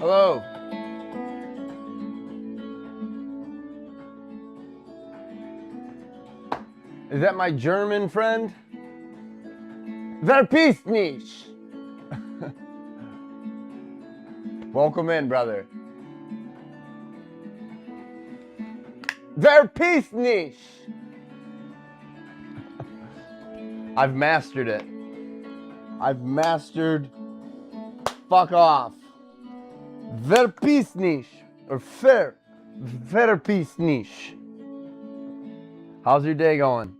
Hello. Is that my German friend? Verpiss nicht. Welcome in, brother. Verpiss nicht. I've mastered it. I've mastered fuck off. Verpiss nicht. Or verpiss nicht. How's your day going?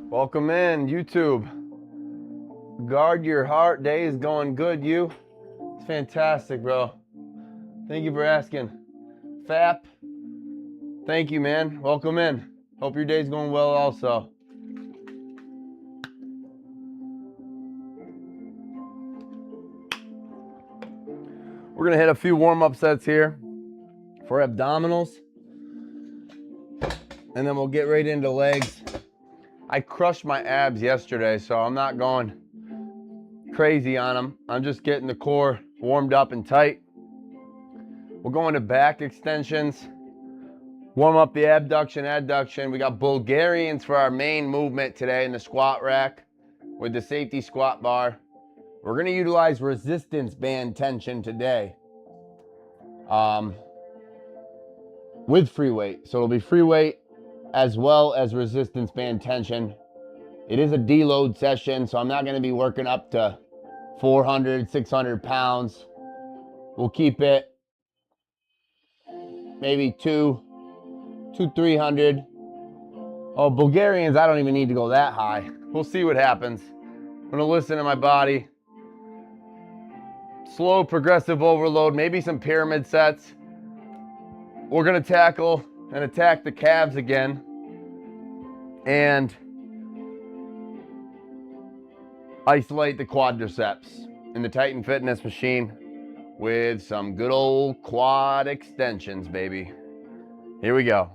Welcome in, YouTube. Guard your heart. Day is going good, you. It's fantastic, bro. Thank you for asking. Fap, thank you, man. Welcome in. Hope your day's going well also. We're gonna hit a few warm-up sets here for abdominals. And then we'll get right into legs. I crushed my abs yesterday, so I'm not going crazy on them. I'm just getting the core warmed up and tight. We're going to back extensions. Warm up the abduction, adduction. We got Bulgarians for our main movement today in the squat rack with the safety squat bar. We're gonna utilize resistance band tension today with free weight. So it'll be free weight as well as resistance band tension. It is a deload session, so I'm not going to be working up to 400, 600 pounds. We'll keep it maybe 300 Oh, Bulgarians, I don't even need to go that high. We'll see what happens. I'm gonna listen to my body. Slow progressive overload, maybe some pyramid sets. We're gonna tackle and attack the calves again. And isolate the quadriceps in the Titan Fitness machine with some good old quad extensions, baby. Here we go.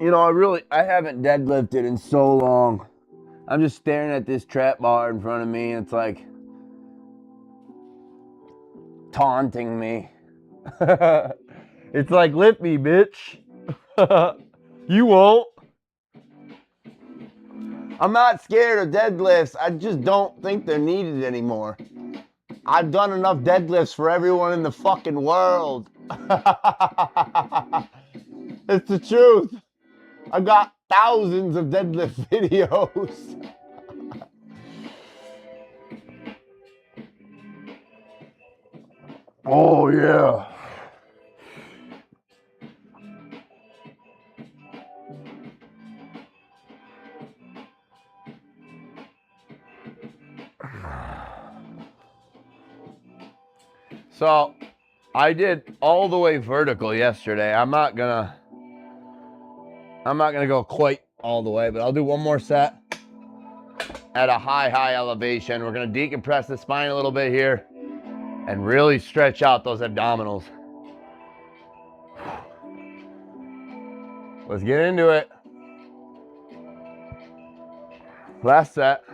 You know, I haven't deadlifted in so long. I'm just staring at this trap bar in front of me, and it's like taunting me. It's like, lift me, bitch. You won't. I'm not scared of deadlifts. I just don't think they're needed anymore. I've done enough deadlifts for everyone in the fucking world. It's the truth. I've got thousands of deadlift videos. Oh, yeah. So, I did all the way vertical yesterday. I'm not gonna go quite all the way, but I'll do one more set at a high elevation. We're gonna decompress the spine a little bit here and really stretch out those abdominals. Let's get into it. Last set.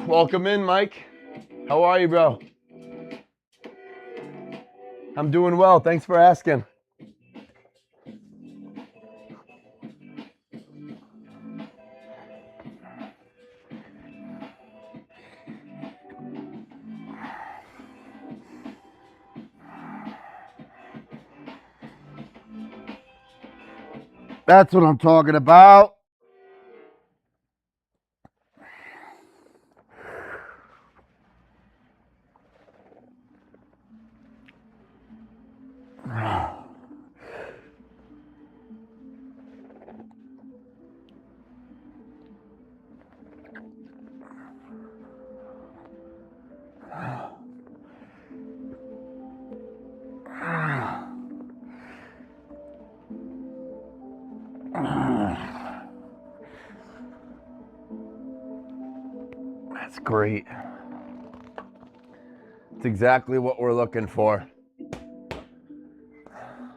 Welcome in, Mike. How are you, bro? I'm doing well. Thanks for asking. That's what I'm talking about. That's great. It's exactly what we're looking for.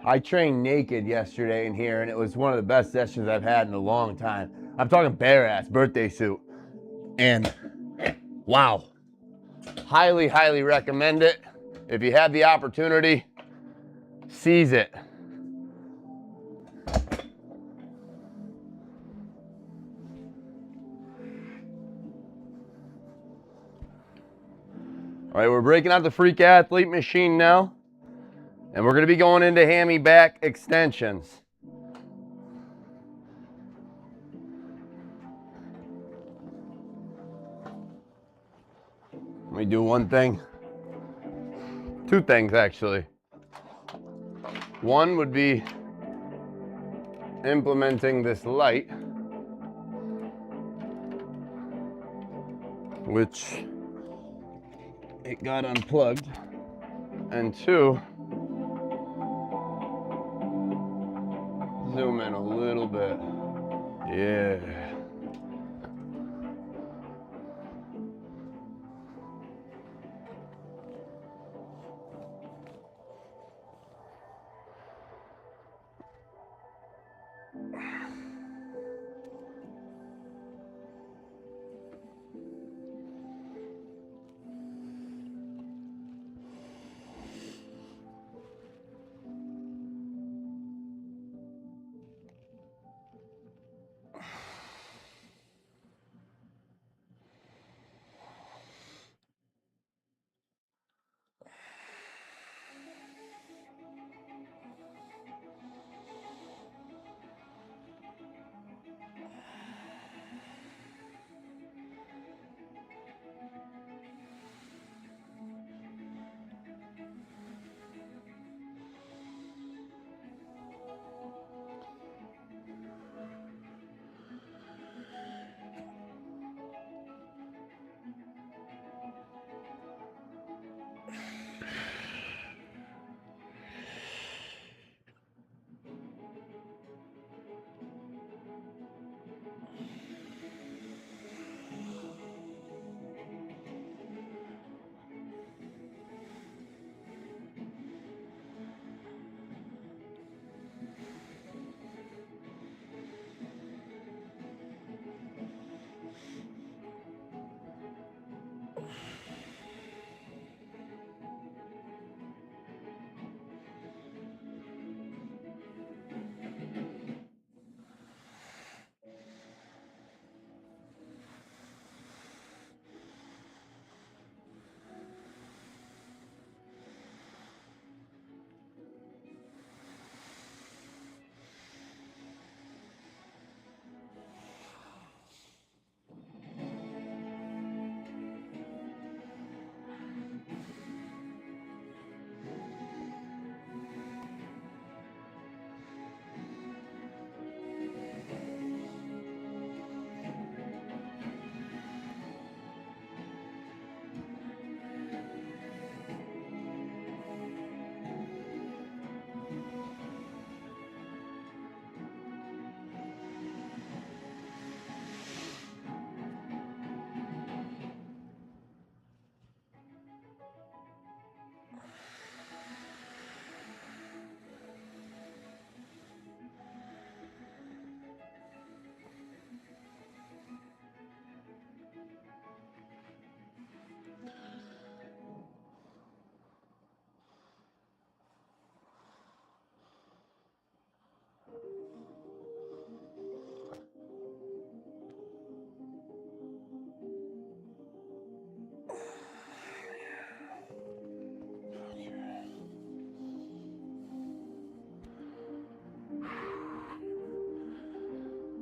I trained naked yesterday in here, and it was one of the best sessions I've had in a long time. I'm talking bare ass, birthday suit. And wow. Highly recommend it. If you have the opportunity, seize it. All right, we're breaking out the Freak Athlete machine now, and we're gonna be going into hammy back extensions. Let me do one thing. Two things, actually. One would be implementing this light, which it got unplugged, and 2, zoom in a little bit. Yeah.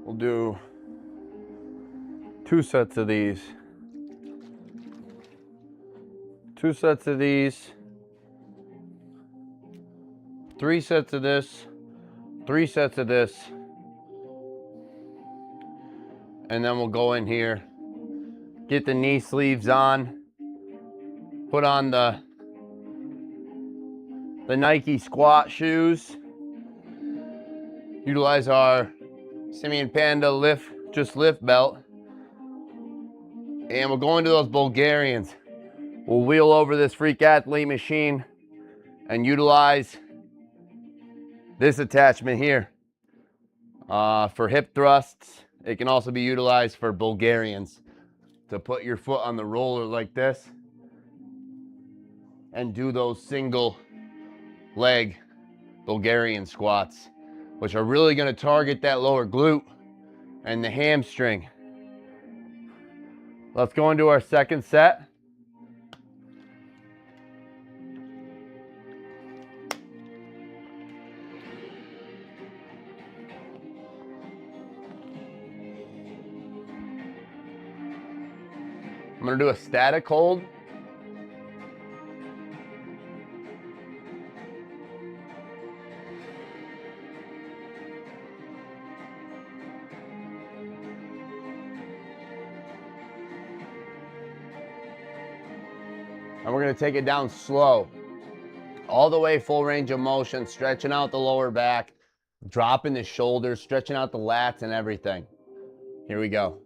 We'll do 2 sets of these. 2 sets of these. 3 sets of this. 3 sets of this. And then we'll go in here, get the knee sleeves on, put on the Nike squat shoes, utilize our Simian Panda lift belt, and we'll go into those Bulgarians. We'll wheel over this freak athlete machine and utilize this attachment here for hip thrusts. It can also be utilized for Bulgarians, to put your foot on the roller like this and do those single leg Bulgarian squats, which are really going to target that lower glute and the hamstring. Let's go into our second set. I'm going to do a static hold. And we're gonna take it down slow. All the way, full range of motion, stretching out the lower back, dropping the shoulders, stretching out the lats and everything. Here we go.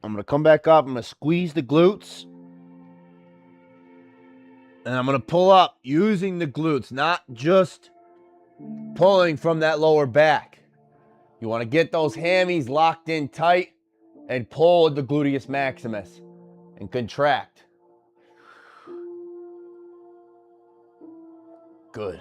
I'm gonna come back up, I'm gonna squeeze the glutes. And I'm gonna pull up using the glutes, not just pulling from that lower back. You wanna get those hammies locked in tight and pull with the gluteus maximus and contract. Good.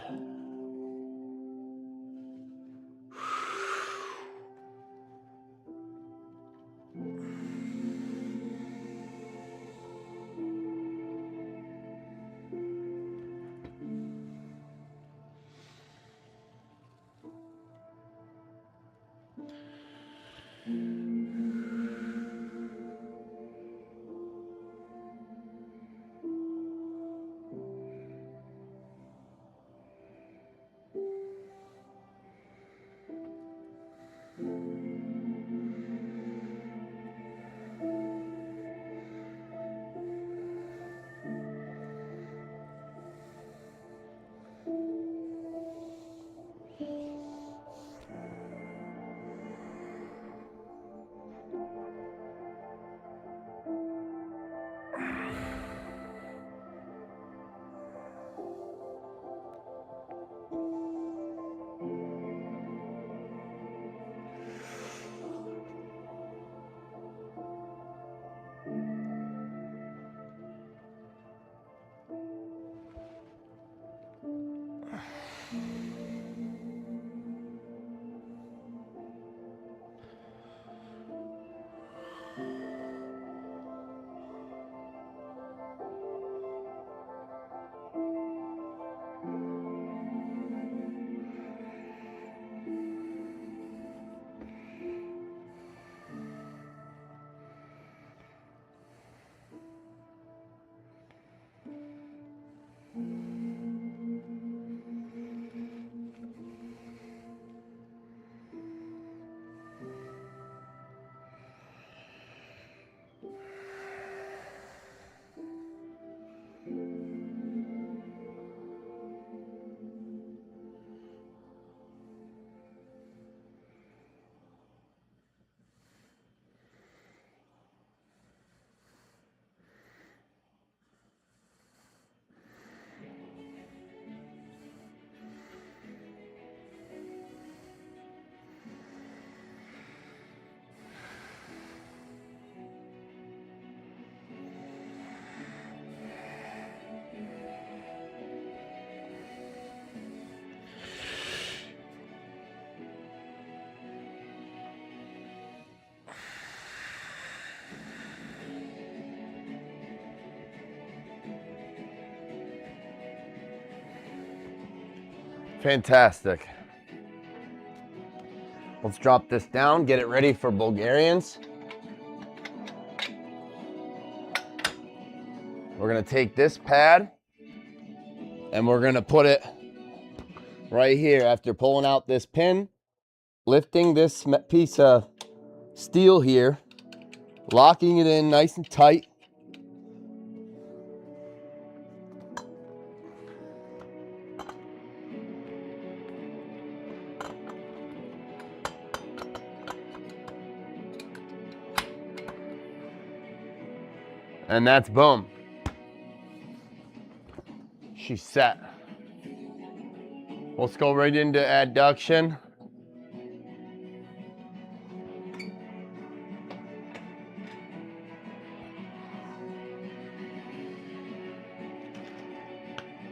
Fantastic. Let's drop this down, get it ready for Bulgarians. We're gonna take this pad and we're gonna put it right here after pulling out this pin, lifting this piece of steel here, locking it in nice and tight. And that's boom. She's set. Let's go right into adduction.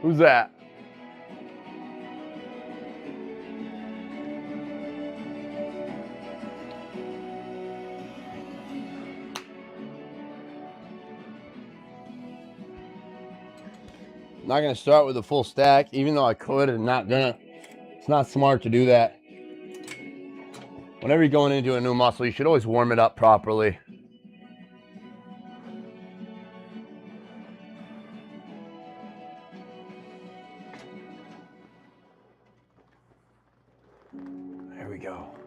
Who's that? Not gonna start with a full stack, even though I could, and not gonna. It's not smart to do that. Whenever you're going into a new muscle, you should always warm it up properly. we go.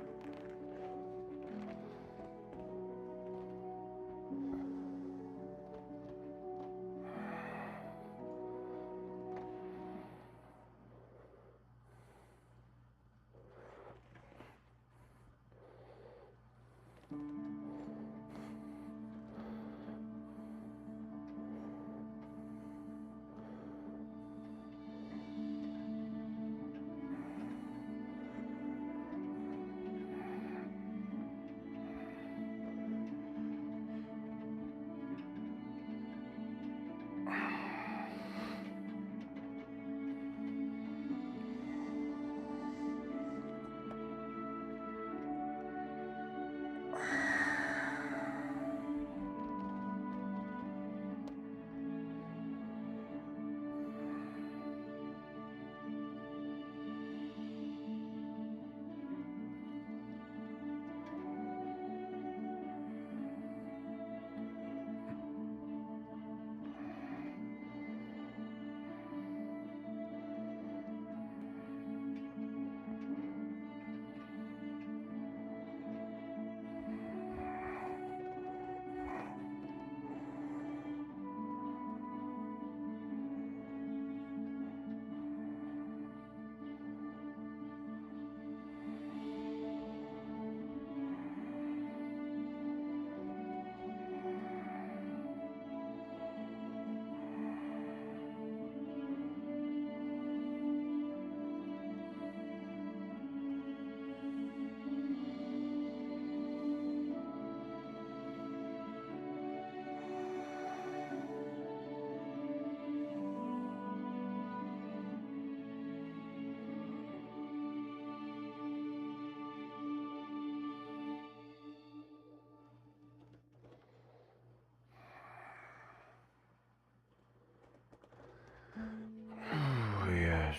Oh, yes.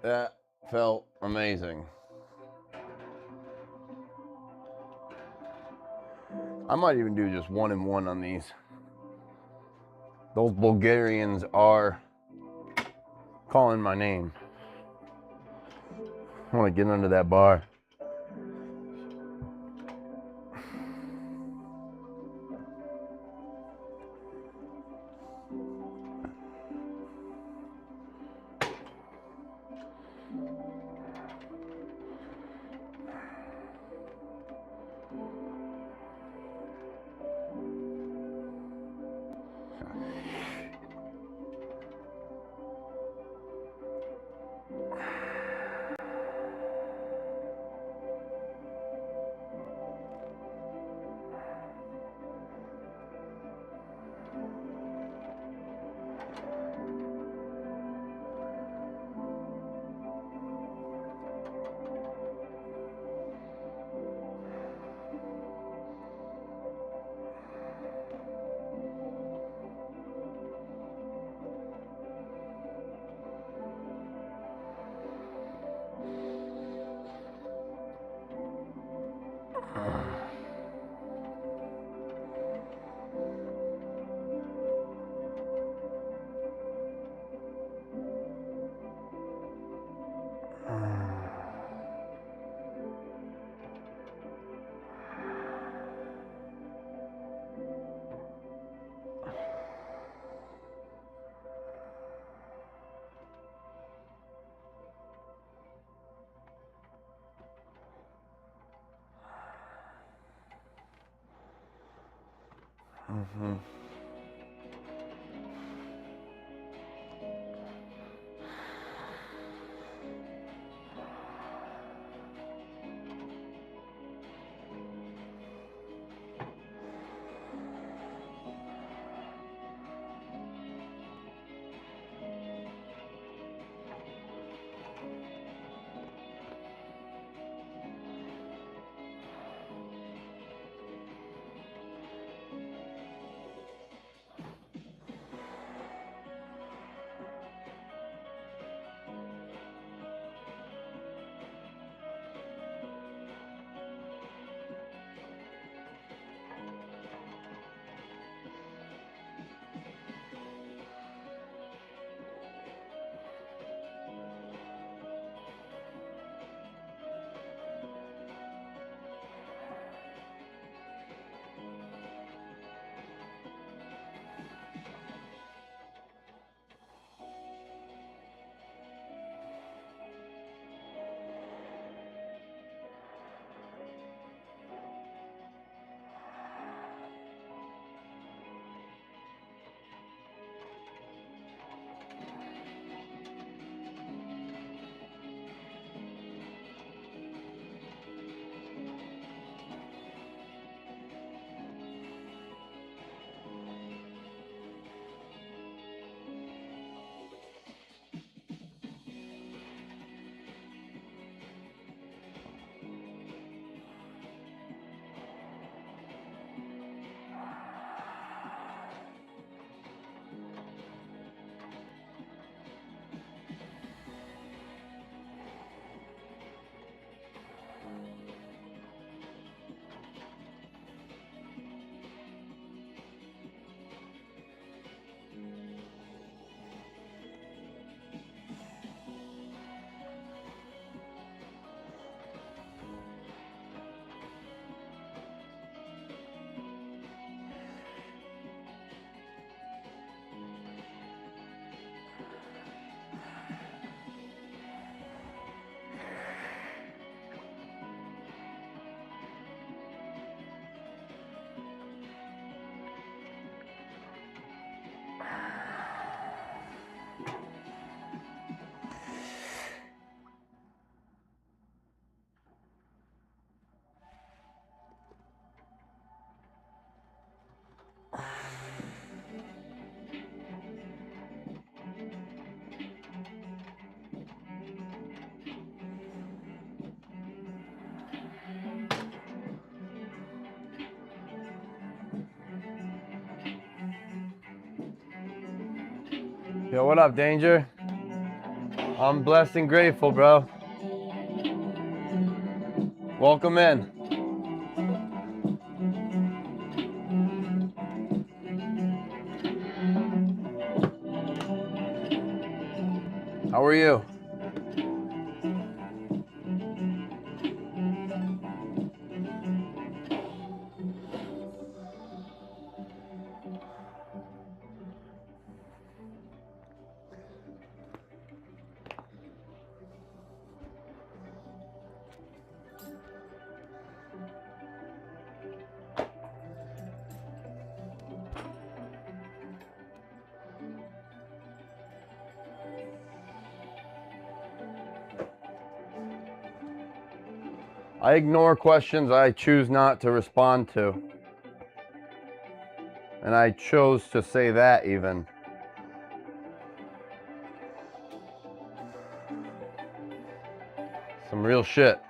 That felt amazing. I might even do just 1 and 1 on these. Those Bulgarians are calling my name. I want to get under that bar. Mm-hmm. Yo, what up, Danger? I'm blessed and grateful, bro. Welcome in. How are you? I ignore questions I choose not to respond to. And I chose to say that even. Some real shit.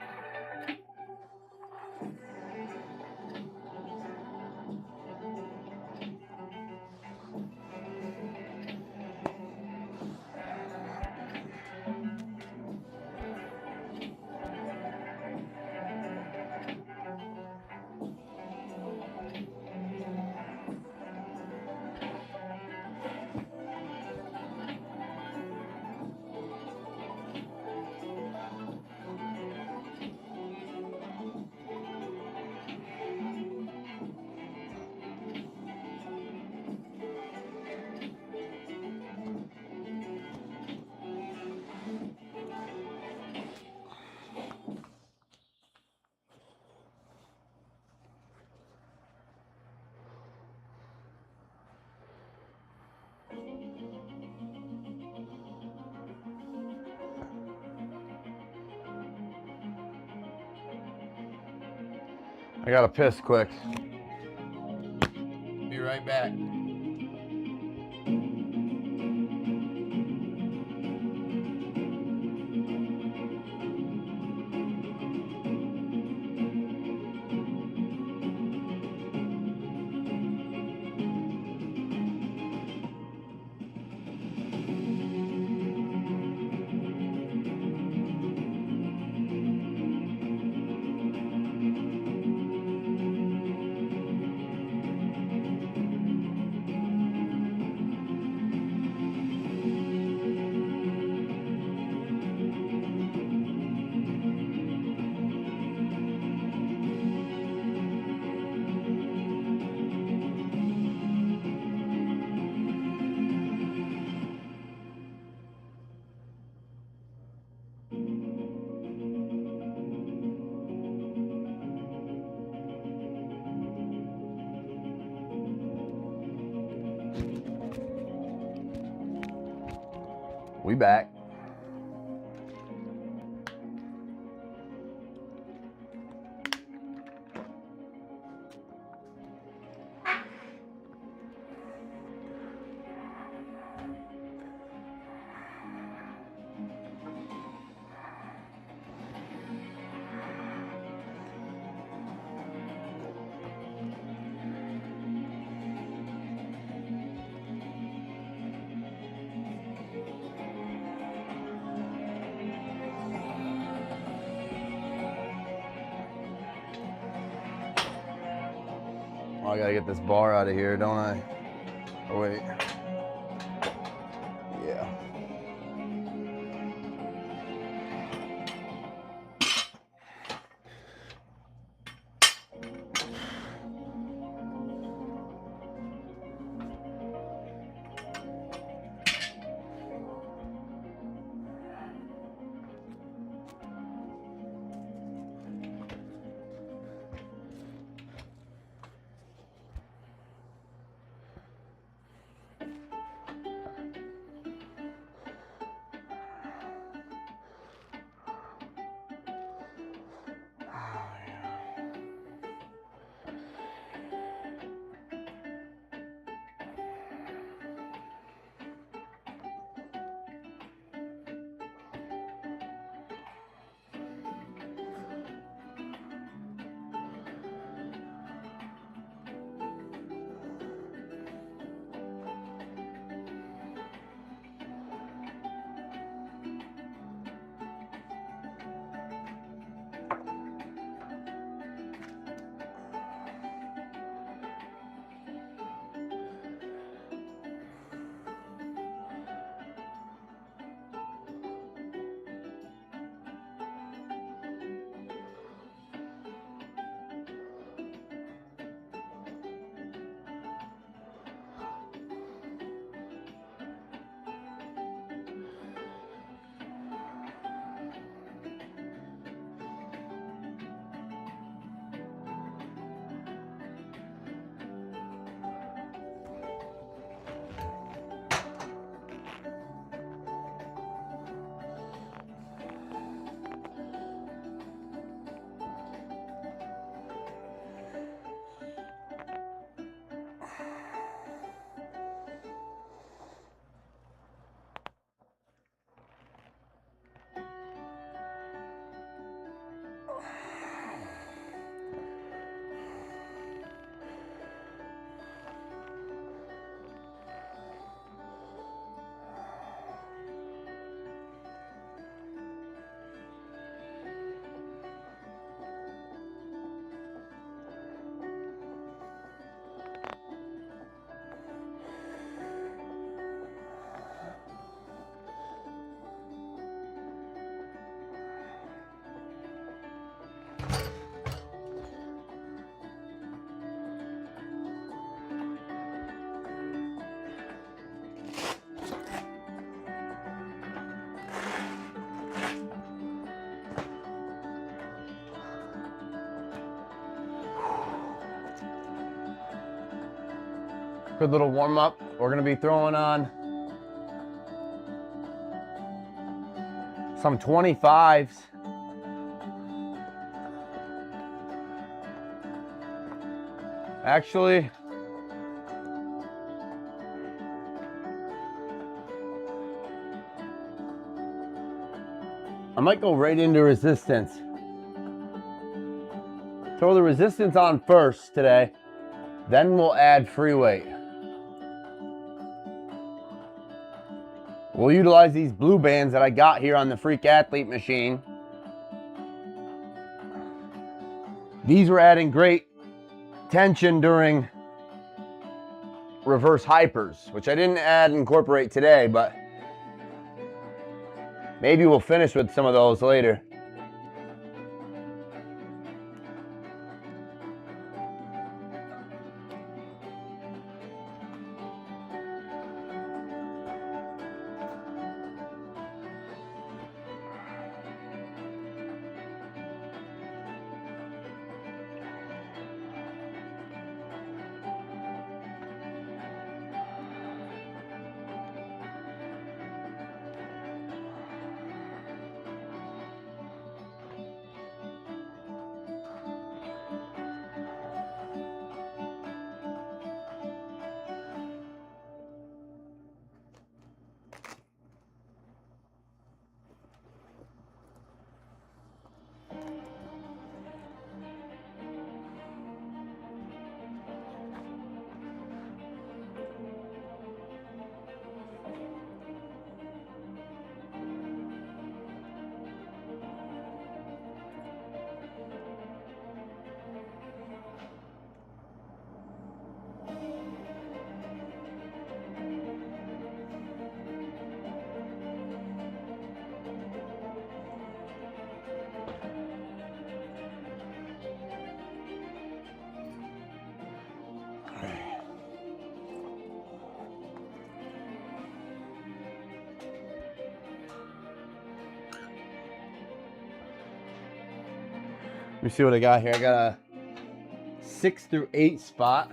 I gotta piss quick. Be right back. We back. Oh, I gotta get this bar out of here, don't I? Oh, wait. Yeah. Good little warm up. We're gonna be throwing on some 25s. Actually, I might go right into resistance. Throw the resistance on first today, then we'll add free weight. We'll utilize these blue bands that I got here on the Freak Athlete machine. These were adding great tension during reverse hypers, which I didn't add and incorporate today, but maybe we'll finish with some of those later. Let me see what I got here. I got a 6 through 8 spot.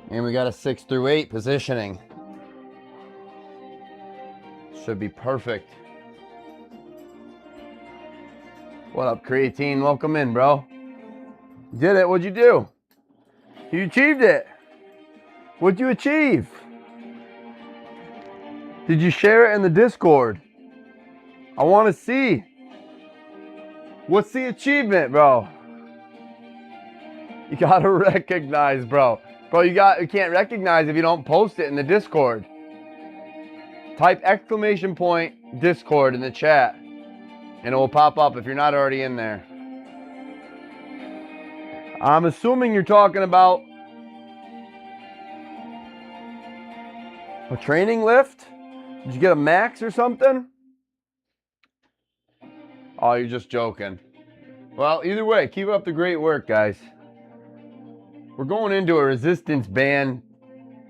And we got a 6 through 8 positioning. Should be perfect. What up, creatine? Welcome in, bro. You did it. What'd you do? You achieved it. What'd you achieve? Did you share it in the Discord? I want to see. What's the achievement, bro? You gotta recognize, bro. Bro, you can't recognize if you don't post it in the Discord. Type exclamation point Discord in the chat, and it will pop up if you're not already in there. I'm assuming you're talking about a training lift? Did you get a max or something? Oh, you're just joking. Well, either way, keep up the great work, guys. We're going into a resistance band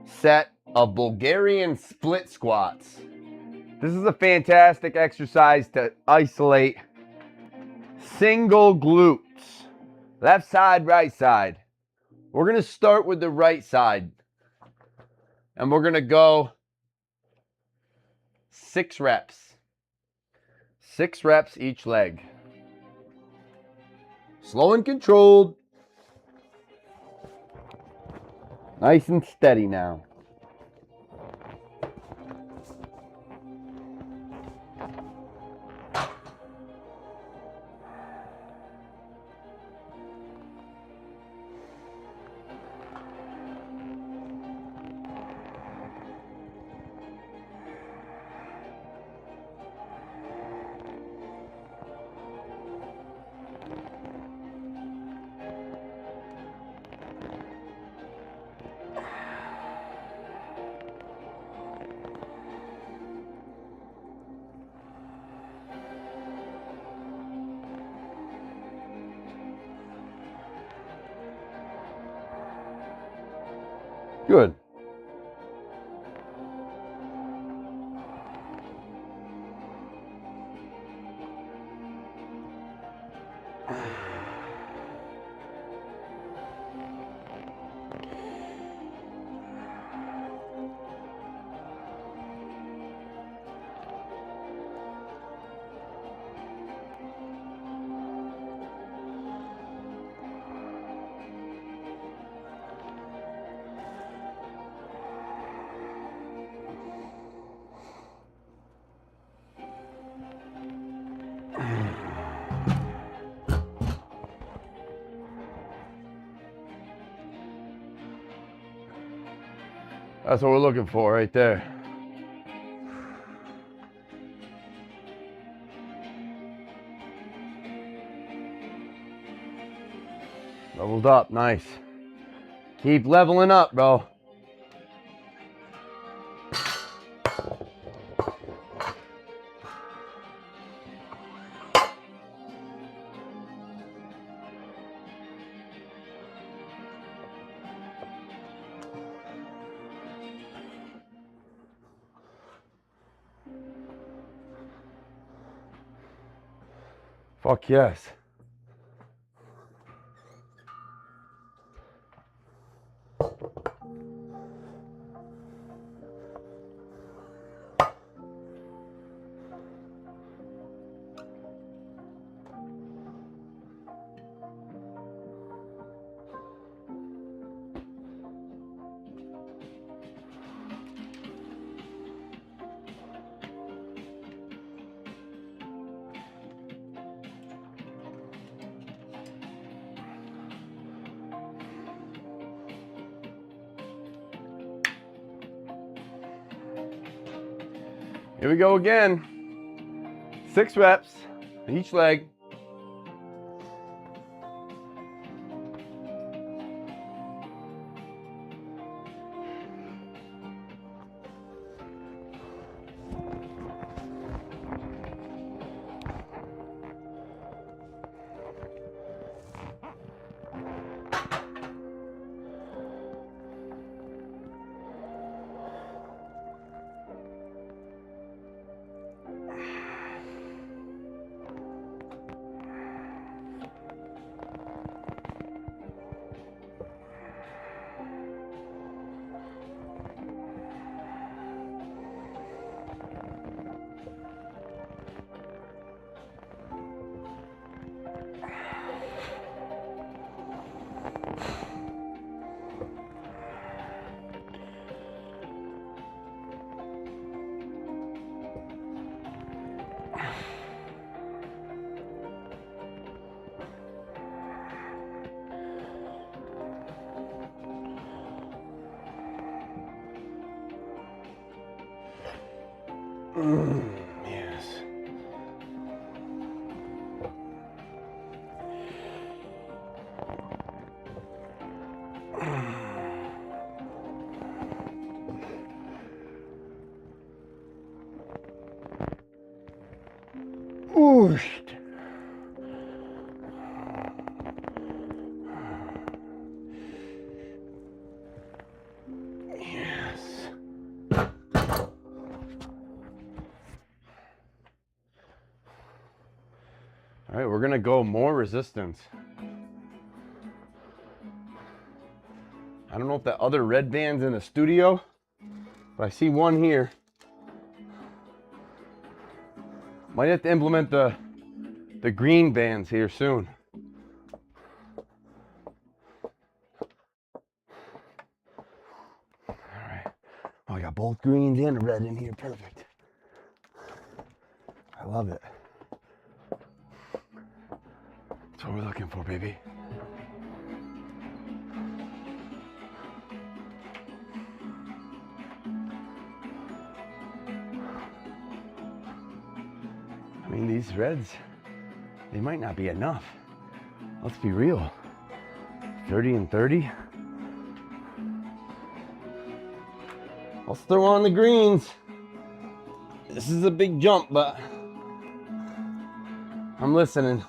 set of Bulgarian split squats. This is a fantastic exercise to isolate single glutes. Left side, right side. We're going to start with the right side. And we're going to go 6 reps. 6 reps each leg. Slow and controlled. Nice and steady now. Good. That's what we're looking for right there. Leveled up, nice. Keep leveling up, bro. Fuck yes. Here we go again. 6 reps each leg. Yes. Ooh. Yes. All right, we're gonna go more resistance. I don't know if that other red band's in the studio, but I see one here. Might have to implement the green bands here soon. All right. Oh, I got both greens and a red in here. Perfect. I love it. That's what we're looking for, baby. I mean, these reds, they might not be enough. Let's be real. 30 and 30. Let's throw on the greens. This is a big jump, but I'm listening.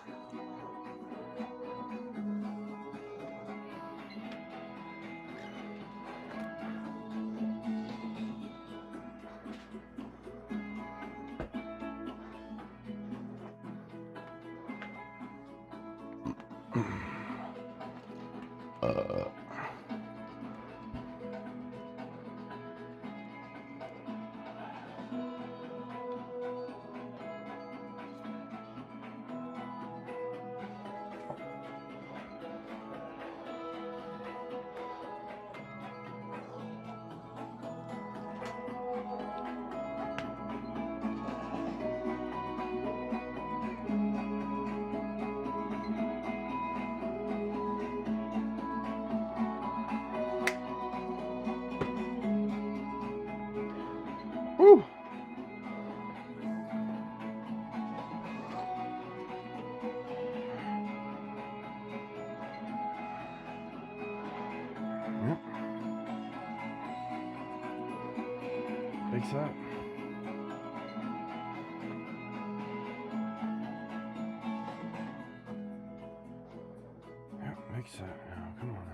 Big set. Yeah, big set now. Come on now.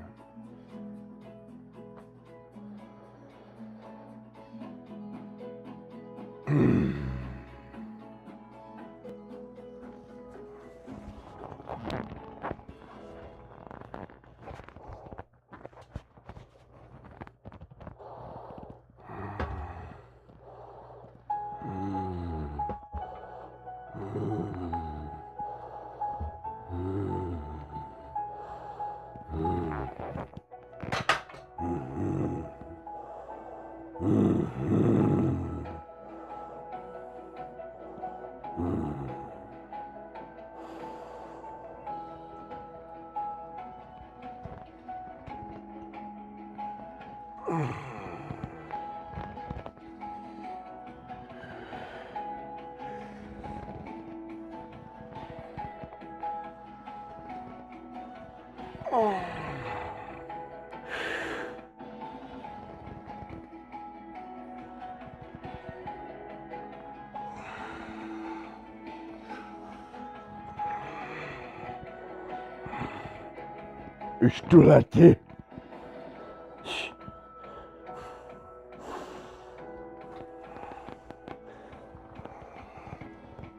Что лати?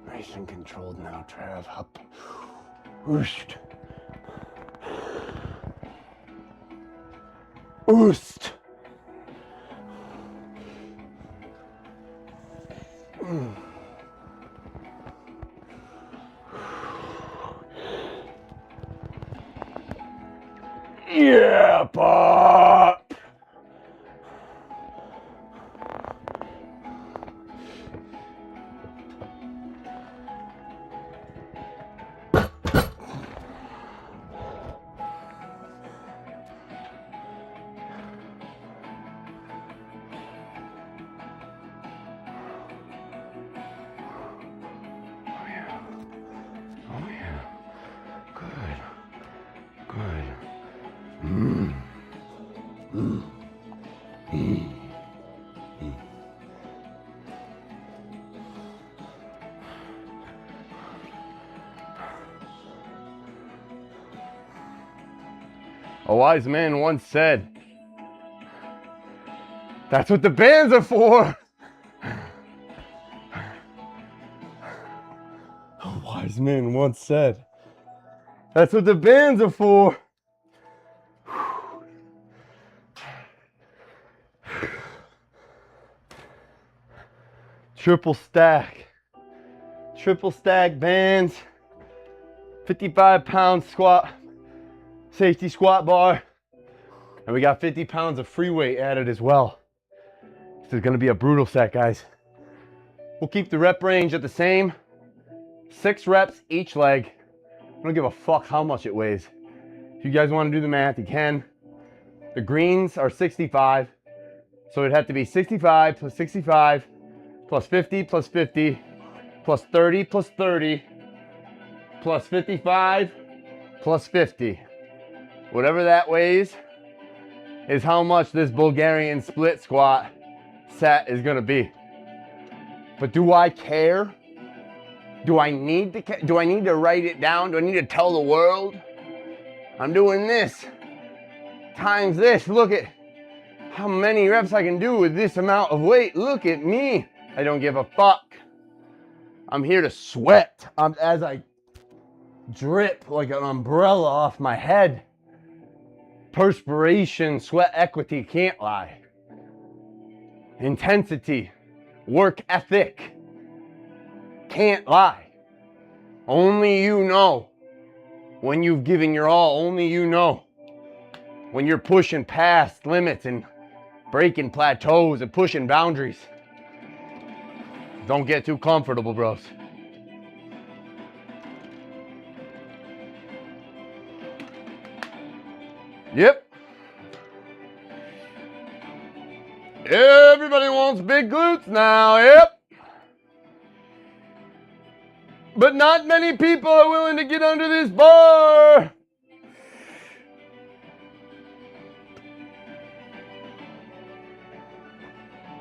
Nice and controlled now, Trav. Up. Oost. Oost. Yeah, pop. A wise man once said, "That's what the bands are for." A wise man once said, "That's what the bands are for." Triple stack bands, 55-pound squat, safety squat bar, and we got 50 pounds of free weight added as well. This is gonna be a brutal set, guys. We'll keep the rep range at the same, 6 reps each leg. I don't give a fuck how much it weighs. If you guys wanna do the math, you can. The greens are 65, so it'd have to be 65 plus 65, plus 50 plus 50, plus 30 plus 30, plus 55 plus 50. Whatever that weighs is how much this Bulgarian split squat set is gonna be. But do I care? Do I need to write it down? Do I need to tell the world? I'm doing this times this. Look at how many reps I can do with this amount of weight. Look at me. I don't give a fuck. I'm here to sweat as I drip like an umbrella off my head. Perspiration, sweat equity can't lie. Intensity, work ethic can't lie. Only you know when you've given your all. Only you know when you're pushing past limits and breaking plateaus and pushing boundaries. Don't get too comfortable, bros. Yep. Everybody wants big glutes now, yep. But not many people are willing to get under this bar.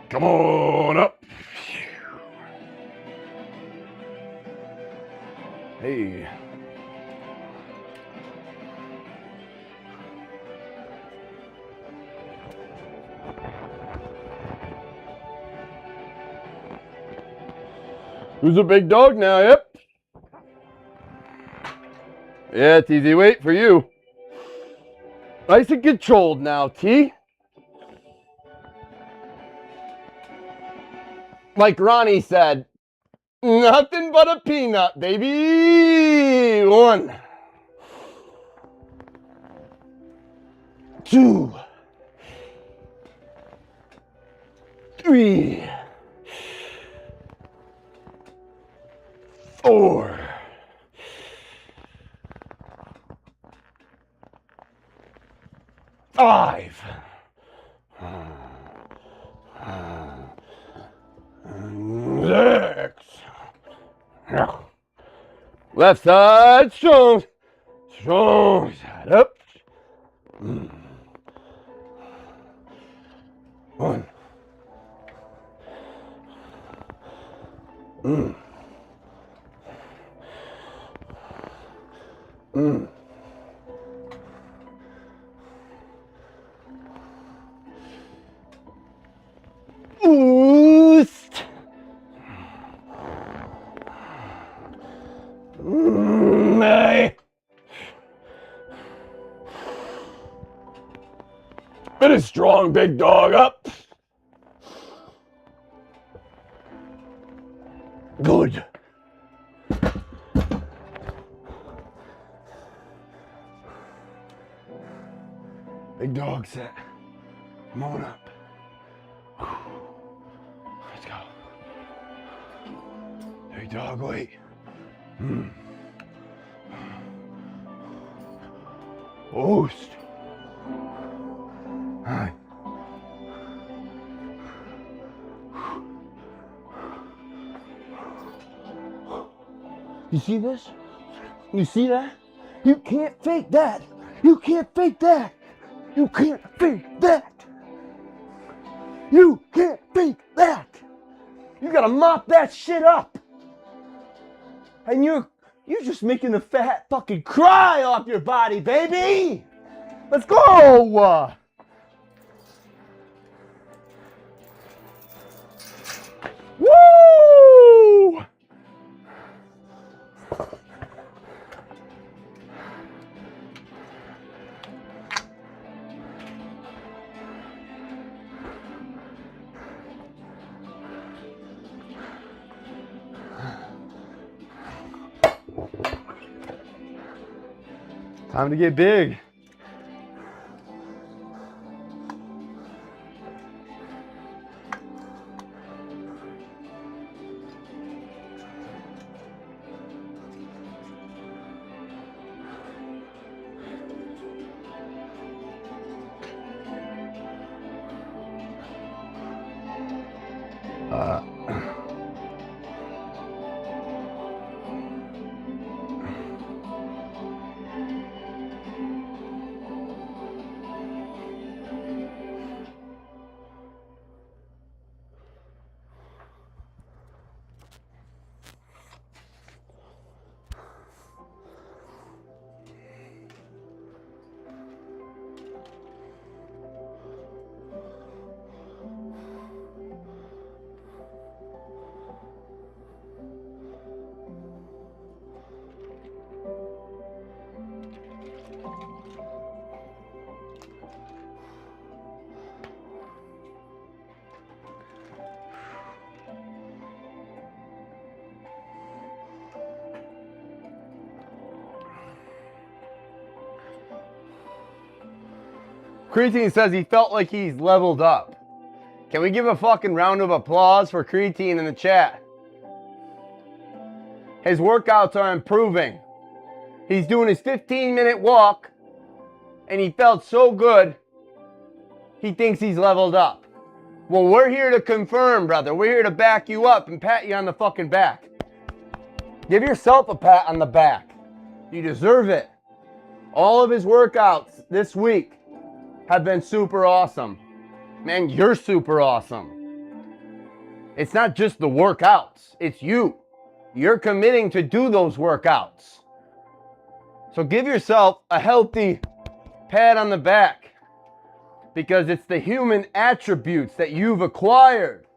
Come on Who's a big dog now? Yep. Yeah, it's easy weight for you. Nice and controlled now, T. Like Ronnie said, nothing but a peanut, baby. 1, 2, 3, 4, 5, 6. Left side, strong side up. 1. Boost. Bit of strong big dog up. Good. Big dog set. Come on up. Let's go. Big dog weight. Boost. Hi. You see this? You see that? You can't fake that. You can't fake that. You can't fake that. You can't fake that. You gotta mop that shit up. And you're just making the fat fucking cry off your body, baby. Let's go. Woo! Time to get big. Creatine says he felt like he's leveled up. Can we give a fucking round of applause for Creatine in the chat? His workouts are improving. He's doing his 15-minute walk, and he felt so good, he thinks he's leveled up. Well, we're here to confirm, brother. We're here to back you up and pat you on the fucking back. Give yourself a pat on the back. You deserve it. All of his workouts this week have been super awesome. Man, you're super awesome. It's not just the workouts, it's you. You're committing to do those workouts. So give yourself a healthy pat on the back, because it's the human attributes that you've acquired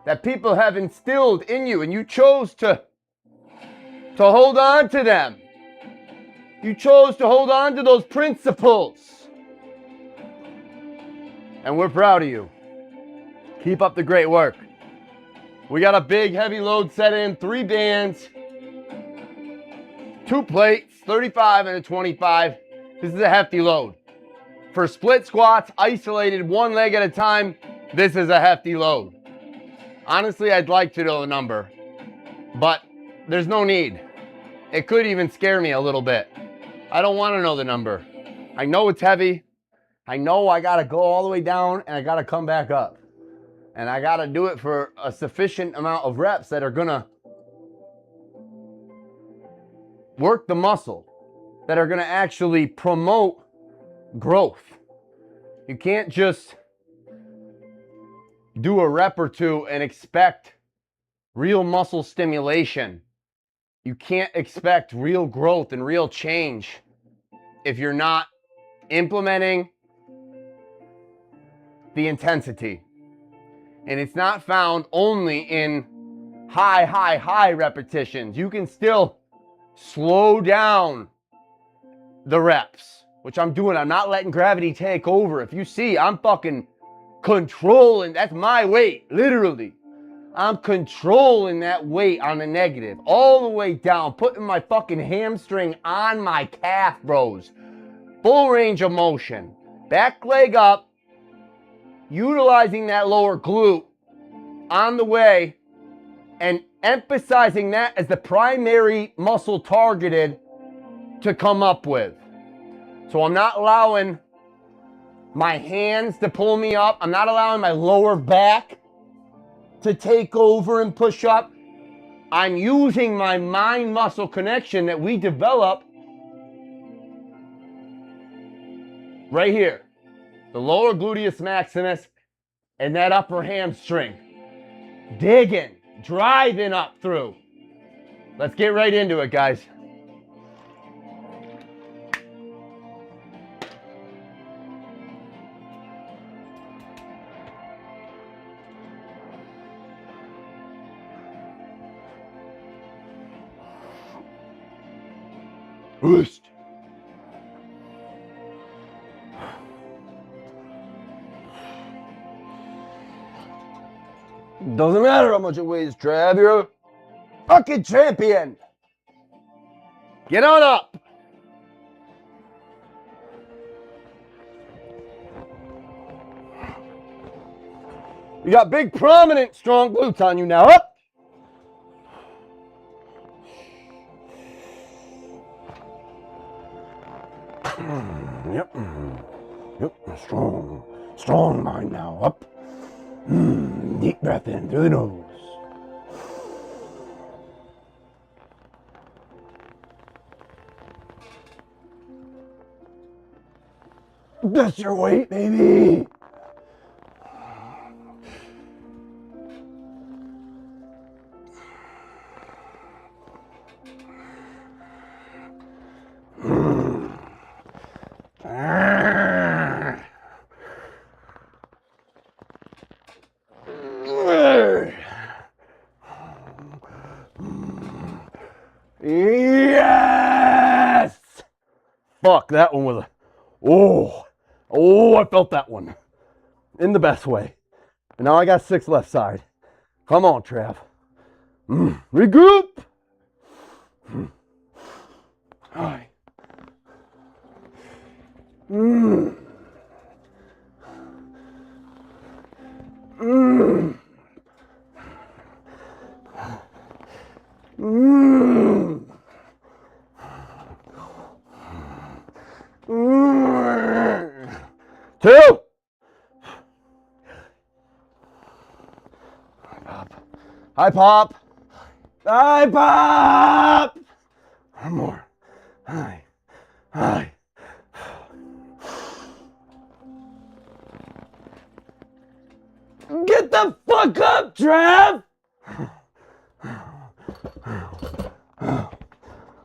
that people have instilled in you, and you chose to hold on to them. You chose to hold on to those principles. And we're proud of you. Keep up the great work. We got a big heavy load set in, 3 bands, 2 plates, 35 and a 25. This is a hefty load. For split squats, isolated 1 leg at a time, this is a hefty load. Honestly, I'd like to know the number, but there's no need. It could even scare me a little bit. I don't want to know the number. I know it's heavy. I know I got to go all the way down and I got to come back up. And I got to do it for a sufficient amount of reps that are going to work the muscle, that are going to actually promote growth. You can't just do a rep or 2 and expect real muscle stimulation. You can't expect real growth and real change if you're not implementing the intensity. And it's not found only in high repetitions. You can still slow down the reps, which I'm doing. I'm not letting gravity take over. If you see, I'm fucking controlling. That's my weight, literally. I'm controlling that weight on the negative all the way down, putting my fucking hamstring on my calf, bros. Full range of motion. Back leg up, utilizing that lower glute on the way and emphasizing that as the primary muscle targeted to come up with. So I'm not allowing my hands to pull me up. I'm not allowing my lower back to take over and push up. I'm using my mind-muscle connection that we develop right here. The lower gluteus maximus and that upper hamstring. Digging, driving up through. Let's get right into it, guys. Boost. Doesn't matter how much it weighs, Trav. You're a fucking champion. Get on up. You got big, prominent, strong glutes on you now. Up. Yep. Yep. Strong mind now. Up. Deep breath in through the nose. That's your weight, baby. Yes! Fuck, that one was a... Oh, I felt that one. In the best way. And now I got 6 left side. Come on, Trav. Regroup! All right. Two. Hi, Pop. Hi, Pop. One more. Hi. Get the fuck up, Trav.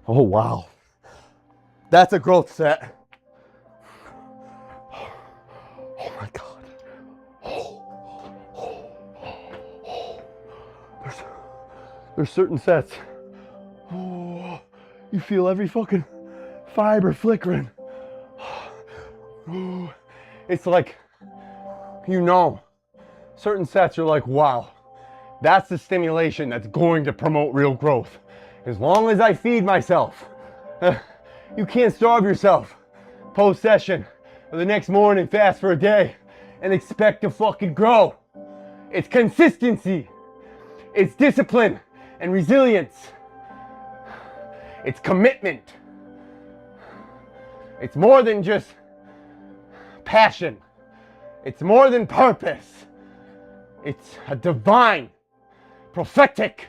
Oh, wow. That's a growth set. Oh my God. There's certain sets. Oh, you feel every fucking fiber flickering. It's like, you know, certain sets are like, wow, that's the stimulation that's going to promote real growth. As long as I feed myself. You can't starve yourself post session or the next morning fast for a day and expect to fucking grow. It's consistency. It's discipline and resilience. It's commitment. It's more than just passion. It's more than purpose. It's a divine, prophetic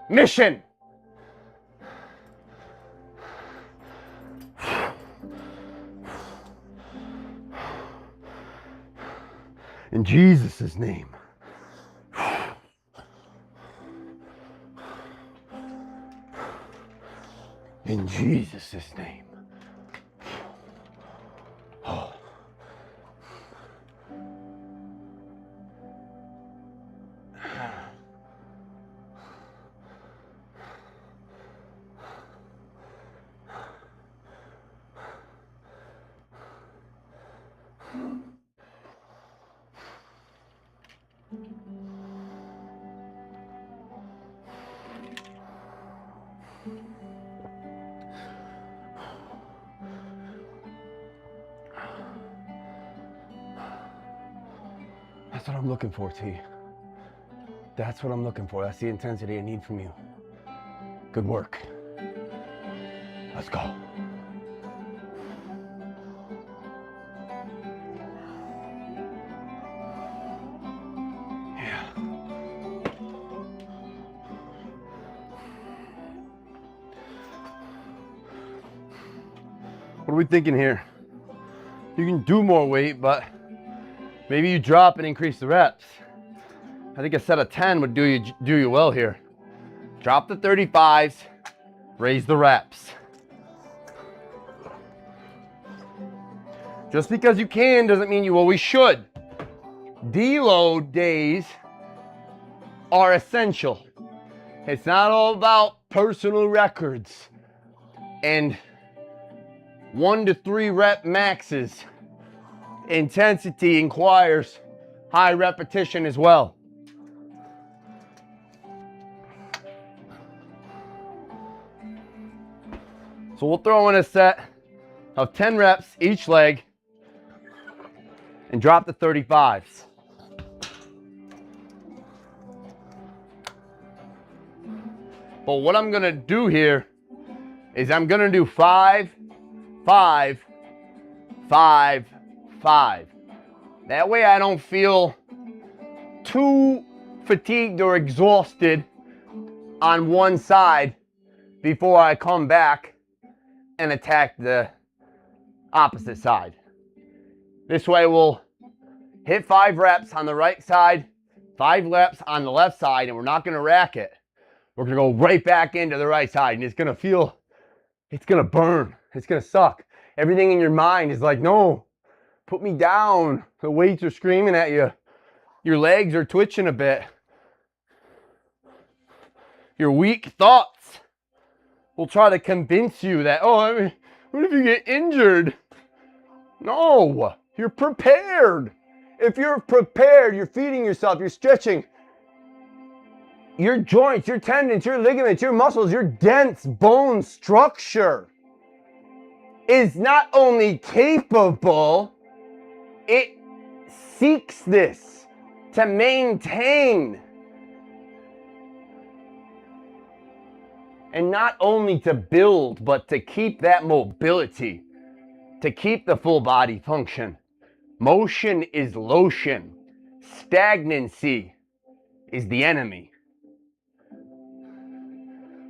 mission. In Jesus' name. In Jesus' name. Oh. That's what I'm looking for, T. That's what I'm looking for. That's the intensity I need from you. Good work. Let's go. Yeah. What are we thinking here? You can do more weight, but maybe you drop and increase the reps. I think a set of 10 would do you well here. Drop the 35s, raise the reps. Just because you can doesn't mean you always should. Deload days are essential. It's not all about personal records and 1 to 3 rep maxes. Intensity requires high repetition as well. So we'll throw in a set of 10 reps each leg and drop the 35s. But what I'm gonna do here is I'm gonna do 5, 5, 5, 5. That way I don't feel too fatigued or exhausted on one side before I come back and attack the opposite side. This way we'll hit 5 reps on the right side, 5 reps on the left side, and we're not gonna rack it. We're gonna go right back into the right side, and it's gonna feel, it's gonna burn, it's gonna suck. Everything in your mind is like, no, put me down. The weights are screaming at you. Your legs are twitching a bit. Your weak thoughts will try to convince you that, oh, I mean, what if you get injured? No, you're prepared. If you're prepared, you're feeding yourself, you're stretching. Your joints, your tendons, your ligaments, your muscles, your dense bone structure is not only capable, it seeks this to maintain. And not only to build, but to keep that mobility, to keep the full body function. Motion is lotion. Stagnancy is the enemy.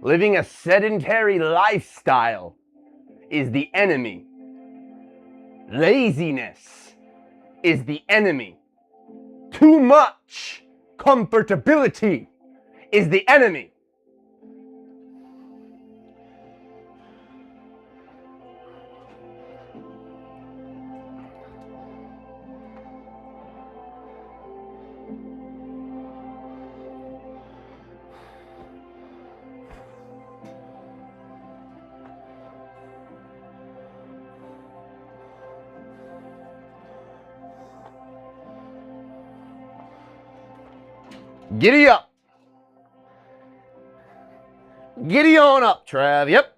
Living a sedentary lifestyle is the enemy. Laziness is the enemy. Too much comfortability is the enemy. Giddy up. Giddy on up, Trav. Yep.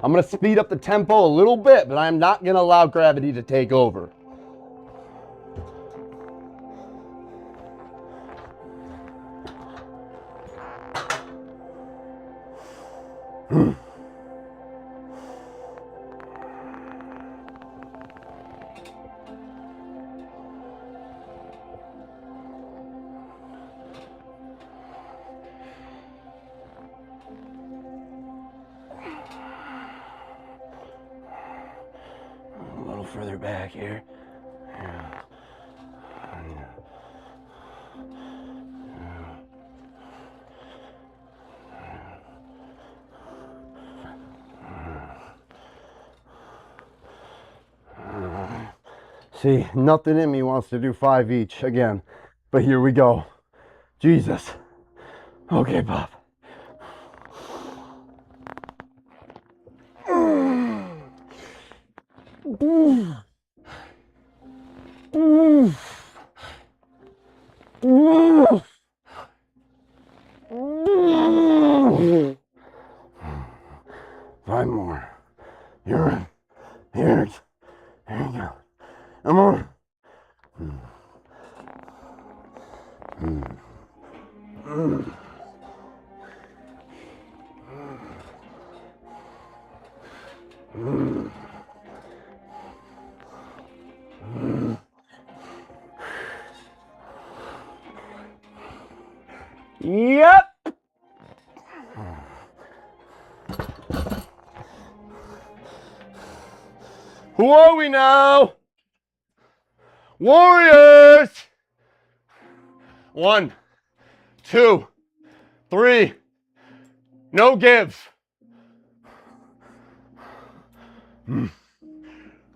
I'm going to speed up the tempo a little bit, but I'm not going to allow gravity to take over. A little further back here. Yeah. See, nothing in me wants to do 5 each again, but here we go. Jesus. Okay, Bob. Five more. You're in. Here you go. Come on. Yep. Who are we now? Warriors. 1, 2, 3. No give.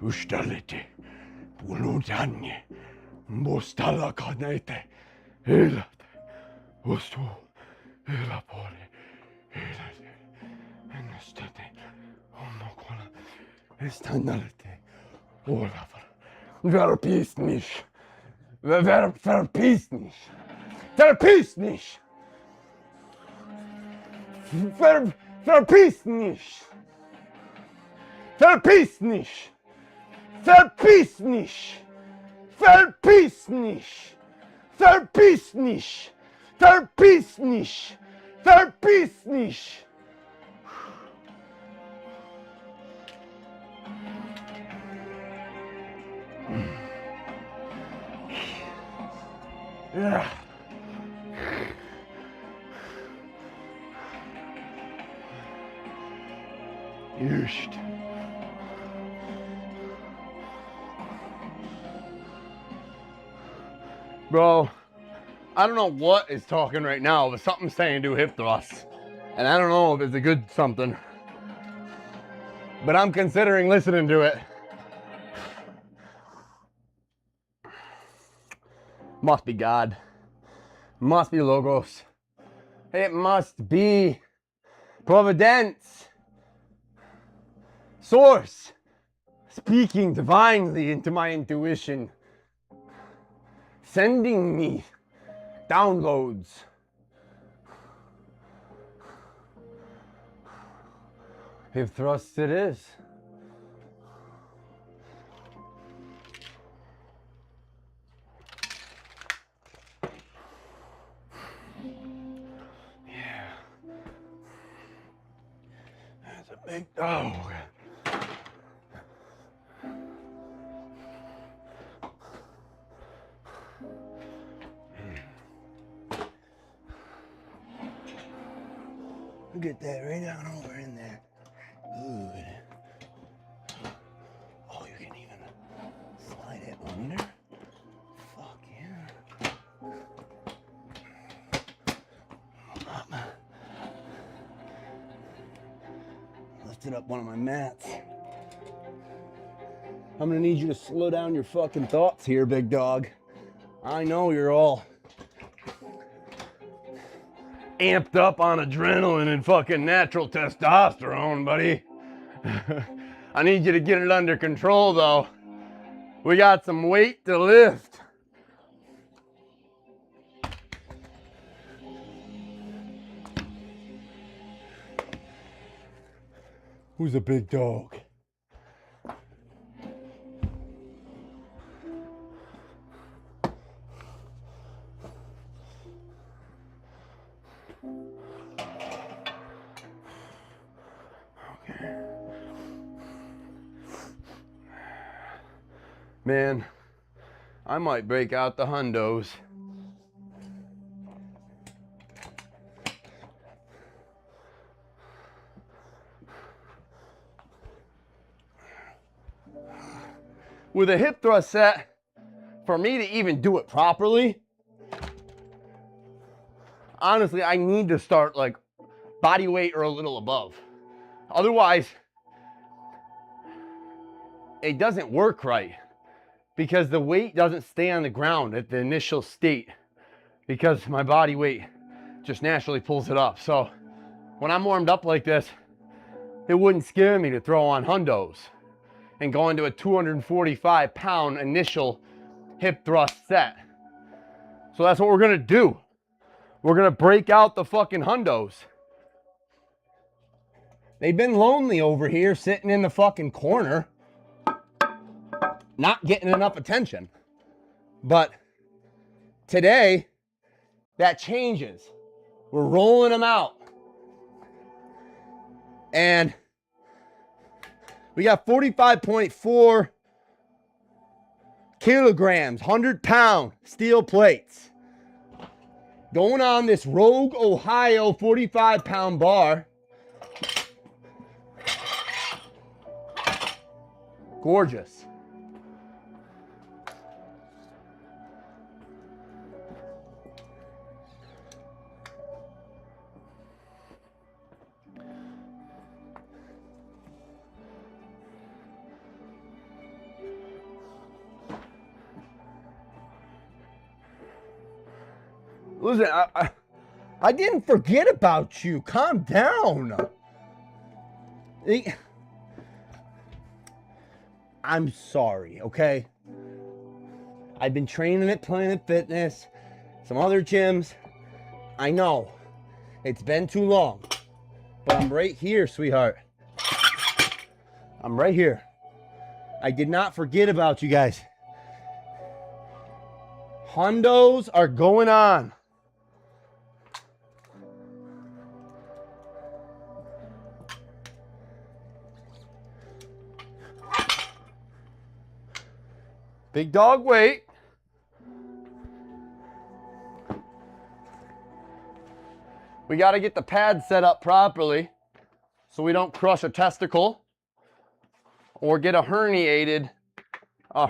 Ustalite. Buludanye. Mostala kanete. Elate. Ostu. Elapore. Elate. Enestate. Omokona. Estanalite. Olavar. Verpist nicht. Verpist nicht. Verpist nicht. Verpiss nicht. Verpiss nicht. Verpiss nicht. Verpiss nicht. Verpiss nicht. Verpiss nicht. Verpiss nicht. Ja. Just. Bro, I don't know what is talking right now, but something's saying do hip thrusts. And I don't know if it's a good something. But I'm considering listening to it. Must be God. Must be Logos. It must be Providence. Source. Speaking divinely into my intuition. Sending me downloads. Hip thrust it is. Yeah. That's a big dog. Get that right down over in there. Good. Oh, you can even slide it under. Fuck yeah. Lifted up one of my mats. I'm gonna need you to slow down your fucking thoughts here, big dog. I know you're all amped up on adrenaline and fucking natural testosterone, buddy. I need you to get it under control, though. We got some weight to lift. Who's a big dog? Okay. Man, I might break out the hundos. With a hip thrust set, for me to even do it properly, honestly, I need to start like body weight or a little above. Otherwise, it doesn't work right because the weight doesn't stay on the ground at the initial state because my body weight just naturally pulls it up. So when I'm warmed up like this, it wouldn't scare me to throw on hundos and go into a 245-pound initial hip thrust set. So that's what we're gonna do. We're gonna break out the fucking hundos. They've been lonely over here sitting in the fucking corner, not getting enough attention. But today, that changes. We're rolling them out. And we got 45.4 kilograms, 100-pound steel plates. Going on this Rogue Ohio 45-pound bar. Gorgeous. Listen, I didn't forget about you. Calm down. I'm sorry, okay? I've been training at Planet Fitness, some other gyms. I know, it's been too long, but I'm right here, sweetheart. I'm right here. I did not forget about you guys. Hundos are going on. Big dog weight. We got to get the pad set up properly so we don't crush a testicle or get a hernia or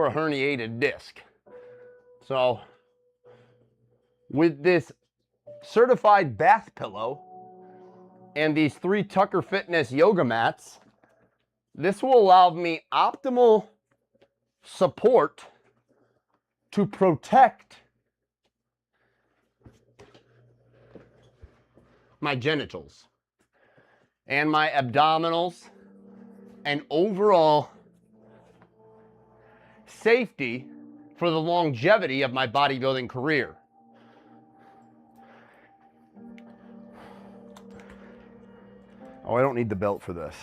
a herniated disc. So with this certified bath pillow and these 3 Tucker Fitness yoga mats, this will allow me optimal support to protect my genitals and my abdominals and overall safety for the longevity of my bodybuilding career. Oh, I don't need the belt for this.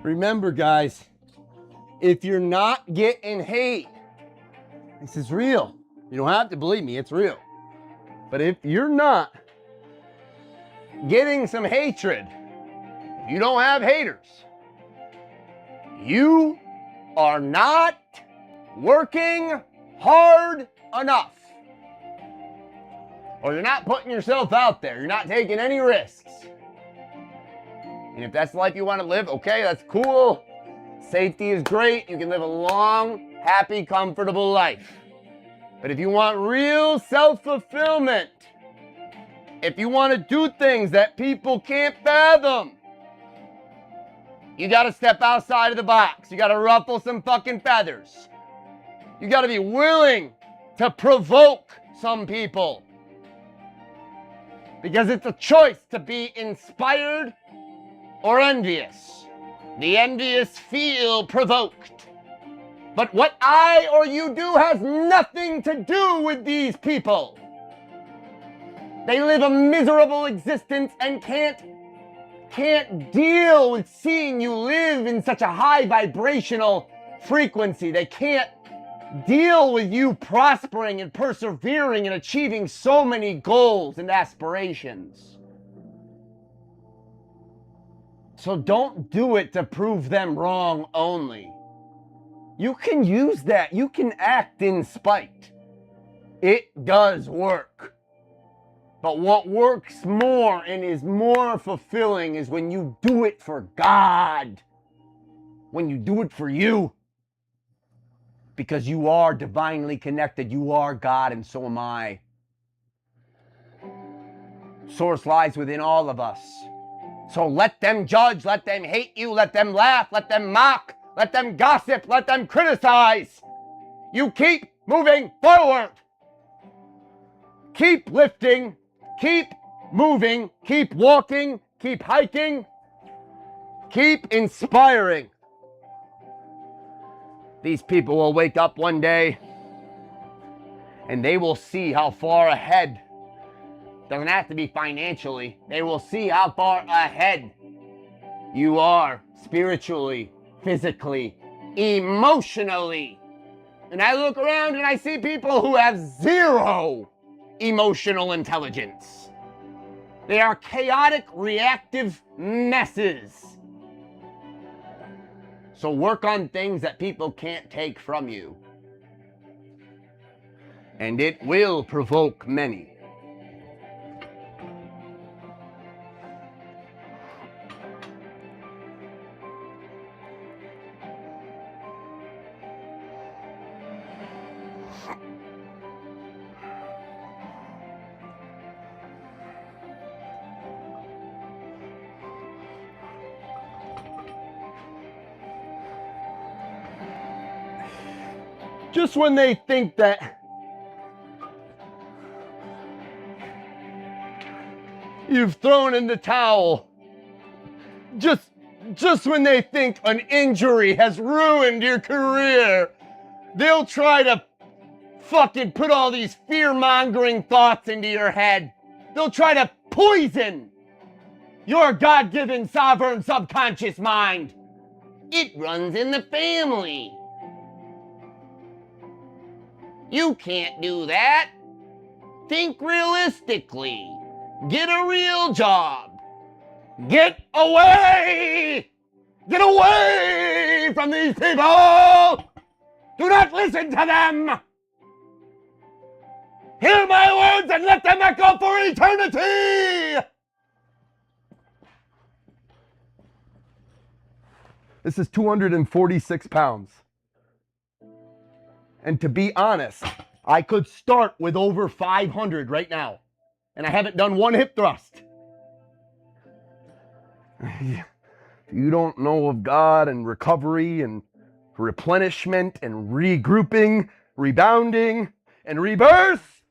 Remember, guys, if you're not getting hate, this is real. You don't have to believe me, it's real. But if you're not getting some hatred, you don't have haters, you are not working hard enough. Or you're not putting yourself out there. You're not taking any risks. And if that's the life you want to live, okay, that's cool. Safety is great. You can live a long, happy, comfortable life. But if you want real self-fulfillment, if you want to do things that people can't fathom, You got to step outside of the box. You got to ruffle some fucking feathers. You got to be willing to provoke some people. Because it's a choice to be inspired or envious. The envious feel provoked. But what I or you do has nothing to do with these people. They live a miserable existence and can't deal with seeing you live in such a high vibrational frequency. They can't deal with you prospering and persevering and achieving so many goals and aspirations. So don't do it to prove them wrong only. You can use that. You can act in spite. It does work. But what works more and is more fulfilling is when you do it for God. When you do it for you. Because you are divinely connected. You are God and so am I. Source lies within all of us. So let them judge, let them hate you, let them laugh, let them mock, let them gossip, let them criticize. You keep moving forward. Keep lifting, keep moving, keep walking, keep hiking, keep inspiring. These people will wake up one day and they will see how far ahead. Doesn't have to be financially. They will see how far ahead you are spiritually, physically, emotionally. And I look around and I see people who have zero emotional intelligence. They are chaotic, reactive messes. So work on things that people can't take from you. And it will provoke many. Just when they think that you've thrown in the towel, just when they think an injury has ruined your career, they'll try to fucking put all these fear-mongering thoughts into your head. They'll try to poison your God-given sovereign subconscious mind. It runs in the family. You can't do that. Think realistically. Get a real job. Get away! Get away from these people! Do not listen to them! Hear my words and let them echo for eternity! This is 246 pounds. And to be honest, I could start with over 500 right now. And I haven't done one hip thrust. You don't know of God and recovery and replenishment and regrouping, rebounding, and rebirth.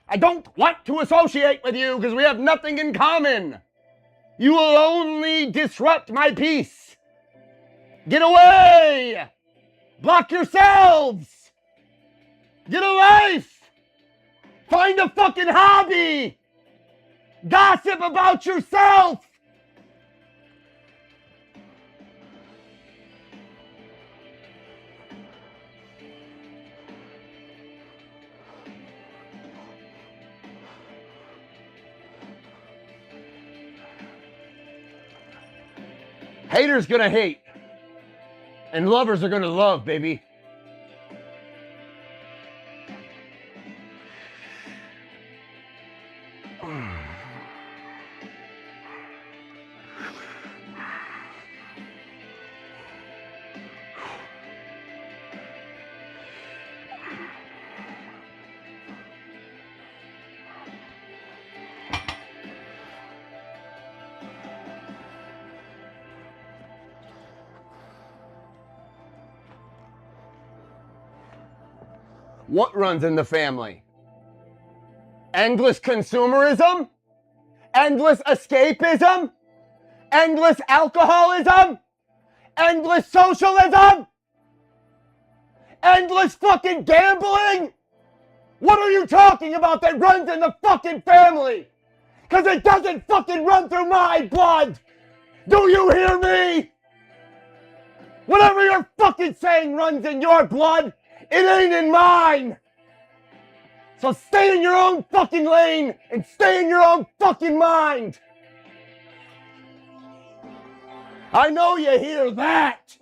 I don't want to associate with you because we have nothing in common. You will only disrupt my peace. Get away! Block yourselves! Get a life! Find a fucking hobby! Gossip about yourself! Haters gonna hate. And lovers are gonna love, baby. What runs in the family? Endless consumerism? Endless escapism? Endless alcoholism? Endless socialism? Endless fucking gambling? What are you talking about that runs in the fucking family? Because it doesn't fucking run through my blood. Do you hear me? Whatever you're fucking saying runs in your blood, it ain't in mine. So stay in your own fucking lane and stay in your own fucking mind. I know you hear that.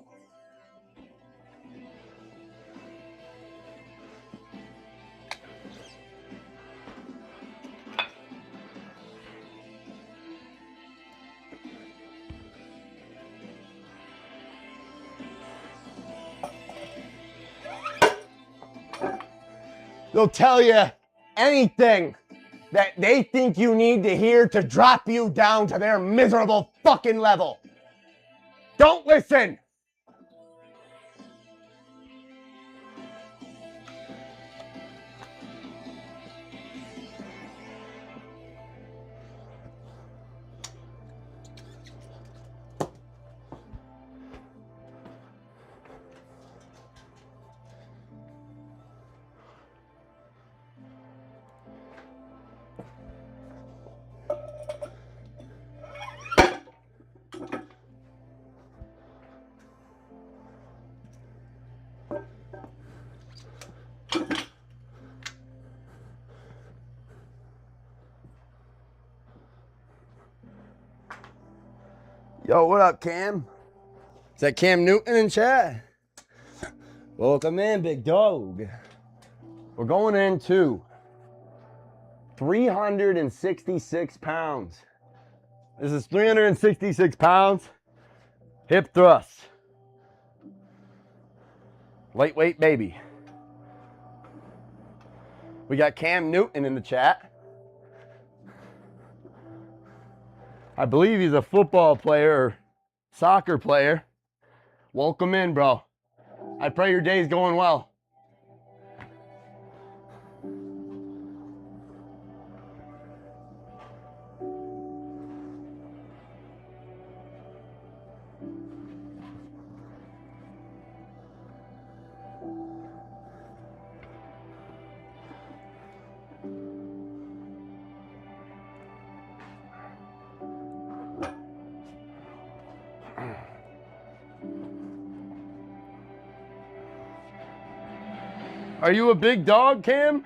They'll tell you anything that they think you need to hear to drop you down to their miserable fucking level. Don't listen. Yo, what up, Cam? Is that Cam Newton in chat? Welcome in, big dog. We're going into 366 pounds. This is 366 pounds. Hip thrust. Lightweight baby. We got Cam Newton in the chat. I believe he's a football player or soccer player. Welcome in, bro. I pray your day's going well. Are you a big dog, Cam?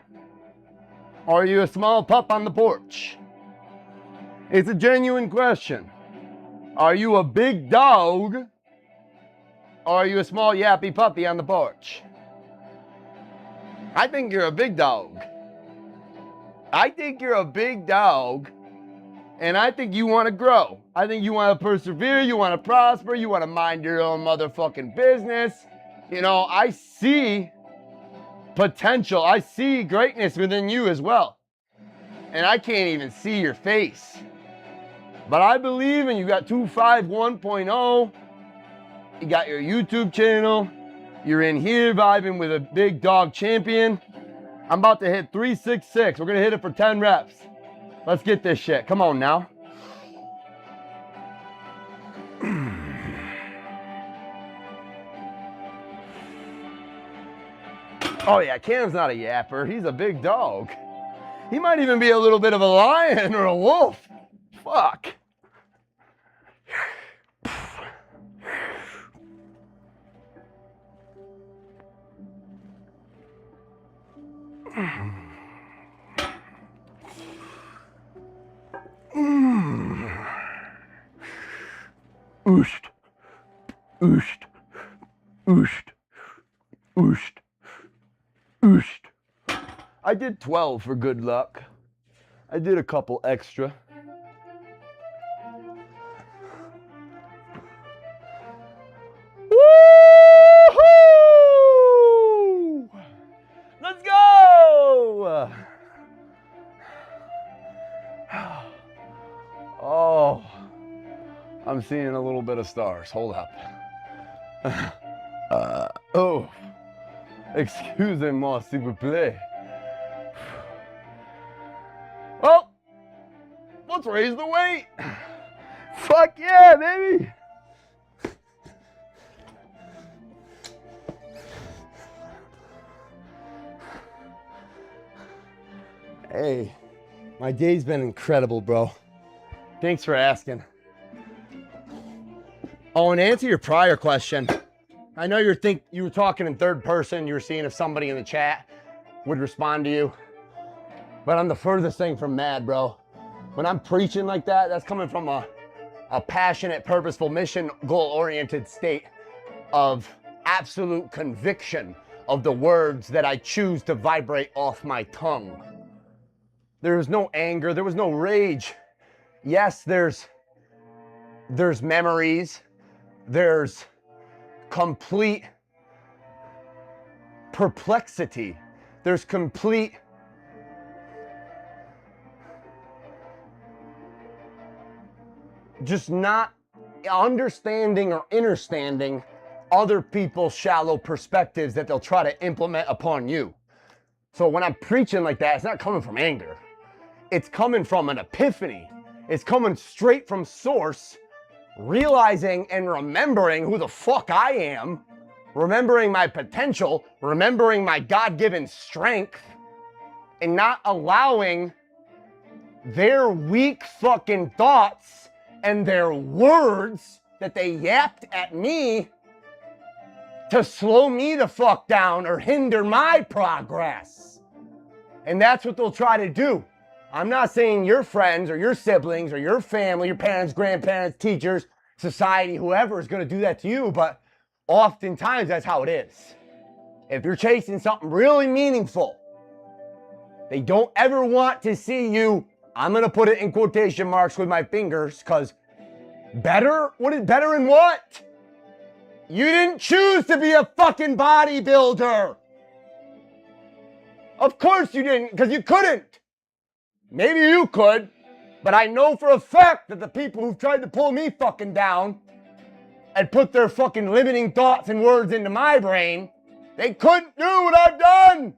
Or are you a small pup on the porch? It's a genuine question. Are you a big dog? Or are you a small yappy puppy on the porch? I think you're a big dog. I think you're a big dog, and I think you want to grow. I think you want to persevere, you want to prosper, you want to mind your own motherfucking business. You know, I see potential. I see greatness within you as well. And I can't even see your face. But I believe in you. Got 251.0. You got your YouTube channel. You're in here vibing with a big dog champion. I'm about to hit 366. We're going to hit it for 10 reps. Let's get this shit. Come on now. Oh yeah, Cam's not a yapper. He's a big dog. He might even be a little bit of a lion or a wolf. Fuck. Oosht. Oosht. Oosht. Oosht. Oosht. I did 12 for good luck. I did a couple extra. Woo-hoo! Let's go! Oh, I'm seeing a little bit of stars. Hold up. Oh. Excusez-moi, s'il vous plaît. Well, let's raise the weight. Fuck yeah, baby. Hey, my day's been incredible, bro. Thanks for asking. Oh, and to answer your prior question, I know you were talking in third person. You were seeing if somebody in the chat would respond to you. But I'm the furthest thing from mad, bro. When I'm preaching like that, that's coming from a passionate, purposeful, mission, goal-oriented state of absolute conviction of the words that I choose to vibrate off my tongue. There was no anger. There was no rage. Yes, there's memories. There's complete perplexity. There's complete just not understanding or understanding other people's shallow perspectives that they'll try to implement upon you. So when I'm preaching like that, it's not coming from anger. It's coming from an epiphany. It's coming straight from source, realizing and remembering who the fuck I am, remembering my potential, remembering my God-given strength, and not allowing their weak fucking thoughts and their words that they yapped at me to slow me the fuck down or hinder my progress. And that's what they'll try to do. I'm not saying your friends or your siblings or your family, your parents, grandparents, teachers, society, whoever is going to do that to you, but oftentimes that's how it is. If you're chasing something really meaningful, they don't ever want to see you, I'm going to put it in quotation marks with my fingers, because better? What is better in what? You didn't choose to be a fucking bodybuilder. Of course you didn't, because you couldn't. Maybe you could, but I know for a fact that the people who've tried to pull me fucking down and put their fucking limiting thoughts and words into my brain, they couldn't do what I've done.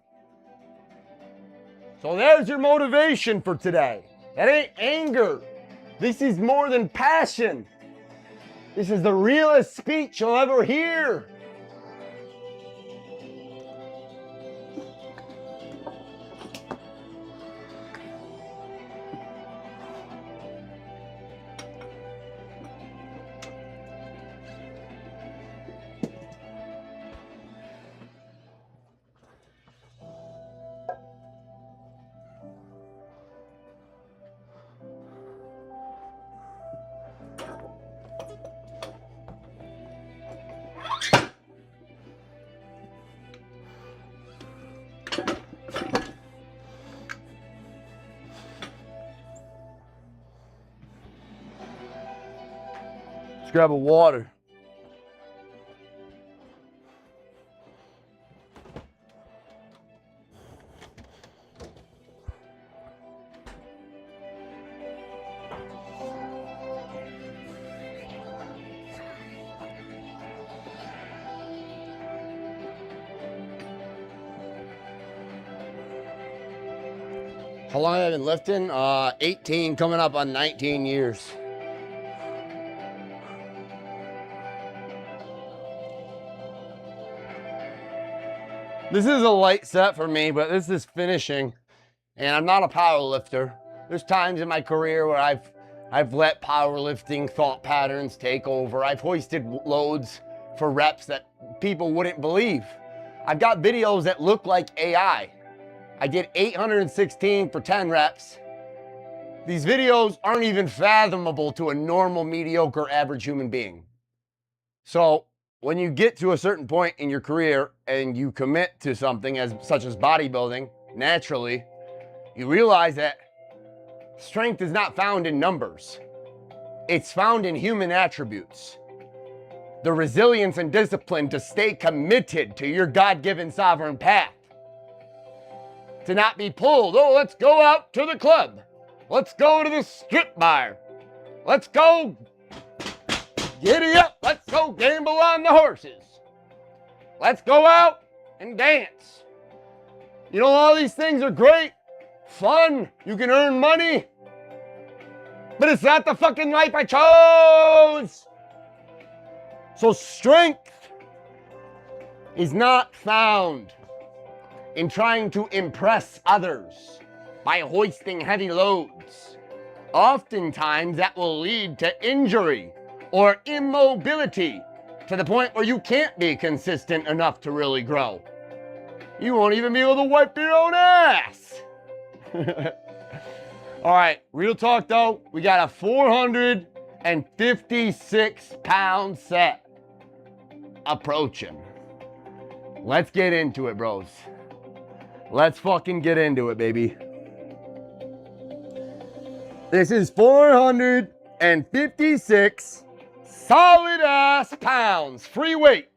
So there's your motivation for today. That ain't anger. This is more than passion. This is the realest speech you'll ever hear. Grab a water. How long have I been lifting? 18, coming up on 19 years. This is a light set for me, but this is finishing, and I'm not a power lifter. There's times in my career where I've let powerlifting thought patterns take over. I've hoisted loads for reps that people wouldn't believe. I've got videos that look like AI. I did 816 for 10 reps. These videos aren't even fathomable to a normal, mediocre, average human being. So when you get to a certain point in your career and you commit to something such as bodybuilding, naturally, you realize that strength is not found in numbers. It's found in human attributes. The resilience and discipline to stay committed to your God-given sovereign path. To not be pulled, oh, let's go out to the club. Let's go to the strip bar. Let's go giddy up. Let's go gamble on the horses. Let's go out and dance. You know, all these things are great, fun, you can earn money, but it's not the fucking life I chose. So strength is not found in trying to impress others by hoisting heavy loads. Oftentimes that will lead to injury or immobility to the point where you can't be consistent enough to really grow. You won't even be able to wipe your own ass. All right, real talk though, we got a 456 pound set approaching. Let's get into it, bros. Let's fucking get into it, baby. This is 456 solid ass pounds, free weight.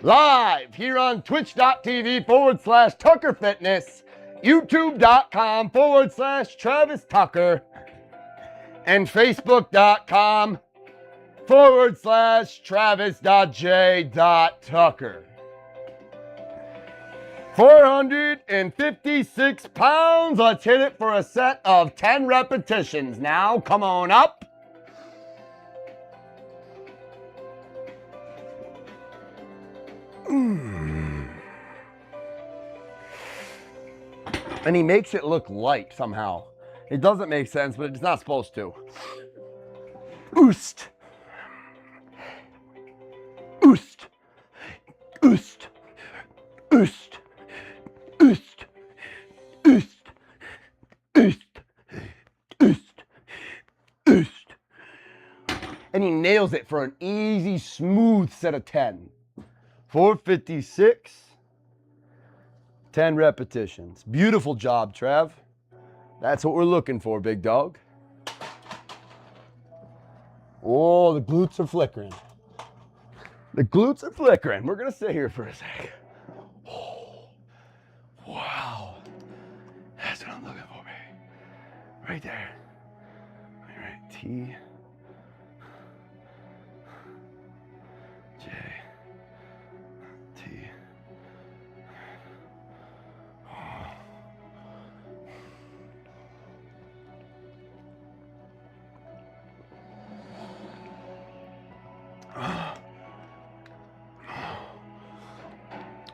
Live here on twitch.tv/Tucker Fitness, youtube.com/Travis Tucker, and facebook.com/Travis.J.Tucker. 456 pounds. Let's hit it for a set of 10 repetitions. Now, come on up. And he makes it look light somehow. It doesn't make sense, but it's not supposed to. Oost. Oost. Oost. Oost. Oost. Oost. Oost. Oost. Oost. And he nails it for an easy, smooth set of 10. 456. 10 repetitions. Beautiful job, Trav. That's what we're looking for, big dog. Oh, the glutes are flickering. The glutes are flickering. We're going to sit here for a sec. Oh, wow. That's what I'm looking for, baby. Right there. All right, T. J. T.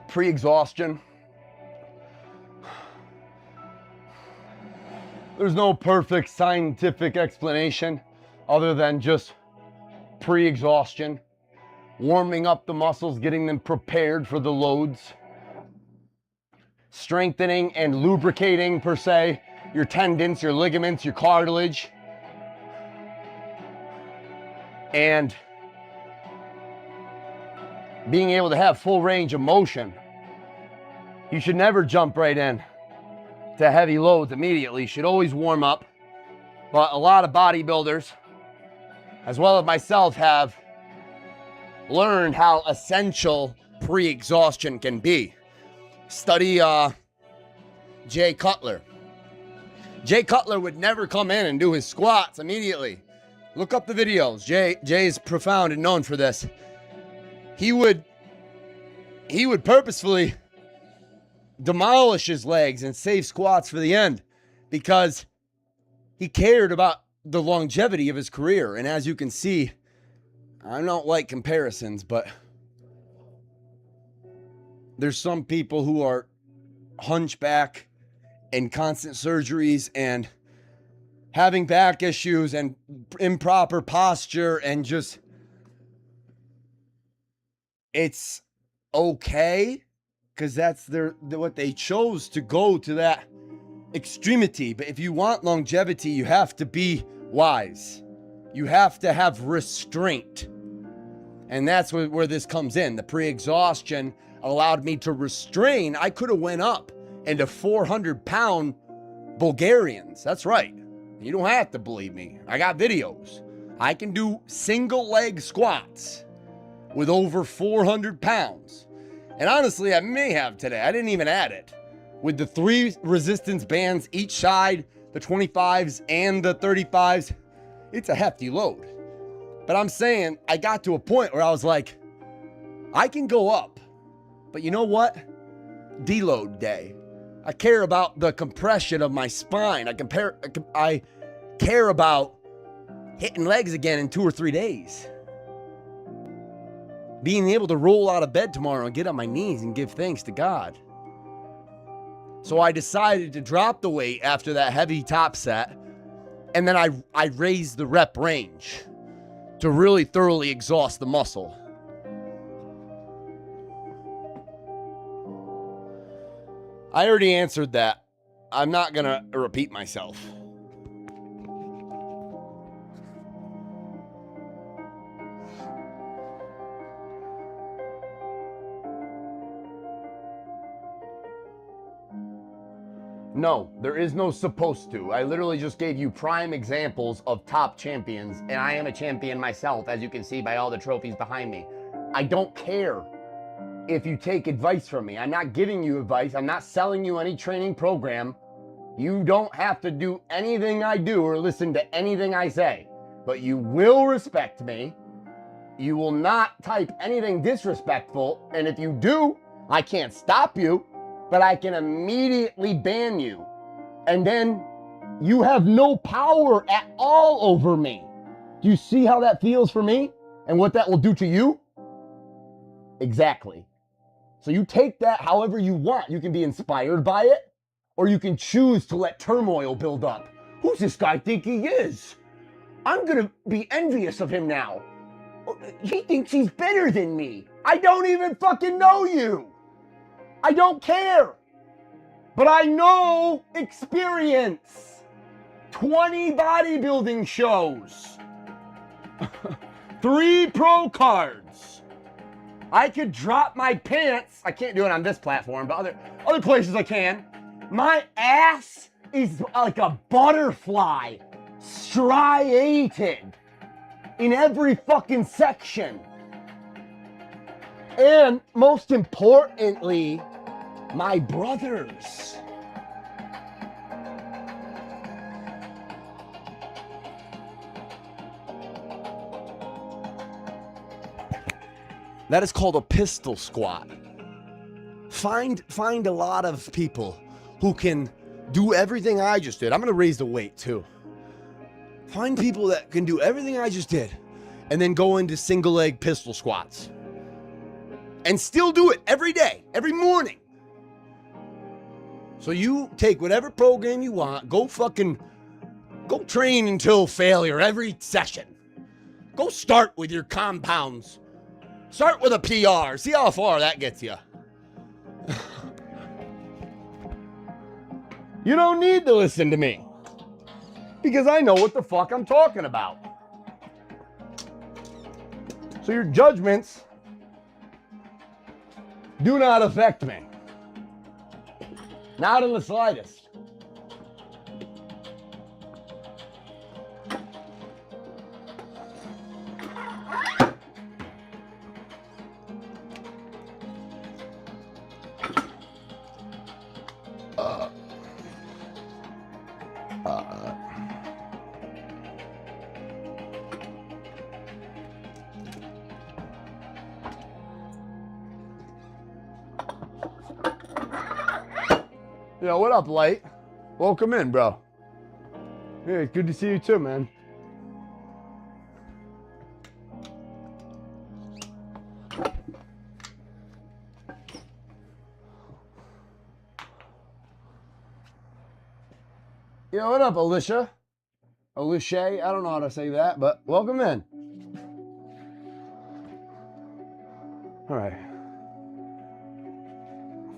Pre-exhaustion. There's no perfect scientific explanation other than just pre-exhaustion. Warming up the muscles, getting them prepared for the loads. Strengthening and lubricating, per se, your tendons, your ligaments, your cartilage. And being able to have full range of motion. You should never jump right in to heavy loads immediately. You should always warm up. But a lot of bodybuilders, as well as myself, have learned how essential pre-exhaustion can be. Study Jay Cutler. Jay Cutler would never come in and do his squats immediately. Look up the videos. Jay is profound and known for this. He would purposefully demolish his legs and save squats for the end because he cared about the longevity of his career. And as you can see, I don't like comparisons, but there's some people who are hunchback and constant surgeries and having back issues and improper posture and just, it's okay because that's what they chose to go to that extremity. But if you want longevity, you have to be wise. You have to have restraint. And that's where this comes in. The pre-exhaustion allowed me to restrain. I could have went up into 400-pound Bulgarians. That's right. You don't have to believe me. I got videos. I can do single leg squats with over 400 pounds. And honestly, I may have today. I didn't even add it. With the 3 resistance bands each side, the 25s and the 35s, it's a hefty load. But I'm saying I got to a point where I was like, I can go up, but you know what? Deload day. I care about the compression of my spine. I care about hitting legs again in 2 or 3 days. Being able to roll out of bed tomorrow and get on my knees and give thanks to God. So I decided to drop the weight after that heavy top set, and then I raised the rep range to really thoroughly exhaust the muscle. I already answered that. I'm not going to repeat myself. No, there is no supposed to. I literally just gave you prime examples of top champions, and I am a champion myself, as you can see by all the trophies behind me. I don't care if you take advice from me. I'm not giving you advice. I'm not selling you any training program. You don't have to do anything I do or listen to anything I say, but you will respect me. You will not type anything disrespectful, and if you do, I can't stop you, but I can immediately ban you. And then you have no power at all over me. Do you see how that feels for me and what that will do to you? Exactly. So you take that however you want. You can be inspired by it, or you can choose to let turmoil build up. Who's this guy think he is? I'm gonna be envious of him now. He thinks he's better than me. I don't even fucking know you. I don't care. But I know experience. 20 bodybuilding shows. 3 pro cards. I could drop my pants. I can't do it on this platform, but other places I can. My ass is like a butterfly, striated in every fucking section. And most importantly, my brothers. That is called a pistol squat. Find a lot of people who can do everything I just did. I'm going to raise the weight too. Find people that can do everything I just did and then go into single leg pistol squats. And still do it every day, every morning. So you take whatever program you want, go train until failure every session. Go start with your compounds. Start with a PR. See how far that gets you. You don't need to listen to me because I know what the fuck I'm talking about. So your judgments do not affect me. Not in the slightest. Yo, what up, Light? Welcome in, bro. Yeah, good to see you too, man. Yo, what up, Alicia? Alicia, I don't know how to say that, but welcome in. All right.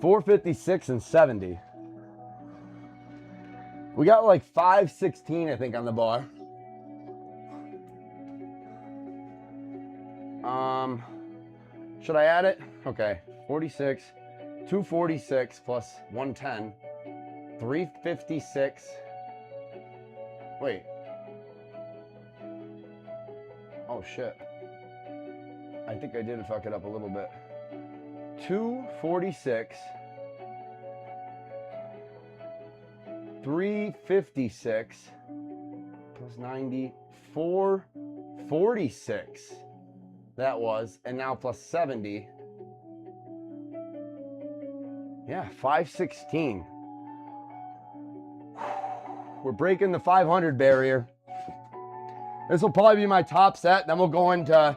456 and 70. We got like 516, I think, on the bar. Should I add it? Okay, 46, 246 plus 110, 356. Wait. Oh, shit. I think I did fuck it up a little bit. 246. 356 plus 90, 446. That was, and now plus 70. Yeah, 516. We're breaking the 500 barrier. This will probably be my top set. Then we'll go into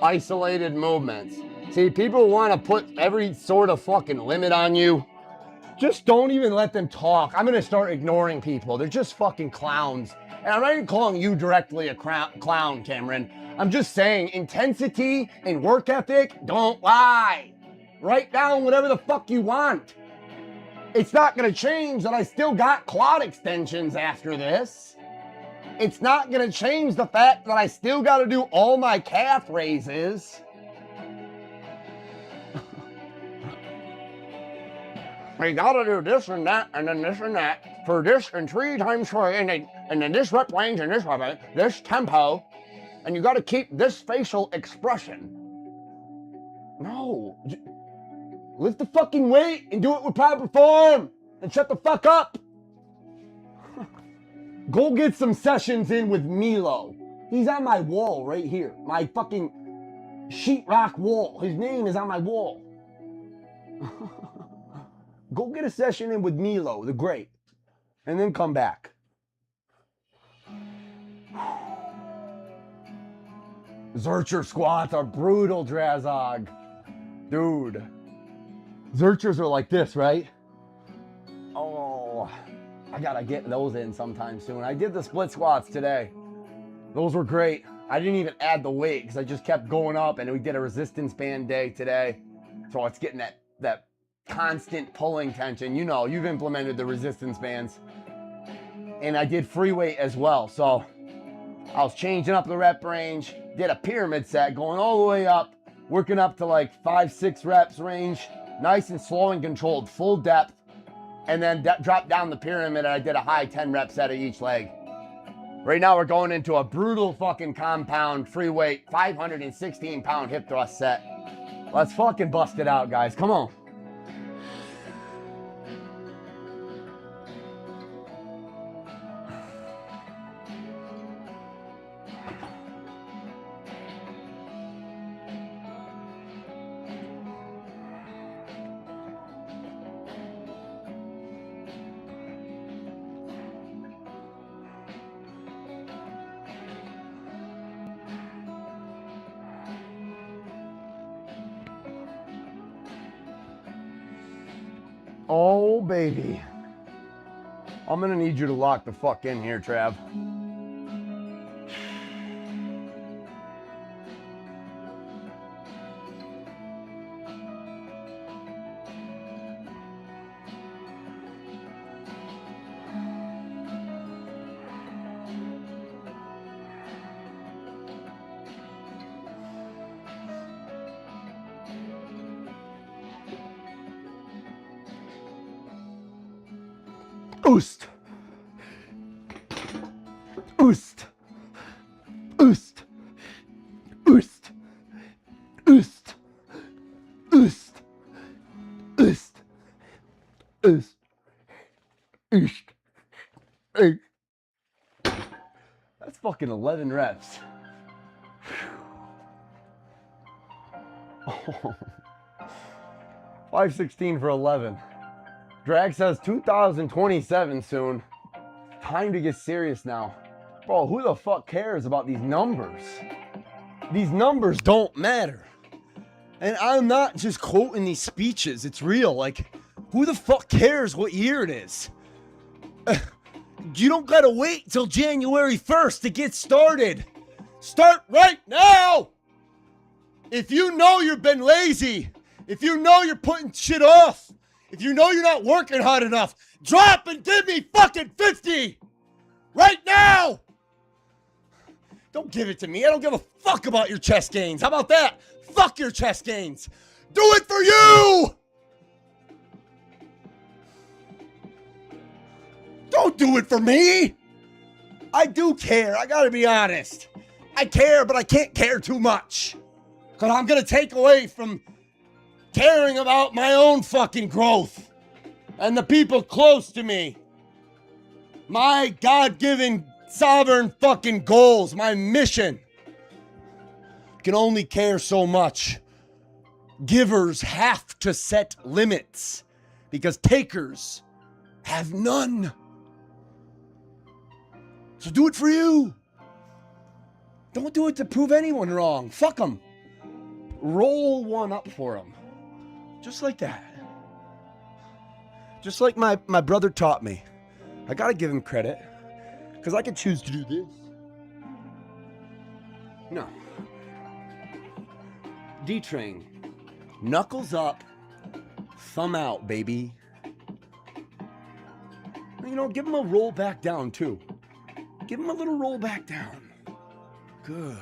isolated movements. See, people want to put every sort of fucking limit on you. Just don't even let them talk. I'm going to start ignoring people. They're just fucking clowns. And I'm not even calling you directly a clown, Cameron. I'm just saying intensity and work ethic don't lie. Write down whatever the fuck you want. It's not going to change that I still got quad extensions after this. It's not going to change the fact that I still got to do all my calf raises. We got to do this and that, and then this and that, for this and 3 times 3, and then this rep range and this tempo, and you got to keep this facial expression. No. Lift the fucking weight and do it with proper form, and shut the fuck up. Go get some sessions in with Milo. He's on my wall right here. My fucking sheetrock wall. His name is on my wall. Go get a session in with Milo, the great. And then come back. Zercher squats are brutal, Drazog. Dude. Zerchers are like this, right? Oh, I gotta get those in sometime soon. I did the split squats today. Those were great. I didn't even add the weight because I just kept going up, and we did a resistance band day today. So it's getting that constant pulling tension. You know, you've implemented the resistance bands. And I did free weight as well. So I was changing up the rep range, did a pyramid set going all the way up, working up to like 5-6 reps range. Nice and slow and controlled, full depth, and then dropped down the pyramid, and I did a high 10 rep set of each leg. Right now we're going into a brutal fucking compound free weight 516 pound hip thrust set. Let's fucking bust it out, guys. Come on. Oh, baby. I'm gonna need you to lock the fuck in here, Trav. Oost. Oost. Oost. Oost. Oost. Oost. Oost. Oost. Oost. Oost. That's fucking 11 reps. Oh. 516 for 11. Drag says 2027 soon. Time to get serious now. Bro, who the fuck cares about these numbers? These numbers don't matter. And I'm not just quoting these speeches. It's real. Like, who the fuck cares what year it is? You don't gotta wait till January 1st to get started. Start right now! If you know you've been lazy, if you know you're putting shit off, if you know you're not working hard enough, drop and give me fucking 50! Right now! Don't give it to me. I don't give a fuck about your chest gains. How about that? Fuck your chest gains. Do it for you! Don't do it for me! I do care. I gotta be honest. I care, but I can't care too much. Because I'm gonna take away from caring about my own fucking growth and the people close to me. My God-given Sovereign fucking goals, my mission. Can only care so much. Givers have to set limits because takers have none. So do it for you. Don't do it to prove anyone wrong. Fuck them. Roll one up for them. Just like that. Just like my brother taught me. I gotta give him credit. Because I could choose to do this. No. D-train. Knuckles up. Thumb out, baby. You know, give him a roll back down, too. Give him a little roll back down. Good.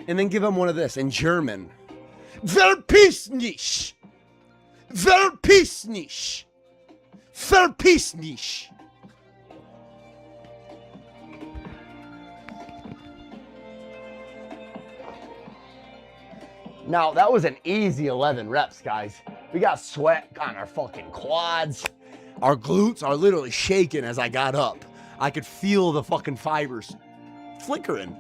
And then give him one of this in German. Verpiss nicht. Verpiss nicht. Verpiss nicht. Now, that was an easy 11 reps, guys. We got sweat on our fucking quads. Our glutes are literally shaking as I got up. I could feel the fucking fibers flickering.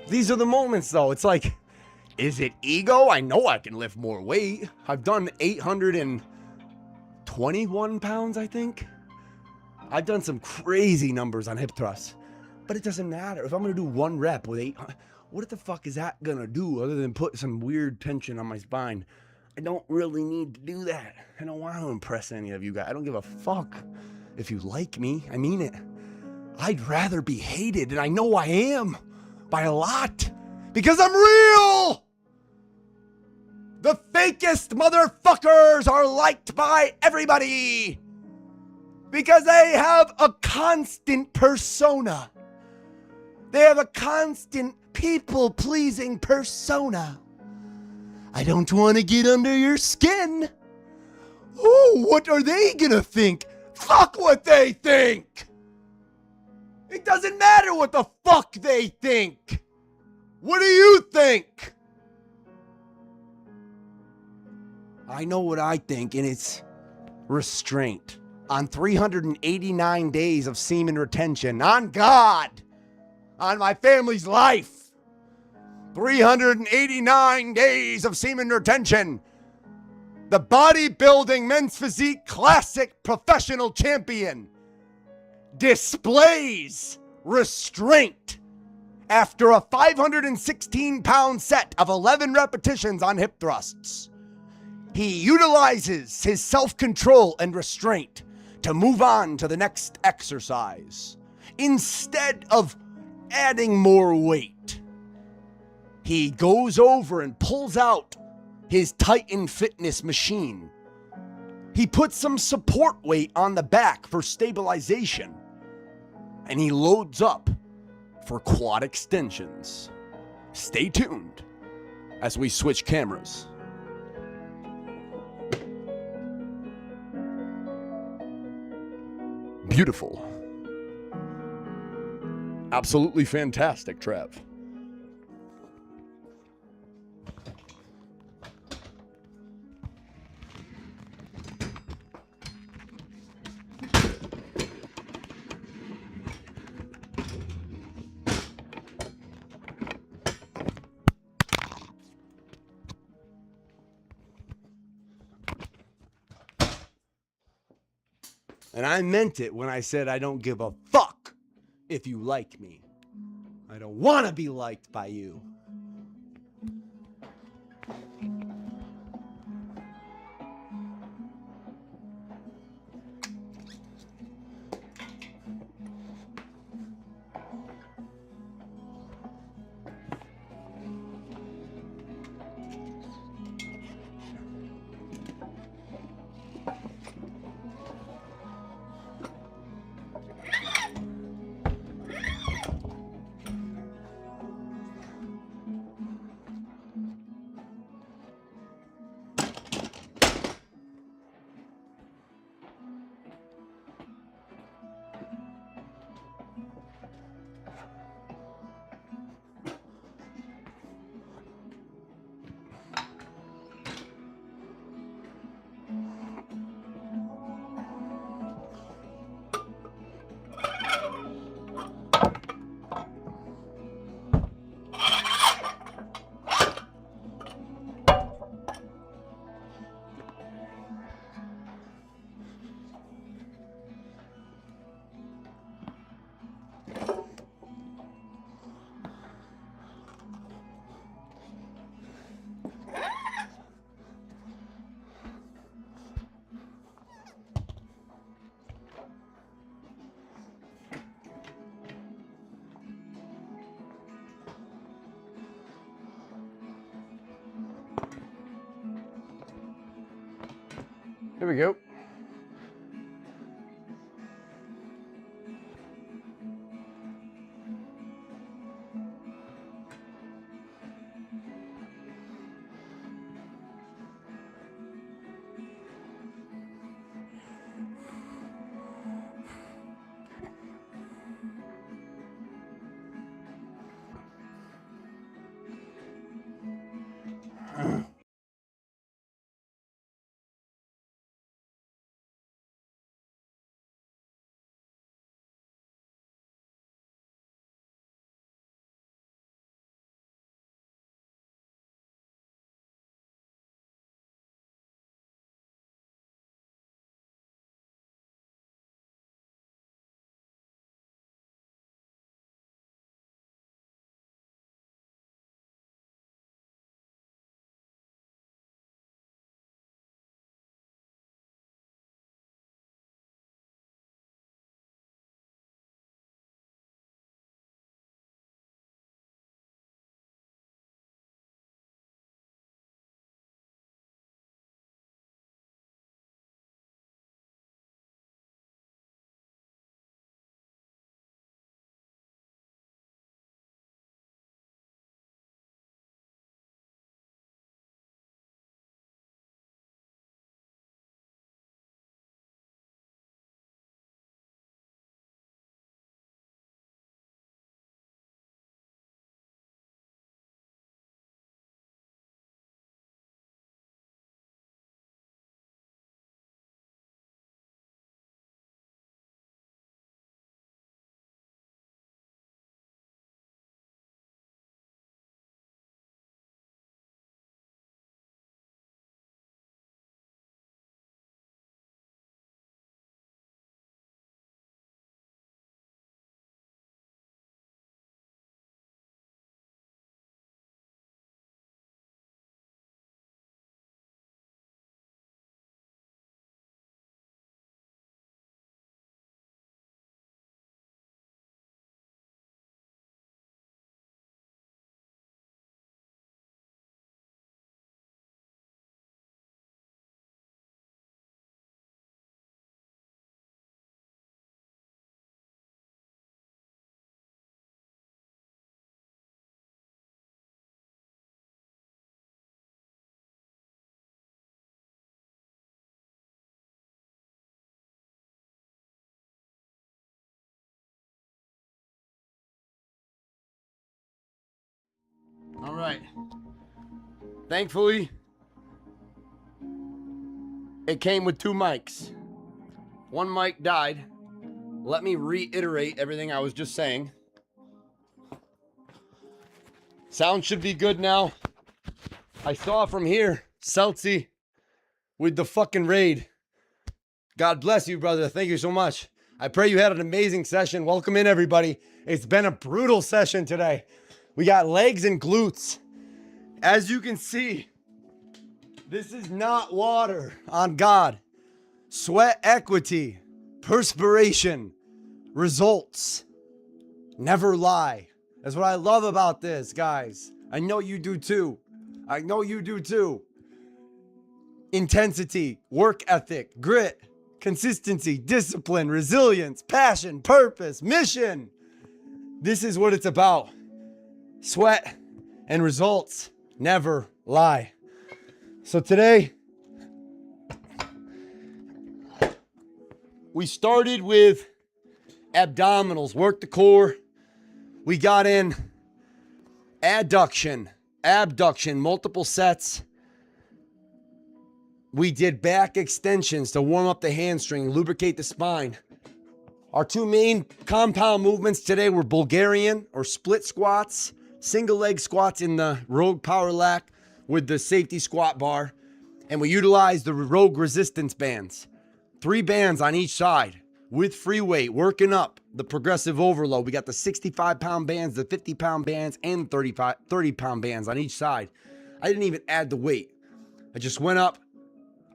These are the moments, though. It's like, is it ego? I know I can lift more weight. I've done 821 pounds, I think. I've done some crazy numbers on hip thrusts. But it doesn't matter. If I'm going to do one rep with 800, what the fuck is that going to do other than put some weird tension on my spine? I don't really need to do that. I don't want to impress any of you guys. I don't give a fuck if you like me. I mean it. I'd rather be hated, and I know I am. By a lot. Because I'm real! The fakest motherfuckers are liked by everybody! Because they have a constant persona. They have a constant people-pleasing persona. I don't want to get under your skin. Oh, what are they gonna think? Fuck what they think! It doesn't matter what the fuck they think. What do you think? I know what I think, and it's restraint. On 389 days of semen retention, on God, on my family's life, 389 days of semen retention. The bodybuilding men's physique classic professional champion displays restraint after a 516-pound set of 11 repetitions on hip thrusts. He utilizes his self-control and restraint to move on to the next exercise. Instead of adding more weight, he goes over and pulls out his Titan fitness machine. He puts some support weight on the back for stabilization. And he loads up for quad extensions. Stay tuned as we switch cameras. Beautiful. Absolutely fantastic, Trev. And I meant it when I said I don't give a fuck if you like me. I don't want to be liked by you. Here we go. All right. Thankfully, it came with 2 mics. One mic died. Let me reiterate everything I was just saying. Sound should be good now. I saw from here, Celtsy with the fucking raid. God bless you, brother. Thank you so much. I pray you had an amazing session. Welcome in, everybody. It's been a brutal session today. We got legs and glutes. As you can see, this is not water, on God. Sweat equity, perspiration, results never lie. That's what I love about this, guys. I know you do too. I know you do too. Intensity, work ethic, grit, consistency, discipline, resilience, passion, purpose, mission. This is what it's about. Sweat and results never lie. So today, we started with abdominals, work the core. We got in adduction, abduction, multiple sets. We did back extensions to warm up the hamstring, lubricate the spine. Our 2 main compound movements today were Bulgarian or split squats, single leg squats in the Rogue Power Lack with the safety squat bar. And we utilized the Rogue resistance bands. 3 bands on each side with free weight, working up the progressive overload. We got the 65-pound bands, the 50-pound bands, and 30-pound bands on each side. I didn't even add the weight. I just went up.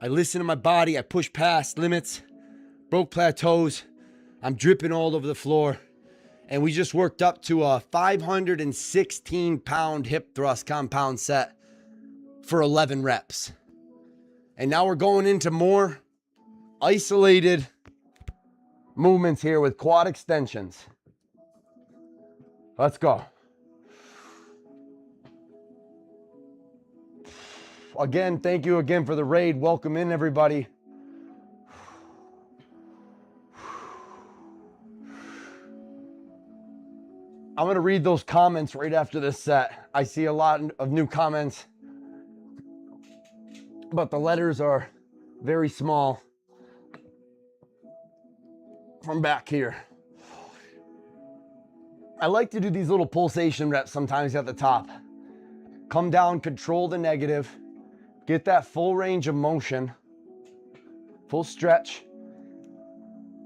I listened to my body. I pushed past limits, broke plateaus. I'm dripping all over the floor. And we just worked up to a 516-pound hip thrust compound set for 11 reps. And now we're going into more isolated movements here with quad extensions. Let's go. Again, thank you again for the raid. Welcome in, everybody. I'm going to read those comments right after this set. I see a lot of new comments, but the letters are very small from back here. I like to do these little pulsation reps sometimes at the top. Come down, control the negative, get that full range of motion, full stretch.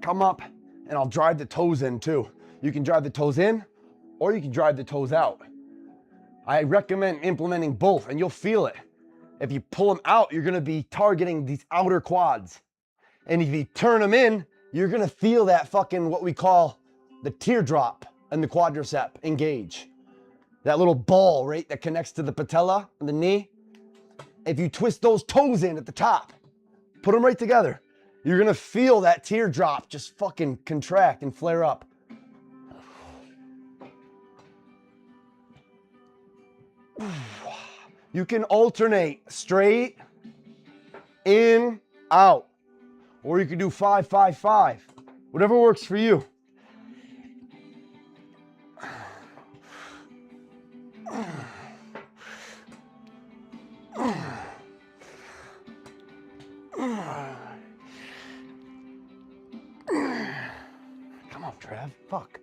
Come up, and I'll drive the toes in too. You can drive the toes in, or you can drive the toes out. I recommend implementing both, and you'll feel it. If you pull them out, you're gonna be targeting these outer quads. And if you turn them in, you're gonna feel that fucking, what we call the teardrop and the quadricep engage. That little ball, right, that connects to the patella and the knee. If you twist those toes in at the top, put them right together, you're gonna feel that teardrop just fucking contract and flare up. You can alternate straight, in, out. Or you can do 5, 5, 5. Whatever works for you. Come on, Trev. Fuck.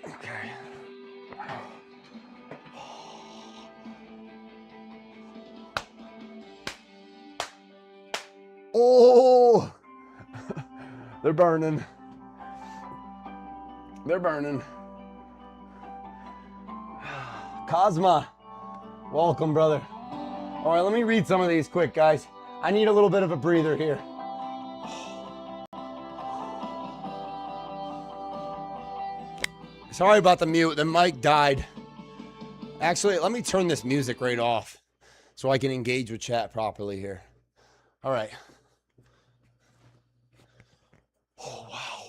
Okay. Oh, they're burning. They're burning. Cosma, welcome, brother. All right, let me read some of these quick, guys. I need a little bit of a breather here. Sorry about the mute. The mic died. Actually, let me turn this music right off so I can engage with chat properly here. All right. Oh, wow.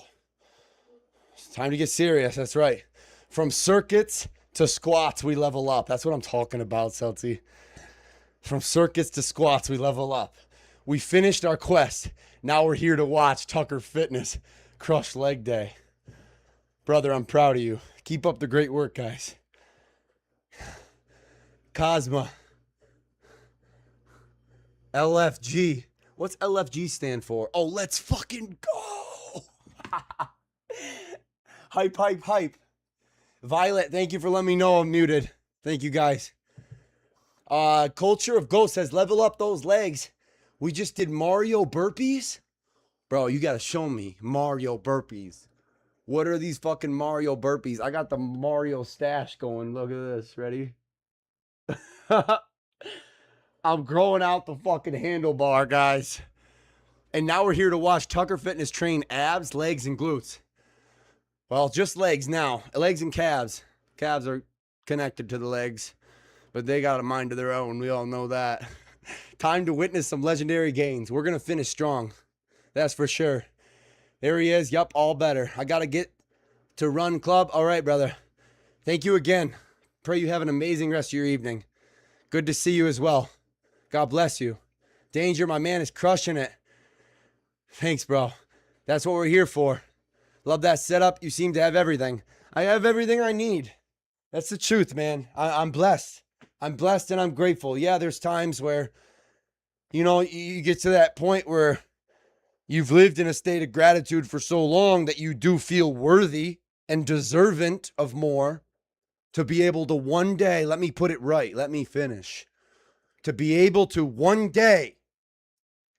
It's time to get serious. That's right. From circuits to squats, we level up. That's what I'm talking about, Celty. From circuits to squats, we level up. We finished our quest. Now we're here to watch Tucker Fitness crush leg day. Brother, I'm proud of you. Keep up the great work, guys. Cosma. LFG. What's LFG stand for? Oh, let's fucking go. Hype, hype, hype. Violet, thank you for letting me know I'm muted. Thank you, guys. Culture of Ghost says, level up those legs. We just did Mario burpees? Bro, you got to show me Mario burpees. What are these fucking Mario burpees? I got the Mario stash going. Look at this. Ready? I'm growing out the fucking handlebar, guys. And now we're here to watch Tucker Fitness train abs, legs, and glutes. Well, just legs now. Legs and calves. Calves are connected to the legs, but they got a mind of their own. We all know that. Time to witness some legendary gains. We're going to finish strong. That's for sure. There he is. Yup, all better. I got to get to run club. All right, brother. Thank you again. Pray you have an amazing rest of your evening. Good to see you as well. God bless you. Danger, my man, is crushing it. Thanks, bro. That's what we're here for. Love that setup. You seem to have everything. I have everything I need. That's the truth, man. I'm blessed. I'm blessed and I'm grateful. Yeah, there's times where, you know, you get to that point where you've lived in a state of gratitude for so long that you do feel worthy and deserving of more to be able to one day, let me put it right, let me finish, to be able to one day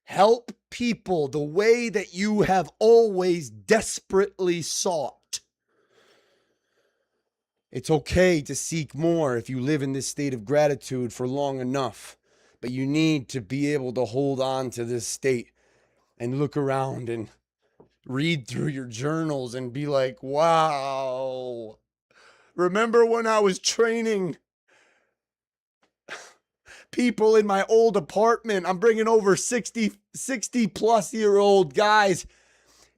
help people the way that you have always desperately sought. It's okay to seek more if you live in this state of gratitude for long enough. But you need to be able to hold on to this state and look around and read through your journals and be like, wow, remember when I was training people in my old apartment? I'm bringing over 60 plus year old guys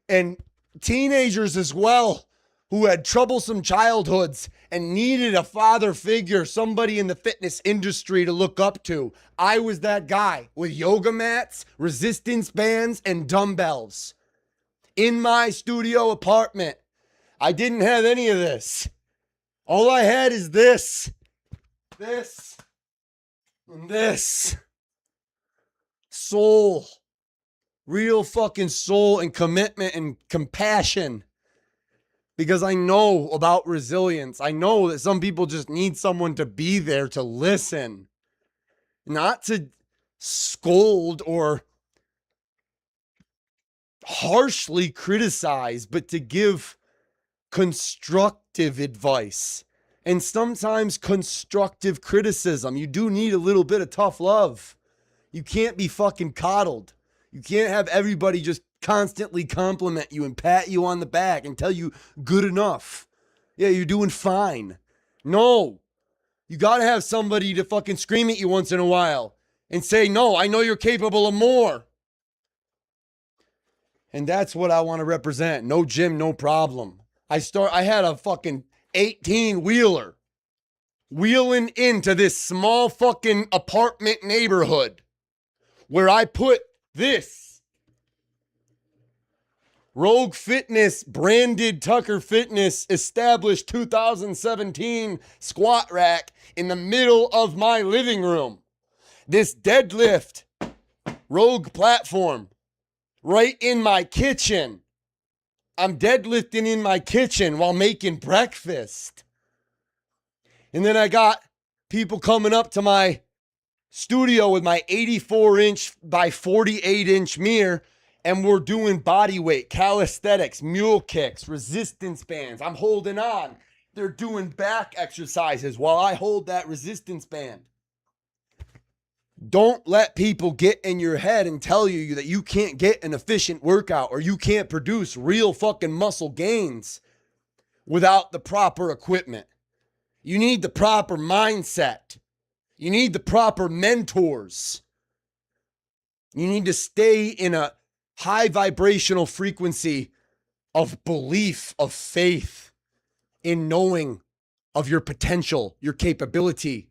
and teenagers as well who had troublesome childhoods and needed a father figure, somebody in the fitness industry to look up to. I was that guy with yoga mats, resistance bands, and dumbbells in my studio apartment. I didn't have any of this. All I had is this, and this. Soul. Real fucking soul and commitment and compassion. Because I know about resilience. I know that some people just need someone to be there to listen. Not to scold or harshly criticize, but to give constructive advice. And sometimes constructive criticism. You do need a little bit of tough love. You can't be fucking coddled. You can't have everybody just constantly compliment you and pat you on the back and tell you good enough. Yeah, you're doing fine. No. You got to have somebody to fucking scream at you once in a while and say, no, I know you're capable of more. And that's what I want to represent. No gym, no problem. I had a fucking 18-wheeler wheeling into this small fucking apartment neighborhood where I put this Rogue Fitness branded Tucker Fitness established 2017 squat rack in the middle of my living room. This deadlift Rogue platform right in my kitchen. I'm deadlifting in my kitchen while making breakfast. And then I got people coming up to my studio with my 84-inch by 48-inch mirror, and we're doing body weight, calisthenics, mule kicks, resistance bands. I'm holding on. They're doing back exercises while I hold that resistance band. Don't let people get in your head and tell you that you can't get an efficient workout or you can't produce real fucking muscle gains without the proper equipment. You need the proper mindset. You need the proper mentors. You need to stay in a high vibrational frequency of belief, of faith, in knowing of your potential, your capability,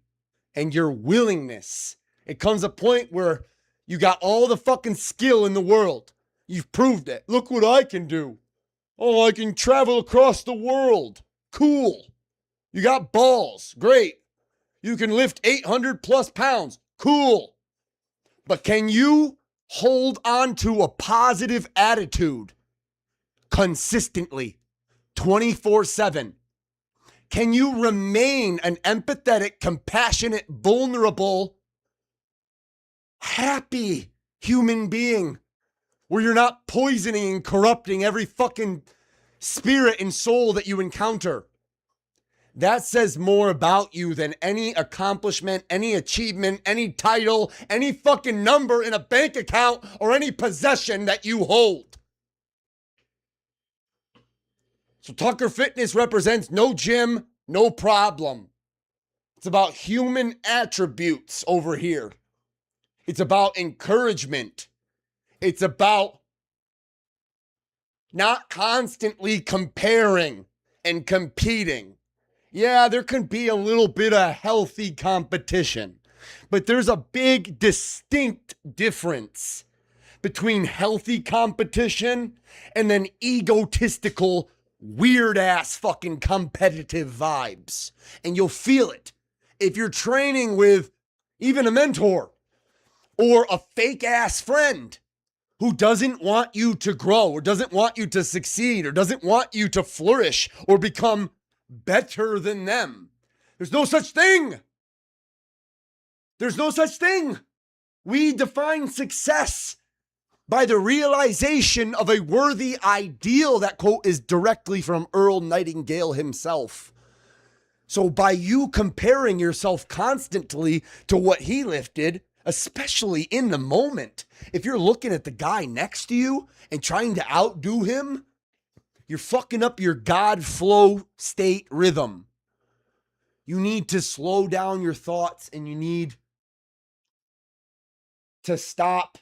and your willingness. It comes a point where you got all the fucking skill in the world. You've proved it. Look what I can do. Oh, I can travel across the world. Cool. You got balls. Great. You can lift 800 plus pounds. Cool. But can you hold on to a positive attitude consistently, 24/7? Can you remain an empathetic, compassionate, vulnerable, happy human being where you're not poisoning and corrupting every fucking spirit and soul that you encounter? That says more about you than any accomplishment, any achievement, any title, any fucking number in a bank account, or any possession that you hold. So Tucker Fitness represents no gym, no problem. It's about human attributes over here. It's about encouragement. It's about not constantly comparing and competing. Yeah, there can be a little bit of healthy competition, but there's a big, distinct difference between healthy competition and then egotistical, weird-ass fucking competitive vibes. And you'll feel it if you're training with even a mentor or a fake-ass friend who doesn't want you to grow or doesn't want you to succeed or doesn't want you to flourish or become better than them. There's no such thing. There's no such thing. We define success by the realization of a worthy ideal. That quote is directly from Earl Nightingale himself. So by you comparing yourself constantly to what he lifted, especially in the moment, if you're looking at the guy next to you and trying to outdo him, you're fucking up your God flow state rhythm. You need to slow down your thoughts and you need to stop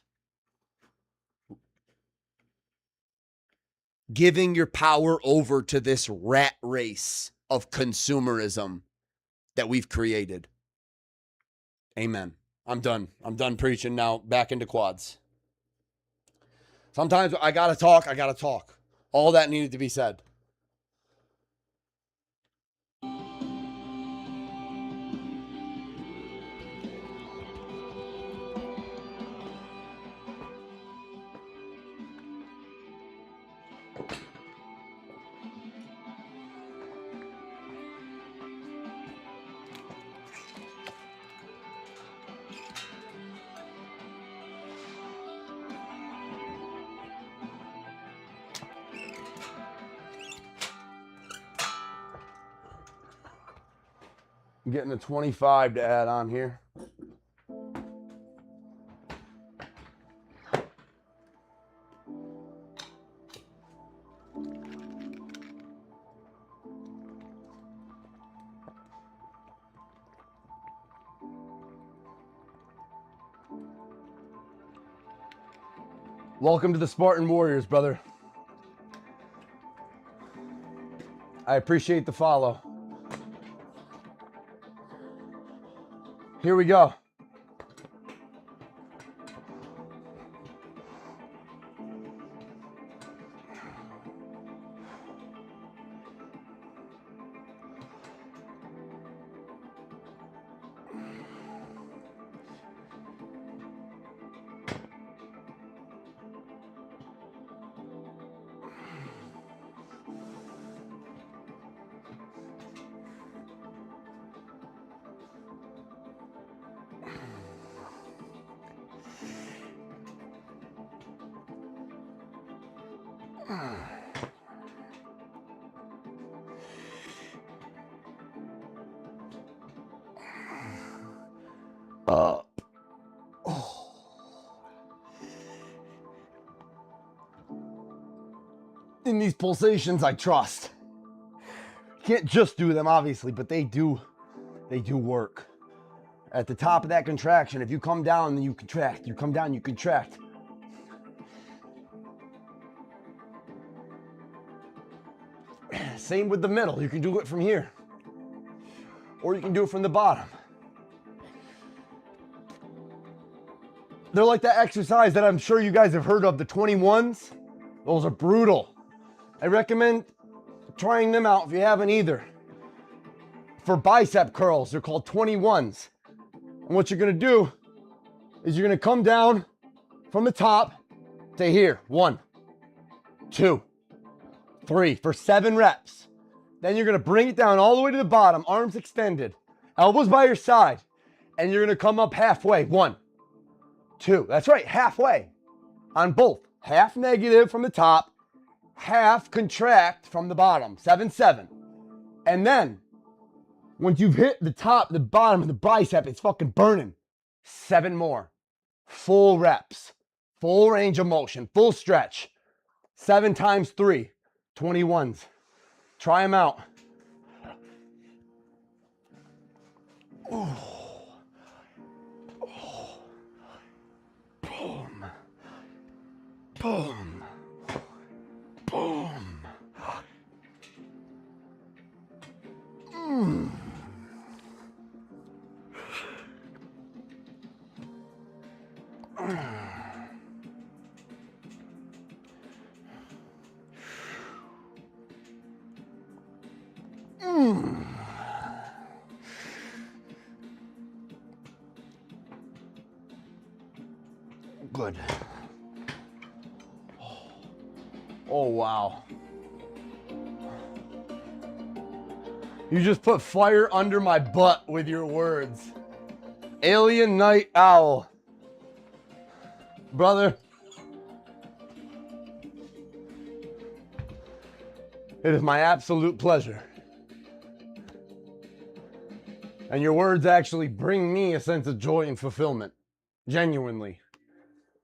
giving your power over to this rat race of consumerism that we've created. Amen. I'm done. I'm done preaching now. Back into quads. Sometimes I gotta talk. All that needed to be said. I'm getting a 25 to add on here. Welcome to the Spartan Warriors, brother. I appreciate the follow. Here we go. In these pulsations, I trust. Can't just do them, obviously, but they do work. At the top of that contraction, if you come down, then you contract. You come down, you contract. Same with the middle. You can do it from here. Or you can do it from the bottom. They're like that exercise that I'm sure you guys have heard of, the 21s. Those are brutal. I recommend trying them out if you haven't either. For bicep curls, they're called 21s. And what you're gonna do is you're gonna come down from the top to here. 1, 2, 3 for 7 reps. Then you're gonna bring it down all the way to the bottom, arms extended, elbows by your side, and you're gonna come up halfway. 1, 2, that's right, halfway on both. Half negative from the top, half contract from the bottom. 7, 7. And then once you've hit the top, the bottom of the bicep, it's fucking burning. 7 more. Full reps, full range of motion, full stretch. 7 times 3, 21s. Try them out. Ooh. Oh. Boom. Boom. Boom. Mm. Mm. Good. Oh, wow. You just put fire under my butt with your words. Alien Night Owl. Brother, it is my absolute pleasure. And your words actually bring me a sense of joy and fulfillment. Genuinely.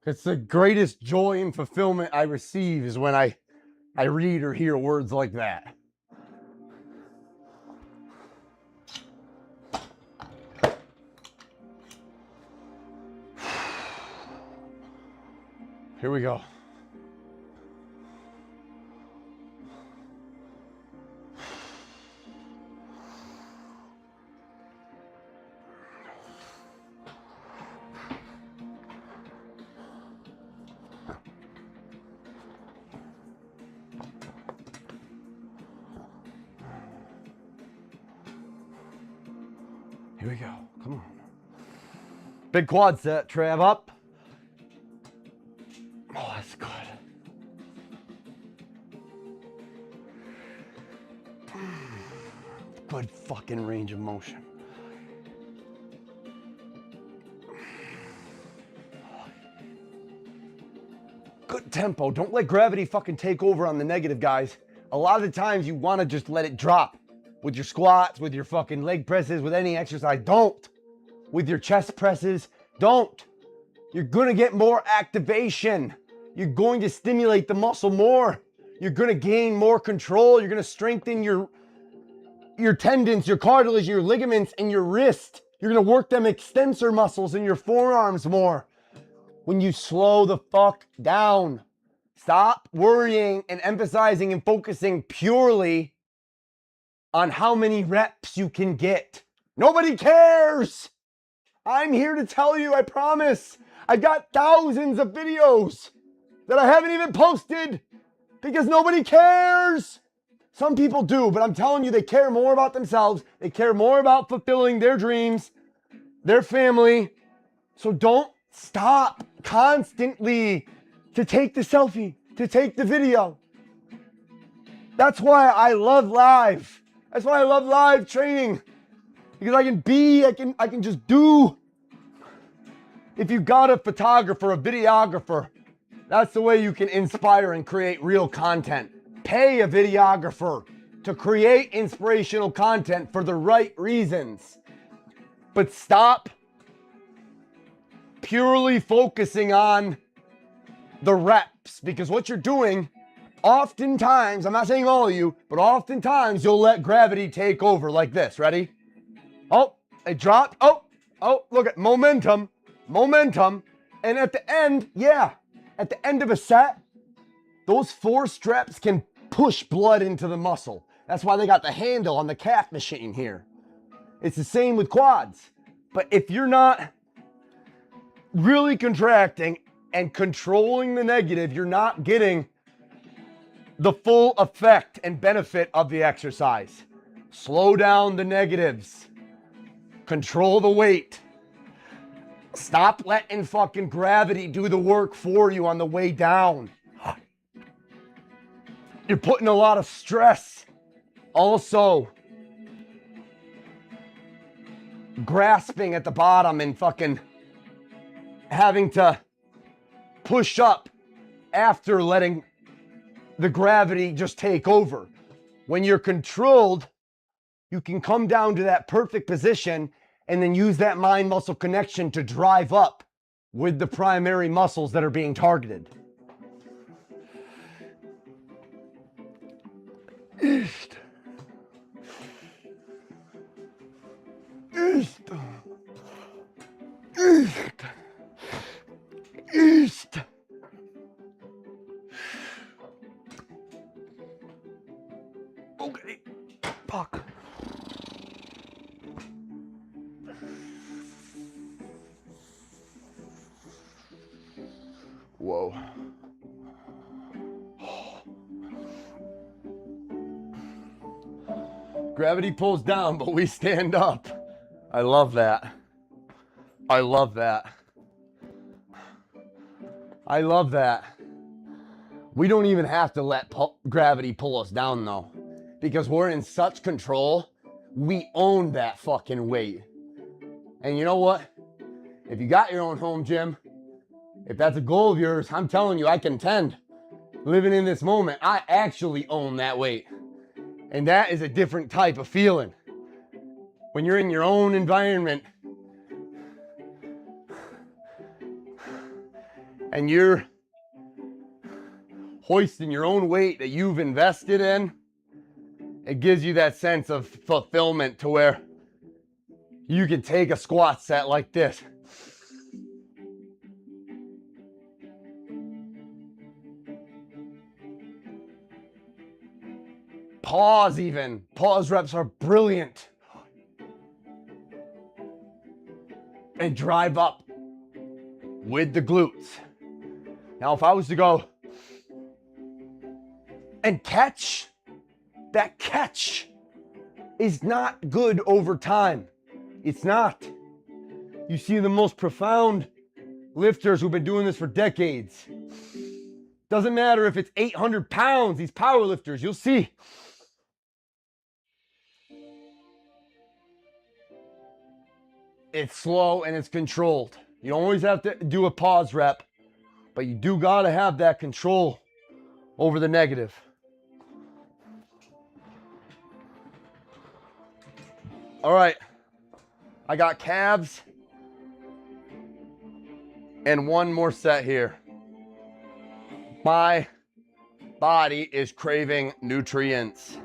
It's the greatest joy and fulfillment I receive is when I read or hear words like that. Here we go. Here we go. Come on. Big quad set, Trav, up. Oh, that's good. Good fucking range of motion. Good tempo. Don't let gravity fucking take over on the negative, guys. A lot of the times you want to just let it drop. With your squats, with your fucking leg presses, with any exercise. Don't. With your chest presses. Don't. You're going to get more activation. You're going to stimulate the muscle more. You're going to gain more control. You're going to strengthen your tendons, your cartilage, your ligaments, and your wrist. You're going to work them extensor muscles in your forearms more. When you slow the fuck down. Stop worrying and emphasizing and focusing purely on how many reps you can get. Nobody cares. I'm here to tell you, I promise. I've got thousands of videos that I haven't even posted because nobody cares. Some people do, but I'm telling you, they care more about themselves. They care more about fulfilling their dreams, their family. So don't stop constantly to take the selfie, to take the video. That's why I love live. That's why I love live training. Because I can just do. If you got a photographer, a videographer, that's the way you can inspire and create real content. Pay a videographer to create inspirational content for the right reasons. But stop purely focusing on the reps, because what you're doing oftentimes, I'm not saying all of you, but oftentimes you'll let gravity take over like this. Ready? Oh, it dropped. Oh, look at momentum. And at the end, at the end of a set, those force reps can push blood into the muscle. That's why they got the handle on the calf machine here. It's the same with quads. But if you're not really contracting and controlling the negative, you're not getting the full effect and benefit of the exercise. Slow down the negatives. Control the weight. Stop letting fucking gravity do the work for you on the way down. You're putting a lot of stress. Also, grasping at the bottom and fucking having to push up after letting the gravity just take over. When you're controlled, you can come down to that perfect position and then use that mind-muscle connection to drive up with the primary muscles that are being targeted. East. Okay. Fuck. Whoa. Gravity pulls down, but we stand up. I love that. I love that. I love that. We don't even have to let gravity pull us down though, because we're in such control. We own that fucking weight. And you know what? If you got your own home gym, if that's a goal of yours, I'm telling you, I contend. Living in this moment, I actually own that weight. And that is a different type of feeling. when you're in your own environment and you're hoisting your own weight that you've invested in, it gives you that sense of fulfillment to where you can take a squat set like this. Pause even. Pause reps are brilliant. And drive up with the glutes. Now, if I was to go and catch, that catch is not good over time. It's not. You see the most profound lifters who've been doing this for decades. Doesn't matter if it's 800 pounds, these power lifters, you'll see. It's slow and it's controlled. You don't always have to do a pause rep, but you do gotta have that control over the negative. All right, I got calves and one more set here. My body is craving nutrients.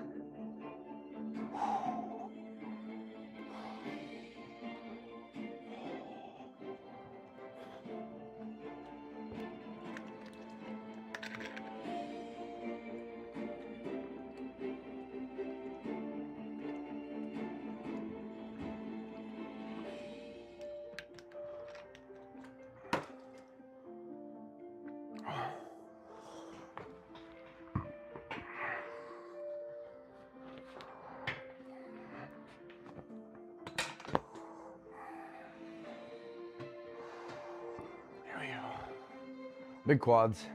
Big quads.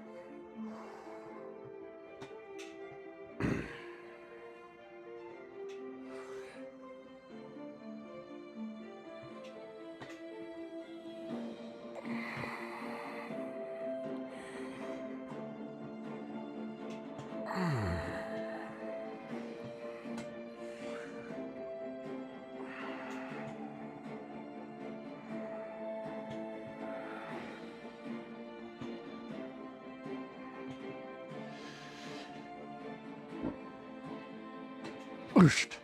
Oosht.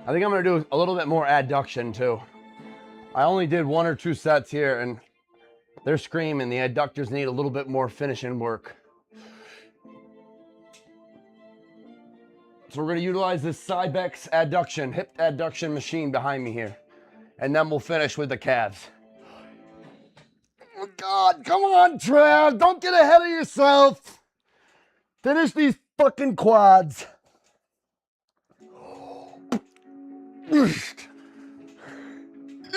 I think I'm gonna do a little bit more adduction too. I only did 1 or 2 sets here and they're screaming. The adductors need a little bit more finishing work. So we're gonna utilize this Cybex adduction, hip adduction machine behind me here. And then we'll finish with the calves. Oh God, come on, Trav, don't get ahead of yourself. Finish these fucking quads. East,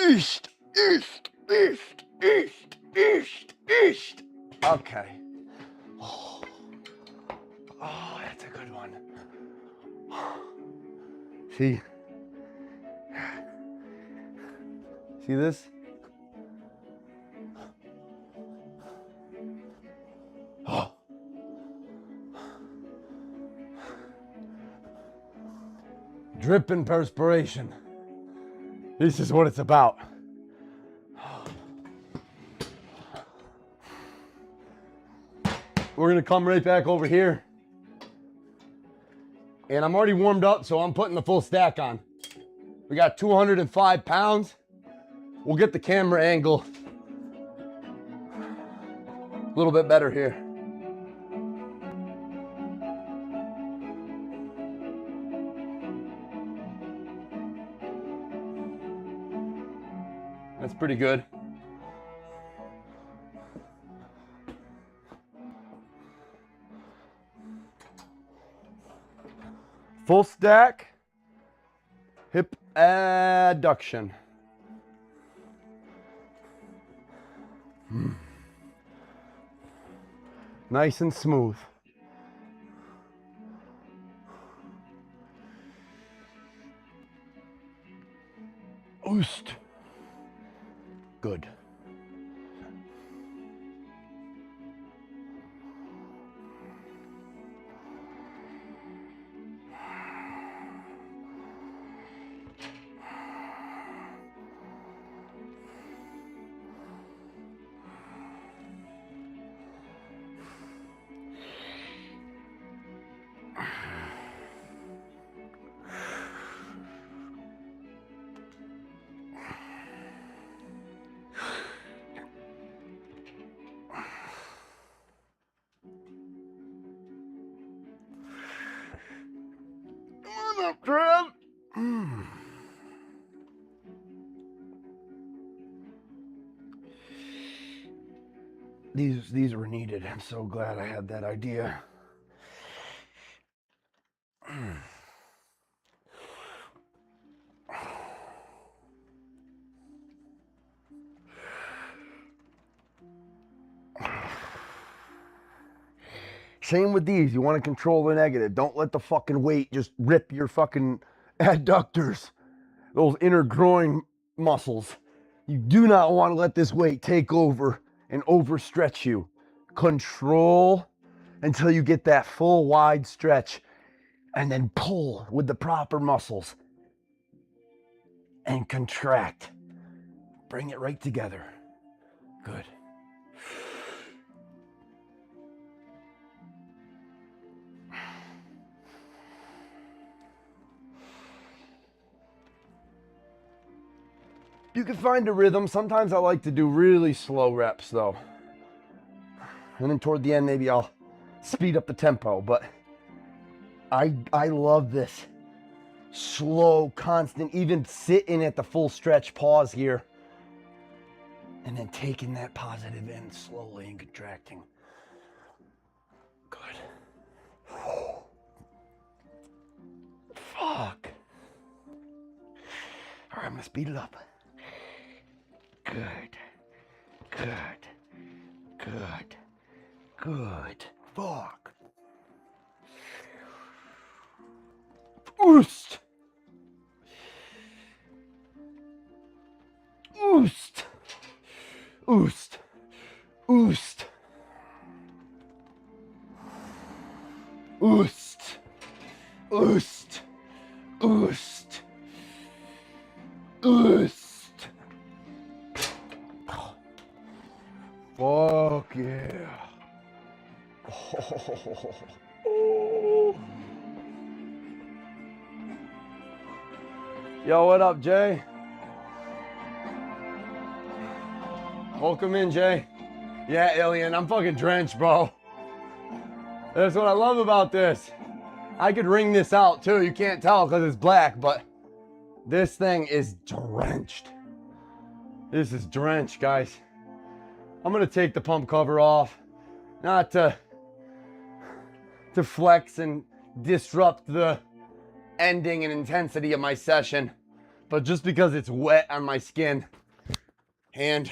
east, east, east, east, east, east. Okay. Oh, that's a good one. See? See this? Oh. Dripping perspiration. This is what it's about. We're gonna come right back over here. And I'm already warmed up, so I'm putting the full stack on. We got 205 pounds. We'll get the camera angle a little bit better here. That's pretty good. Full stack, hip adduction. Nice and smooth. Boost. Good. These were needed. I'm so glad I had that idea. Same with these. You want to control the negative. Don't let the fucking weight just rip your fucking adductors, those inner groin muscles. You do not want to let this weight take over and overstretch you. Control until you get that full wide stretch, and then pull with the proper muscles and contract. Bring it right together. Good. You can find a rhythm. Sometimes I like to do really slow reps though. And then toward the end, maybe I'll speed up the tempo, but I love this slow, constant, even sitting at the full stretch pause here and then taking that positive in slowly and contracting. Good. Fuck. All right, I'm gonna speed it up. Good. Good. Good. Good. Fuck. Oost. Oost. Oost. Oost. Oost. Oost. Oost. Oost. Fuck yeah. Oh. Yo, what up, Jay? Welcome in, Jay. Yeah, Alien, I'm fucking drenched, bro. That's what I love about this. I could wring this out too. You can't tell because it's black, but this thing is drenched. This is drenched, guys. I'm gonna take the pump cover off, not to flex and disrupt the ending and intensity of my session, but just because it's wet on my skin and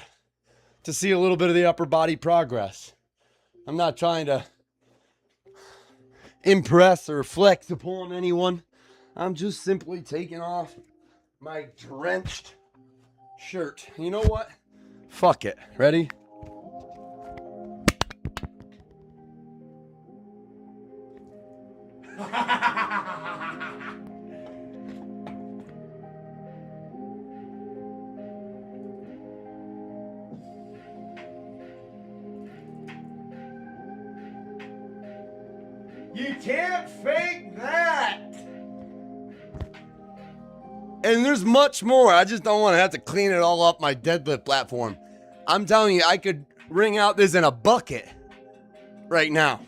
to see a little bit of the upper body progress. I'm not trying to impress or flex upon anyone. I'm just simply taking off my drenched shirt. You know what? Fuck it. Ready? You can't fake that. And there's much more. I just don't want to have to clean it all up my deadlift platform. I'm telling you, I could wring out this in a bucket right now.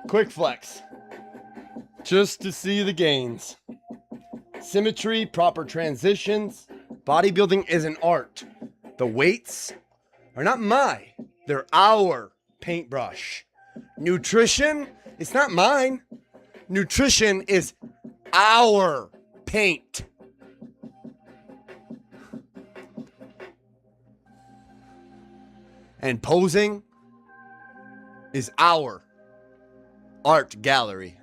Quick flex. Just to see the gains. Symmetry, proper transitions. Bodybuilding is an art. The weights are not they're our paintbrush. Nutrition, it's not mine. Nutrition is our paint. And posing is our art gallery.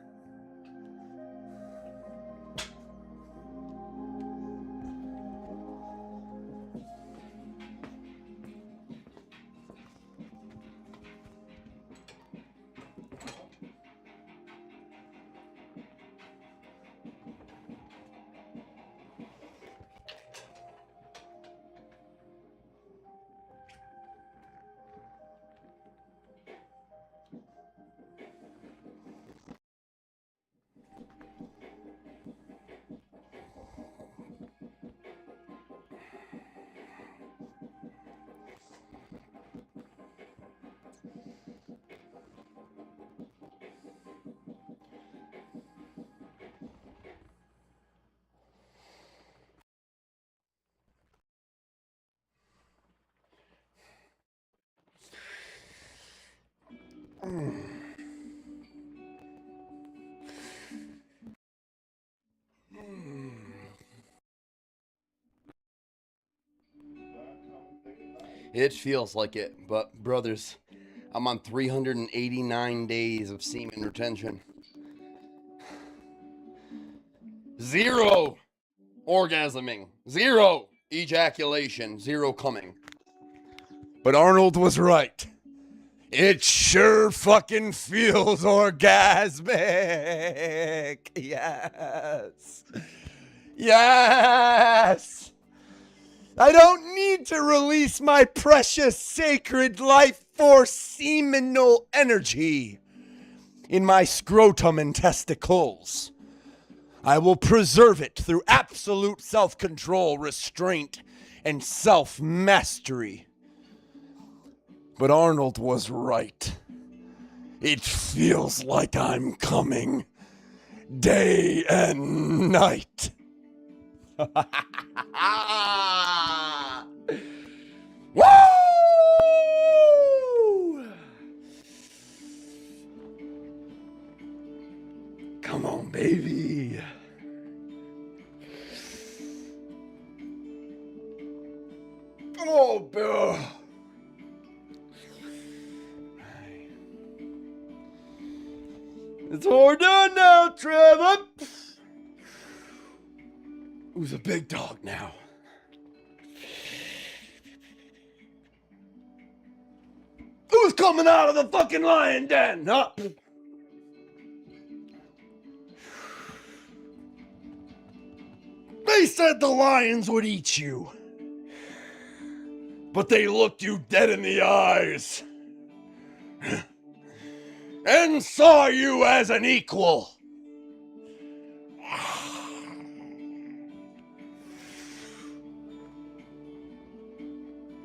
It feels like it, but brothers, I'm on 389 days of semen retention. 0 orgasming, 0 ejaculation, 0 coming. But Arnold was right. It sure fucking feels orgasmic. Yes. Yes. I don't need to release my precious sacred life force seminal energy in my scrotum and testicles. I will preserve it through absolute self-control, restraint, and self-mastery. But Arnold was right. It feels like I'm coming day and night. Woo! Come on, baby. Come on, Bill. It's all done now, Trevor. Who's a big dog now? Who's coming out of the fucking lion den, huh? They said the lions would eat you. But they looked you dead in the eyes. And saw you as an equal.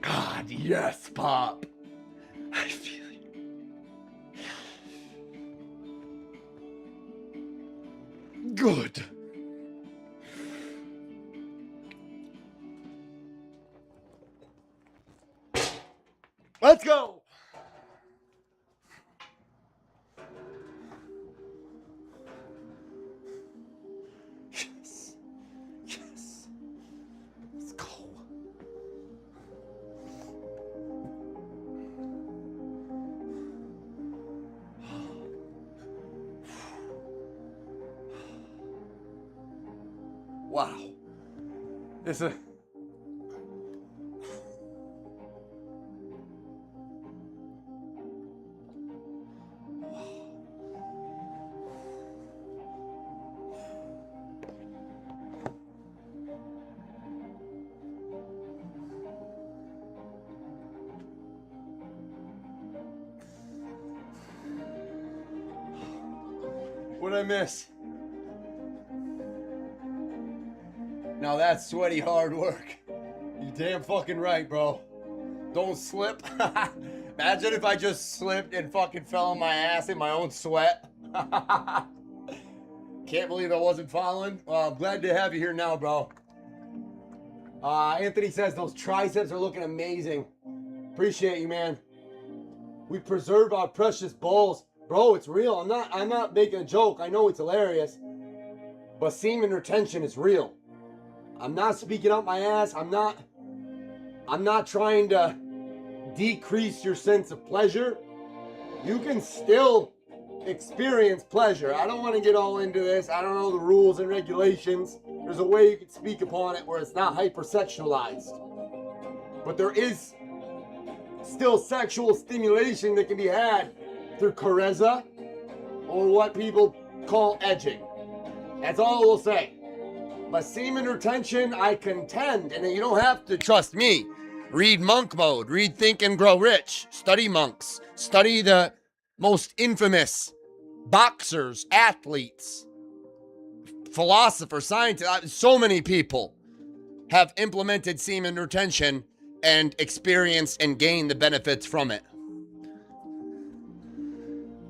God, yes, Pop. I feel you. Good. Let's go. Yes. Yes. Let's go. Wow. It's a... What'd I miss? Now that's sweaty hard work. You damn fucking right, bro. Don't slip. Imagine if I just slipped and fucking fell on my ass in my own sweat. Can't believe I wasn't following. Well, I'm glad to have you here now, bro. Anthony says those triceps are looking amazing. Appreciate you, man. We preserve our precious balls. Bro, it's real. I'm not making a joke. I know it's hilarious. But semen retention is real. I'm not speaking out my ass. I'm not trying to decrease your sense of pleasure, you can still experience pleasure. I don't want to get all into this. I don't know the rules and regulations. There's a way you can speak upon it where it's not hypersexualized. But there is still sexual stimulation that can be had through carezza or what people call edging. That's all we'll say. But semen retention, I contend, and you don't have to trust me. Read Monk Mode, read Think and Grow Rich, study monks, study the most infamous boxers, athletes, philosophers, scientists. So many people have implemented semen retention and experienced and gained the benefits from it.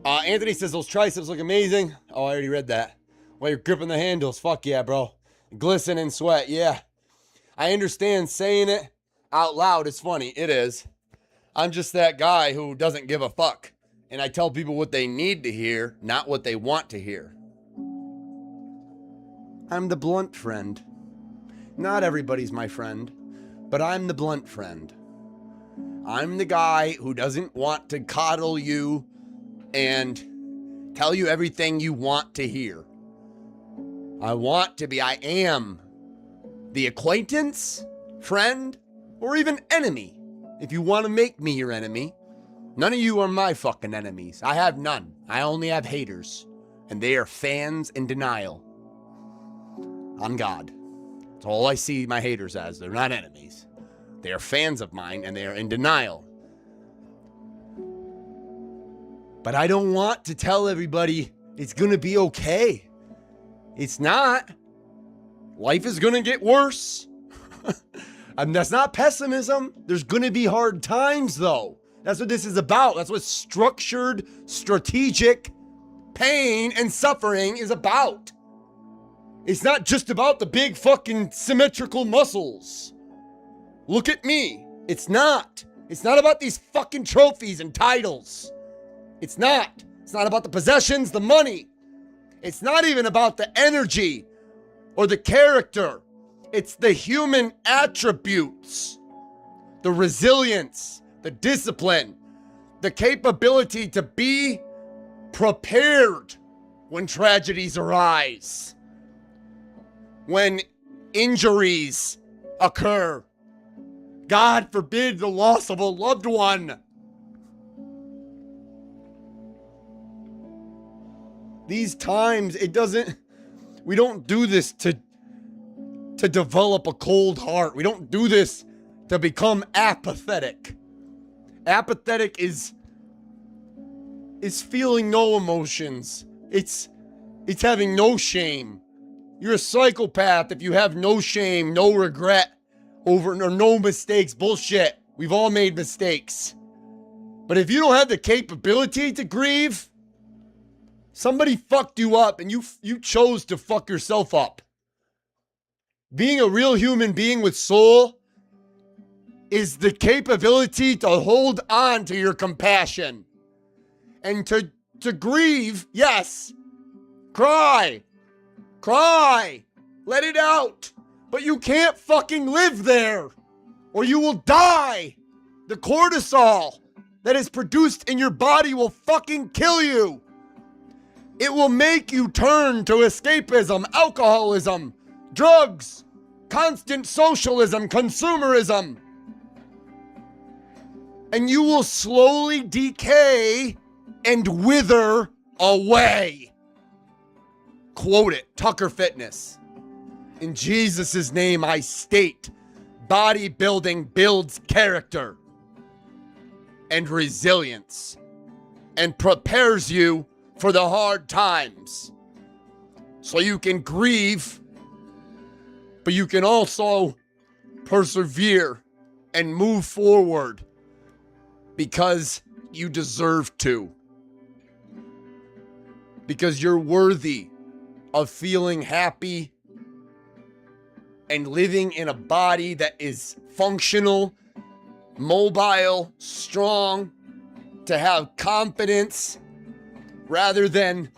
Anthony says those triceps look amazing. Oh, I already read that. While you're gripping the handles, fuck yeah, bro. Glisten and sweat, yeah. I understand saying it out loud is funny. It is. I'm just that guy who doesn't give a fuck. And I tell people what they need to hear, not what they want to hear. I'm the blunt friend. Not everybody's my friend, but I'm the blunt friend. I'm the guy who doesn't want to coddle you and tell you everything you want to hear. I am the acquaintance, friend, or even enemy. If you want to make me your enemy, none of you are my fucking enemies. I have none. I only have haters. And they are fans in denial. On God. That's all I see my haters as. They're not enemies. They are fans of mine and they are in denial. But I don't want to tell everybody it's going to be okay. It's not. Life is going to get worse. And that's not pessimism. There's going to be hard times, though. That's what this is about. That's what structured, strategic pain and suffering is about. It's not just about the big fucking symmetrical muscles. Look at me. It's not. It's not about these fucking trophies and titles. It's not. It's not about the possessions, the money. It's not even about the energy or the character. It's the human attributes, the resilience, the discipline, the capability to be prepared when tragedies arise, when injuries occur. God forbid the loss of a loved one. These times, we don't do this to develop a cold heart. We don't do this to become apathetic. Apathetic is feeling no emotions. It's having no shame. You're a psychopath if you have no shame, no regret over or no mistakes. Bullshit. We've all made mistakes. But if you don't have the capability to grieve, somebody fucked you up and you chose to fuck yourself up. Being a real human being with soul is the capability to hold on to your compassion and to grieve. Yes, cry, let it out, but you can't fucking live there or you will die. The cortisol that is produced in your body will fucking kill you. It will make you turn to escapism, alcoholism, drugs, constant socialism, consumerism. And you will slowly decay and wither away. Quote it, Tucker Fitness. In Jesus' name I state, bodybuilding builds character and resilience and prepares you for the hard times. So you can grieve, but you can also persevere and move forward because you deserve to. Because you're worthy of feeling happy and living in a body that is functional, mobile, strong, to have confidence rather than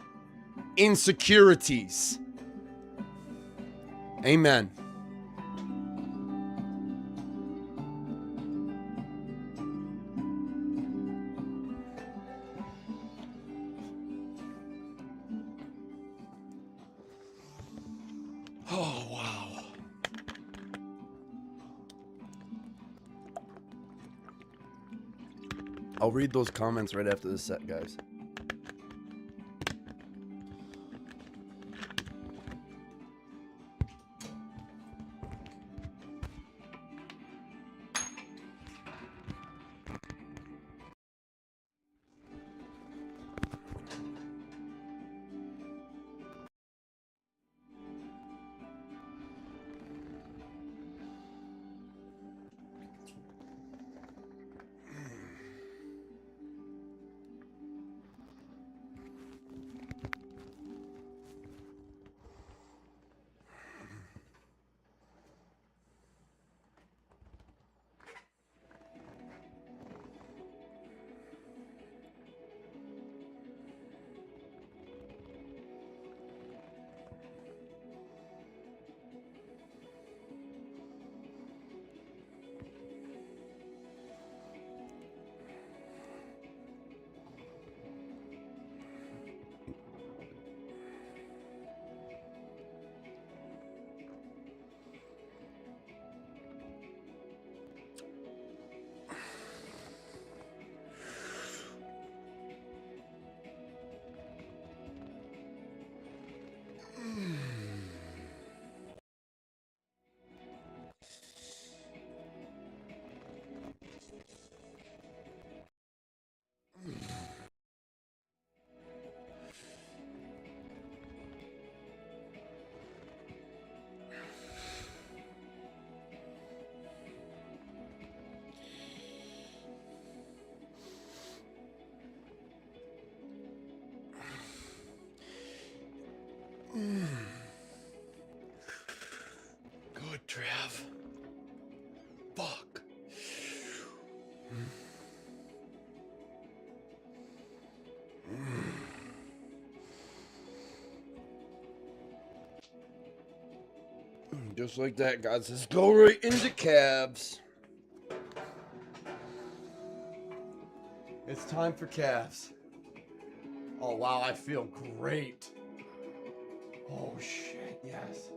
insecurities. Amen. Oh, wow. I'll read those comments right after this set, guys. Good, Trav. Fuck. Just like that, God says, go right into calves. It's time for calves. Oh, wow, I feel great. Oh, shit, yes.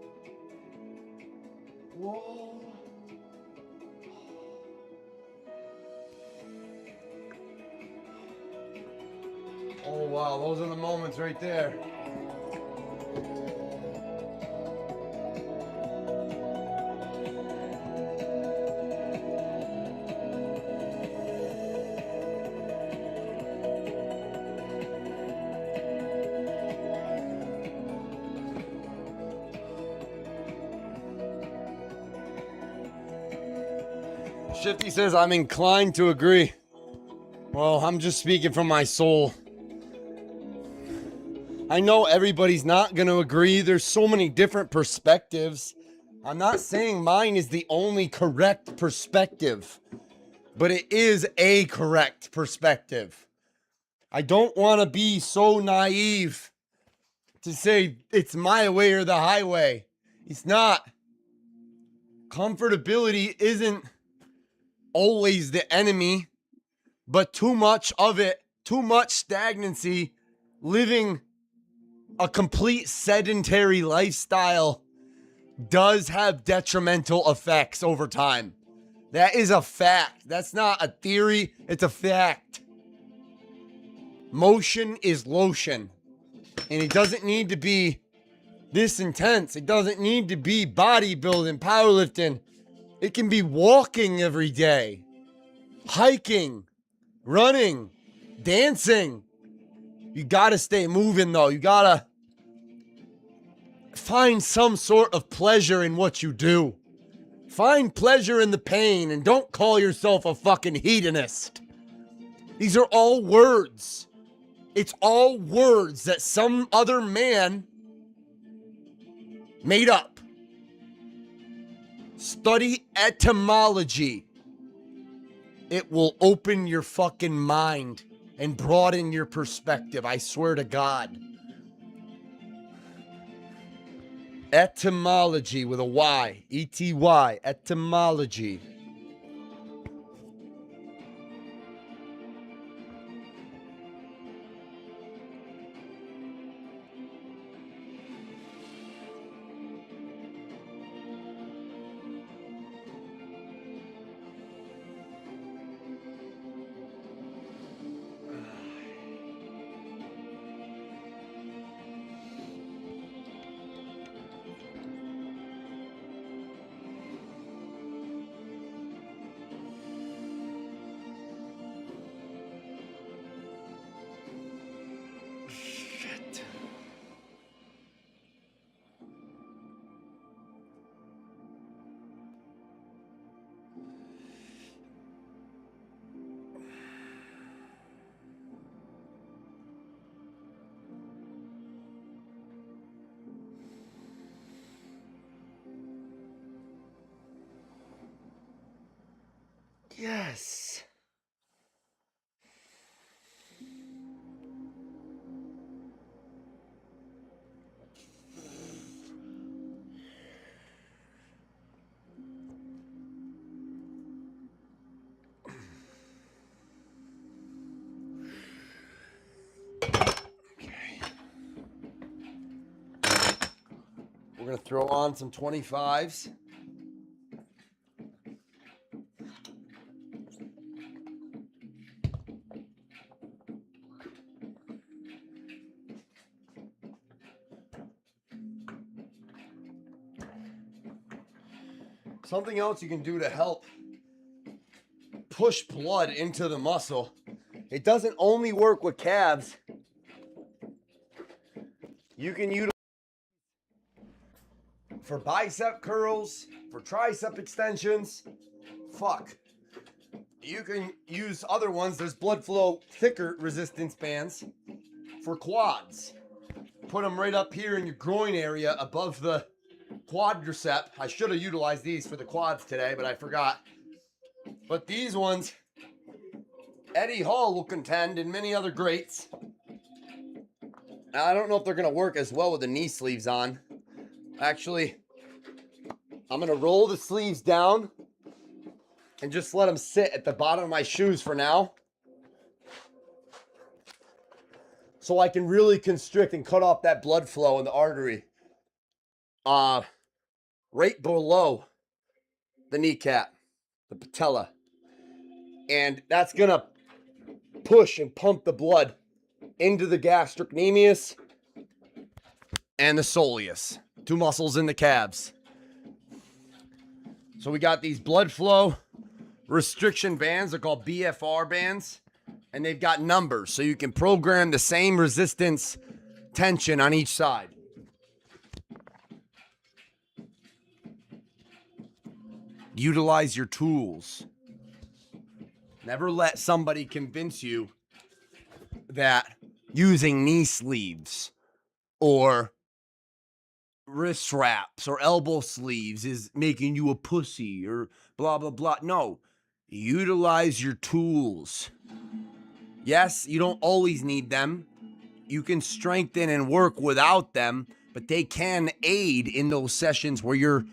Whoa. Oh, wow, those are the moments right there. Shifty says, I'm inclined to agree. Well, I'm just speaking from my soul. I know everybody's not going to agree. There's so many different perspectives. I'm not saying mine is the only correct perspective, but it is a correct perspective. I don't want to be so naive to say it's my way or the highway. It's not. Comfortability isn't always the enemy, but too much of it, too much stagnancy, living a complete sedentary lifestyle does have detrimental effects over time. That is a fact. That's not a theory, it's a fact. Motion is lotion, and it doesn't need to be this intense. It doesn't need to be bodybuilding, powerlifting. It can be walking every day, hiking, running, dancing. You gotta stay moving though. You gotta find some sort of pleasure in what you do. Find pleasure in the pain and don't call yourself a fucking hedonist. These are all words. It's all words that some other man made up. Study etymology. It will open your fucking mind and broaden your perspective. I swear to God. Etymology with a Y. E-T-Y. Etymology. Yes. We're going to throw on some 25s. Something else you can do to help push blood into the muscle. It doesn't only work with calves. You can utilize for bicep curls, for tricep extensions. Fuck. You can use other ones. There's blood flow thicker resistance bands for quads. Put them right up here in your groin area above the quadricep. I should have utilized these for the quads today, but I forgot. But these ones, Eddie Hall will contend, and many other greats. Now, I don't know if they're going to work as well with the knee sleeves on. Actually, I'm going to roll the sleeves down and just let them sit at the bottom of my shoes for now, so I can really constrict and cut off that blood flow in the artery right below the kneecap, the patella. And that's going to push and pump the blood into the gastrocnemius and the soleus, two muscles in the calves. So we got these blood flow restriction bands. They're called BFR bands, and they've got numbers, so you can program the same resistance tension on each side. Utilize your tools. Never let somebody convince you that using knee sleeves or wrist wraps or elbow sleeves is making you a pussy or blah, blah, blah. No, utilize your tools. Yes, you don't always need them. You can strengthen and work without them, but they can aid in those sessions where you're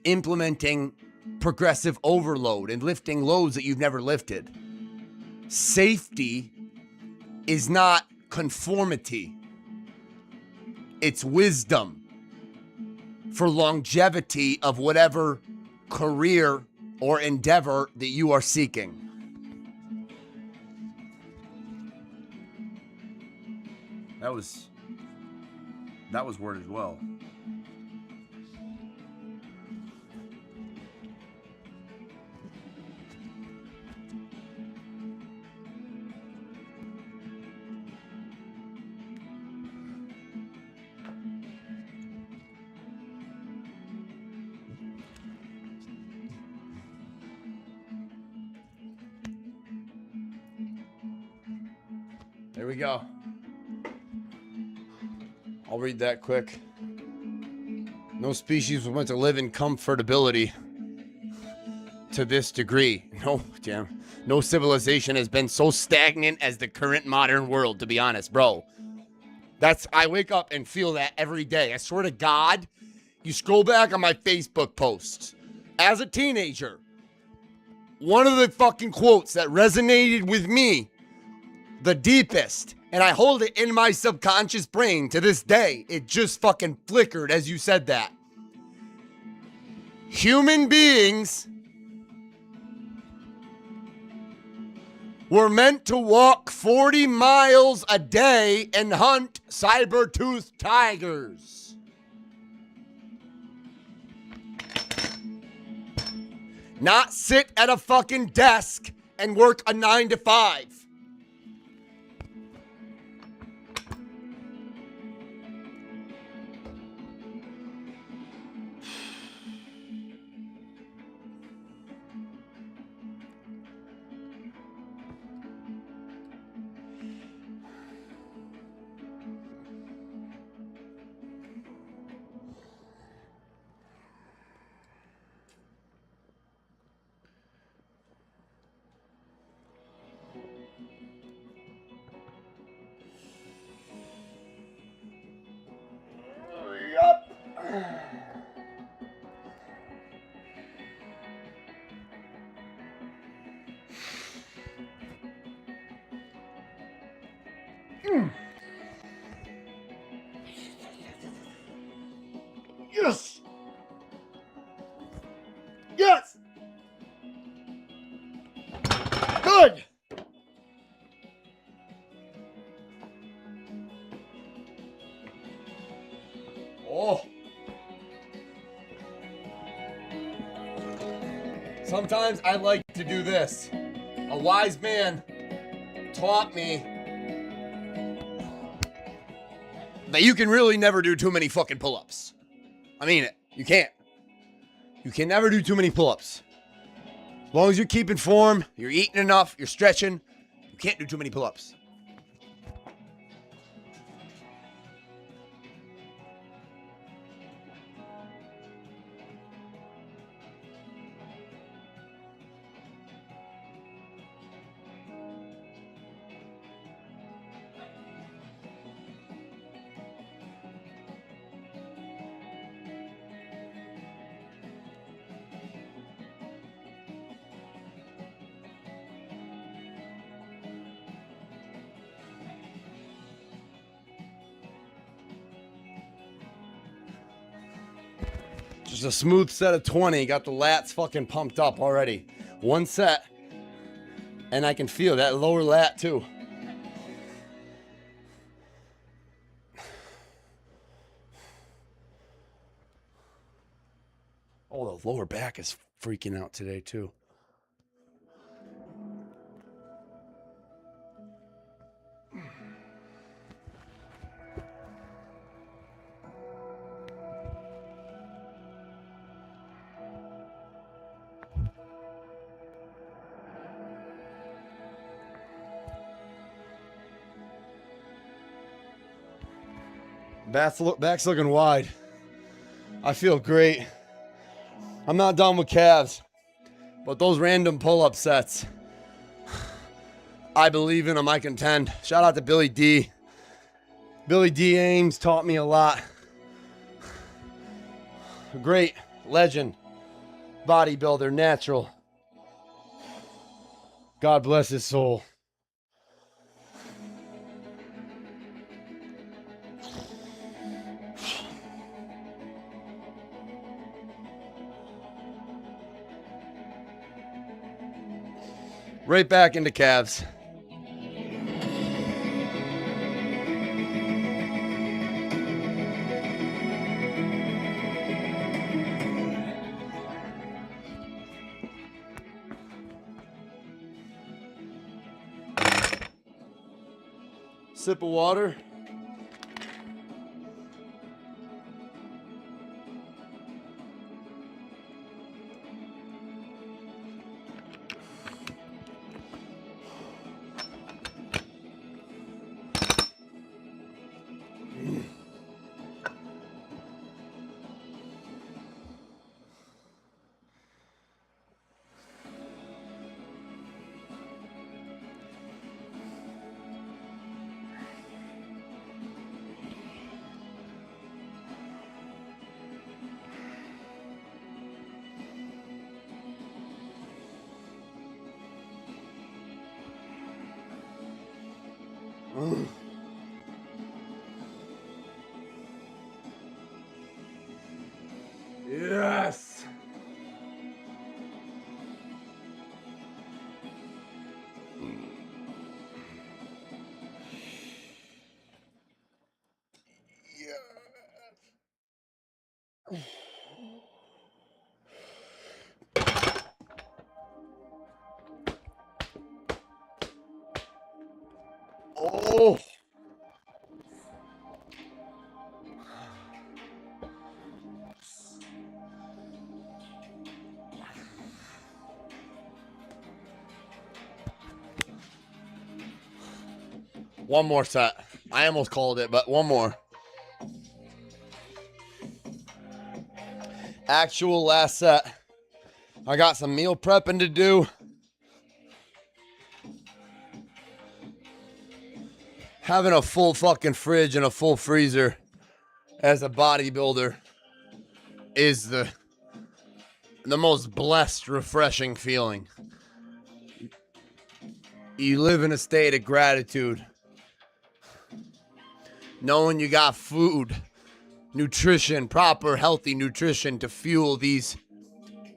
implementing progressive overload and lifting loads that you've never lifted. Safety is not conformity. It's wisdom for longevity of whatever career or endeavor that you are seeking. That was worded well. There we go. I'll read that quick. No species was meant to live in comfortability to this degree. No civilization has been so stagnant as the current modern world, to be honest, bro. I wake up and feel that every day. I swear to God, you scroll back on my Facebook posts. As a teenager, one of the fucking quotes that resonated with me the deepest, and I hold it in my subconscious brain to this day. It just fucking flickered as you said that. Human beings were meant to walk 40 miles a day and hunt saber-toothed tigers. Not sit at a fucking desk and work a 9 to 5. Yes. Yes. Good. Oh. Sometimes I like to do this. A wise man taught me that you can really never do too many fucking pull-ups. I mean it. You can't. You can never do too many pull-ups. As long as you're keeping form, you're eating enough, you're stretching, you can't do too many pull-ups. Just a smooth set of 20. Got the lats fucking pumped up already. One set. And I can feel that lower lat too. Oh, the lower back is freaking out today too. Back's looking wide. I feel great. I'm not done with calves, but those random pull-up sets, I believe in them. I contend. Shout out to Billy D. Billy D. Ames taught me a lot. A great legend, bodybuilder, natural. God bless his soul. Right back into calves. Sip of water. Yes. Oh. One more set. I almost called it, but one more. Actual last set. I got some meal prepping to do. Having a full fucking fridge and a full freezer as a bodybuilder is the most blessed, refreshing feeling. You live in a state of gratitude, knowing you got food nutrition, proper healthy nutrition to fuel these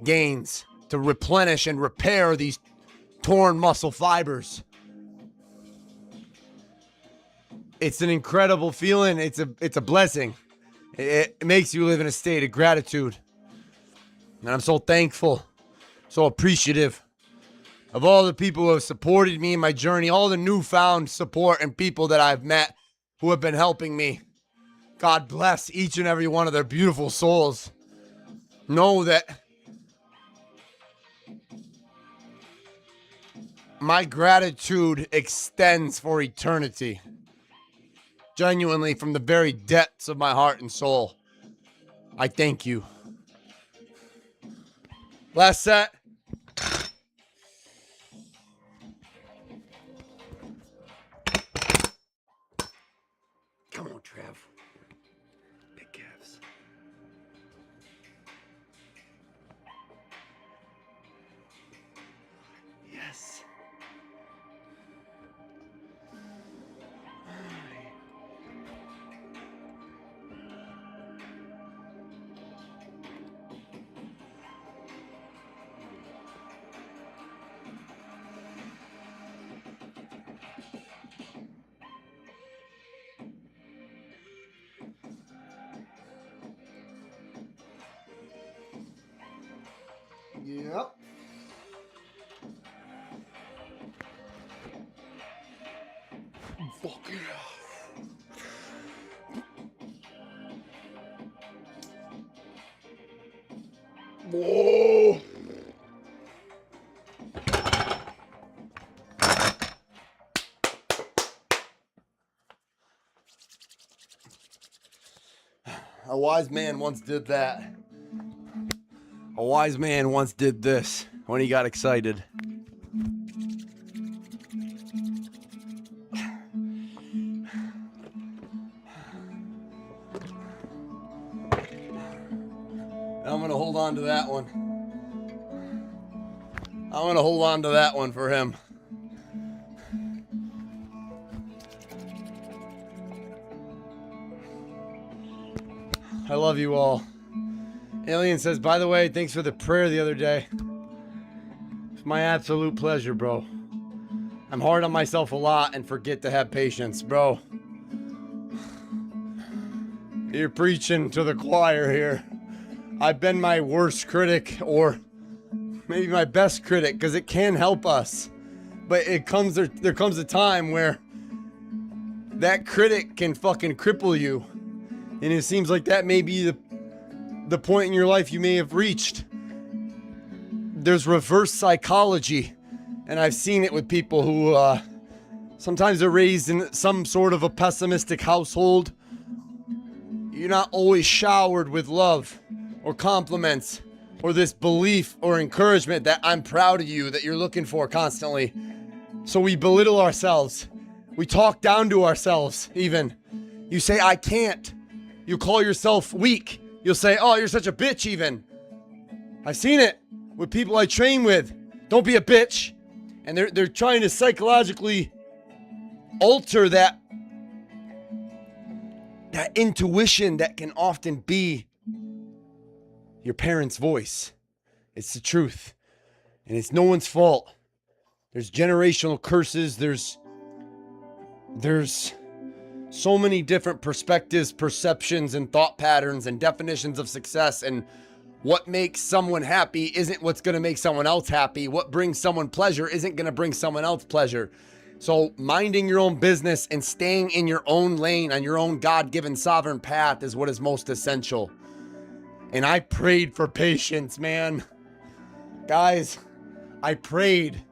gains, to replenish and repair these torn muscle fibers. It's an incredible feeling. It's a blessing. It makes you live in a state of gratitude. And I'm so thankful, so appreciative of all the people who have supported me in my journey, all the newfound support and people that I've met who have been helping me. God bless each and every one of their beautiful souls. Know that my gratitude extends for eternity. Genuinely, from the very depths of my heart and soul, I thank you. Last set. Come on, Trev. Big calves. Yes. Yep. Fuck yeah. Whoa. A wise man once did that. A wise man once did this when he got excited. I'm gonna hold on to that one. I'm gonna hold on to that one for him. I love you all. Alien says, by the way, thanks for the prayer the other day. It's my absolute pleasure, bro. I'm hard on myself a lot and forget to have patience, bro. You're preaching to the choir here. I've been my worst critic, or maybe my best critic, because it can help us. But there comes a time where that critic can fucking cripple you. And it seems like that may be the point in your life you may have reached. There's reverse psychology, and I've seen it with people who sometimes are raised in some sort of a pessimistic household. You're not always showered with love or compliments or this belief or encouragement that I'm proud of you that you're looking for constantly. So we belittle ourselves. We talk down to ourselves even. You say, I can't. You call yourself weak. You'll say, oh, you're such a bitch even. I've seen it with people I train with. Don't be a bitch. And they're trying to psychologically alter that intuition that can often be your parents' voice. It's the truth. And it's no one's fault. There's generational curses. There's so many different perspectives, perceptions, and thought patterns and definitions of success. And what makes someone happy isn't what's going to make someone else happy. What brings someone pleasure isn't going to bring someone else pleasure. So minding your own business and staying in your own lane on your own God-given sovereign path is what is most essential. And I prayed for patience, man. Guys, I prayed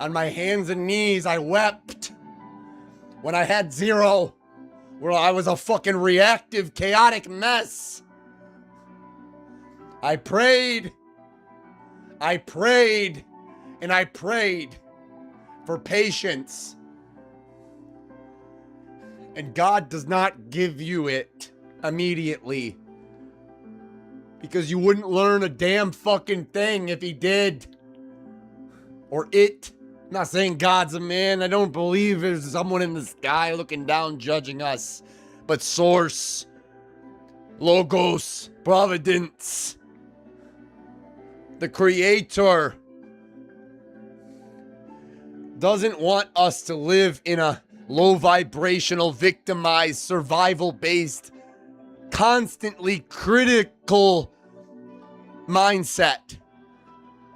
on my hands and knees. I wept when I had zero, where I was a fucking reactive, chaotic mess. I prayed, and I prayed for patience. And God does not give you it immediately, because you wouldn't learn a damn fucking thing if he did. Or it. I'm not saying God's a man. I don't believe there's someone in the sky looking down, judging us. But Source, Logos, Providence, the Creator doesn't want us to live in a low vibrational, victimized, survival based, constantly critical mindset.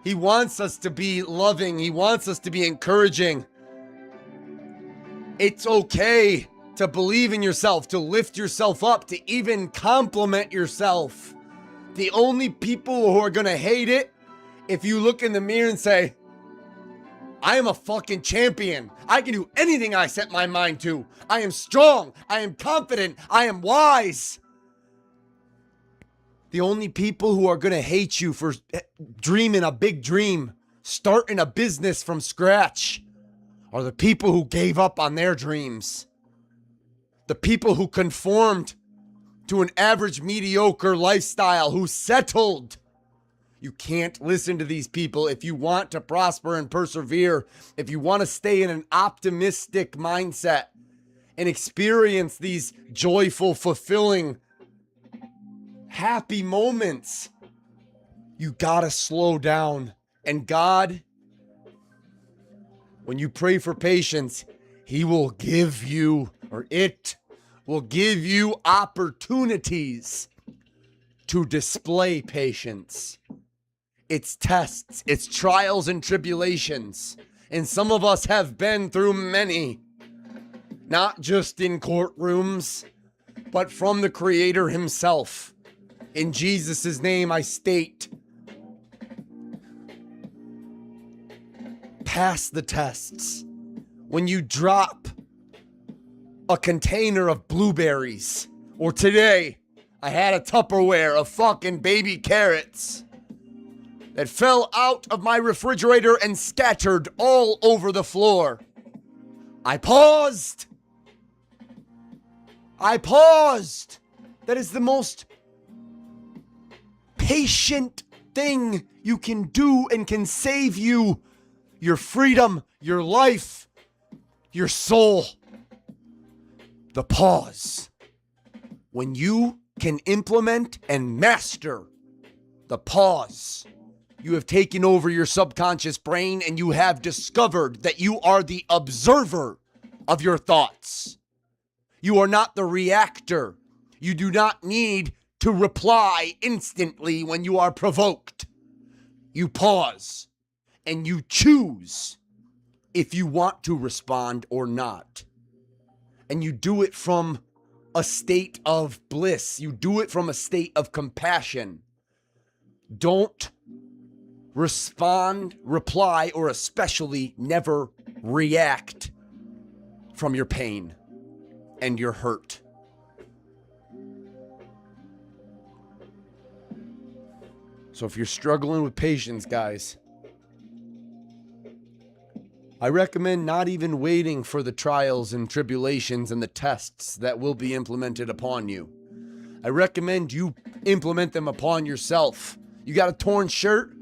He wants us to be loving. He wants us to be encouraging. It's okay to believe in yourself, to lift yourself up, to even compliment yourself. The only people who are going to hate it, if you look in the mirror and say, I am a fucking champion. I can do anything I set my mind to. I am strong. I am confident. I am wise. The only people who are going to hate you for dreaming a big dream, starting a business from scratch, are the people who gave up on their dreams. The people who conformed to an average, mediocre lifestyle, who settled. You can't listen to these people if you want to prosper and persevere, if you want to stay in an optimistic mindset and experience these joyful, fulfilling, happy moments. You gotta slow down. And God, when you pray for patience, He will give you, or it will give you opportunities to display patience. It's tests, it's trials and tribulations. And some of us have been through many, not just in courtrooms, but from the Creator Himself. In Jesus' name I state, pass the tests. When you drop a container of blueberries, or today I had a Tupperware of fucking baby carrots that fell out of my refrigerator and scattered all over the floor. I paused. That is the most patient thing you can do and can save you, your freedom, your life, your soul. The pause. When you can implement and master the pause, you have taken over your subconscious brain and you have discovered that you are the observer of your thoughts. You are not the reactor. You do not need to reply instantly when you are provoked. You pause and you choose if you want to respond or not. And you do it from a state of bliss. You do it from a state of compassion. Don't respond, reply, or especially never react from your pain and your hurt. So if you're struggling with patience, guys, I recommend not even waiting for the trials and tribulations and the tests that will be implemented upon you. I recommend you implement them upon yourself. You got a torn shirt?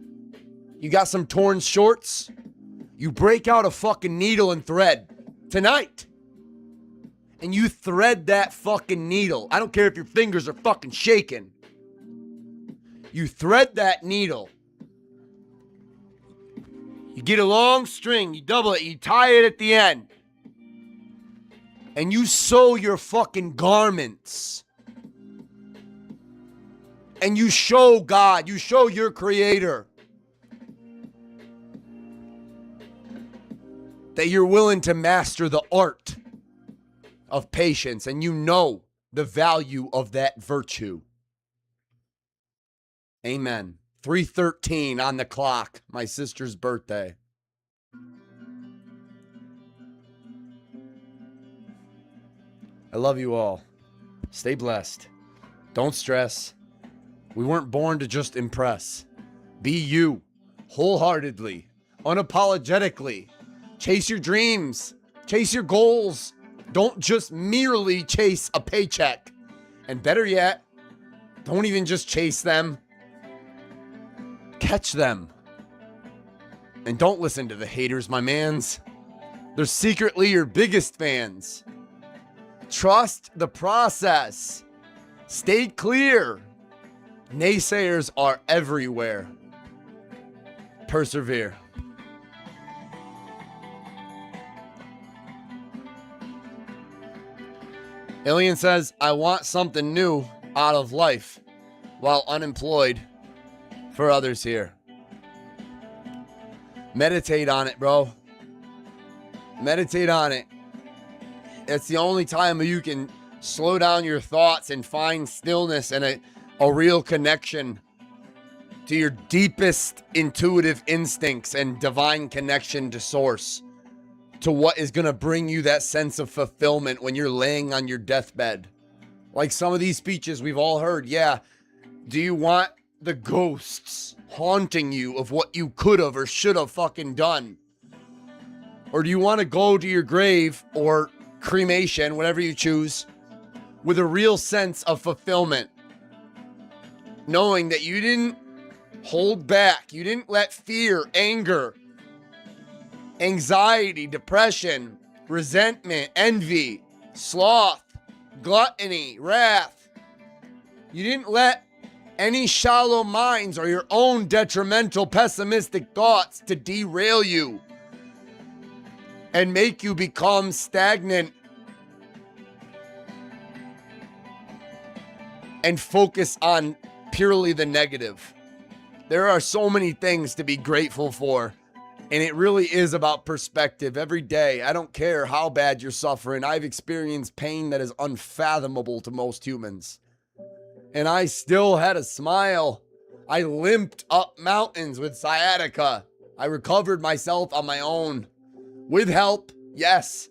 You got some torn shorts? You break out a fucking needle and thread tonight. And you thread that fucking needle. I don't care if your fingers are fucking shaking. You thread that needle. You get a long string, you double it, you tie it at the end. And you sew your fucking garments. And you show God, you show your Creator that you're willing to master the art of patience, and you know the value of that virtue. Amen. 3:13 on the clock, my sister's birthday. I love you all. Stay blessed. Don't stress. We weren't born to just impress. Be you, wholeheartedly, unapologetically. Chase your dreams. Chase your goals. Don't just merely chase a paycheck. And better yet, don't even just chase them. Catch them. And don't listen to the haters, my mans. They're secretly your biggest fans. Trust the process. Stay clear. Naysayers are everywhere. Persevere. Alien says, I want something new out of life while unemployed for others here. Meditate on it, bro. Meditate on it. It's the only time where you can slow down your thoughts and find stillness and a real connection to your deepest intuitive instincts and divine connection to source, to what is going to bring you that sense of fulfillment when you're laying on your deathbed. Like some of these speeches we've all heard. Yeah. Do you want the ghosts haunting you of what you could have or should have fucking done? Or do you want to go to your grave or cremation, whatever you choose, with a real sense of fulfillment, knowing that you didn't hold back, you didn't let fear, anger, anxiety, depression, resentment, envy, sloth, gluttony, wrath, you didn't let any shallow minds or your own detrimental, pessimistic thoughts to derail you and make you become stagnant and focus on purely the negative. There are so many things to be grateful for, and it really is about perspective every day. I don't care how bad you're suffering. I've experienced pain that is unfathomable to most humans, and I still had a smile. I limped up mountains with sciatica. I recovered myself on my own. With help, yes,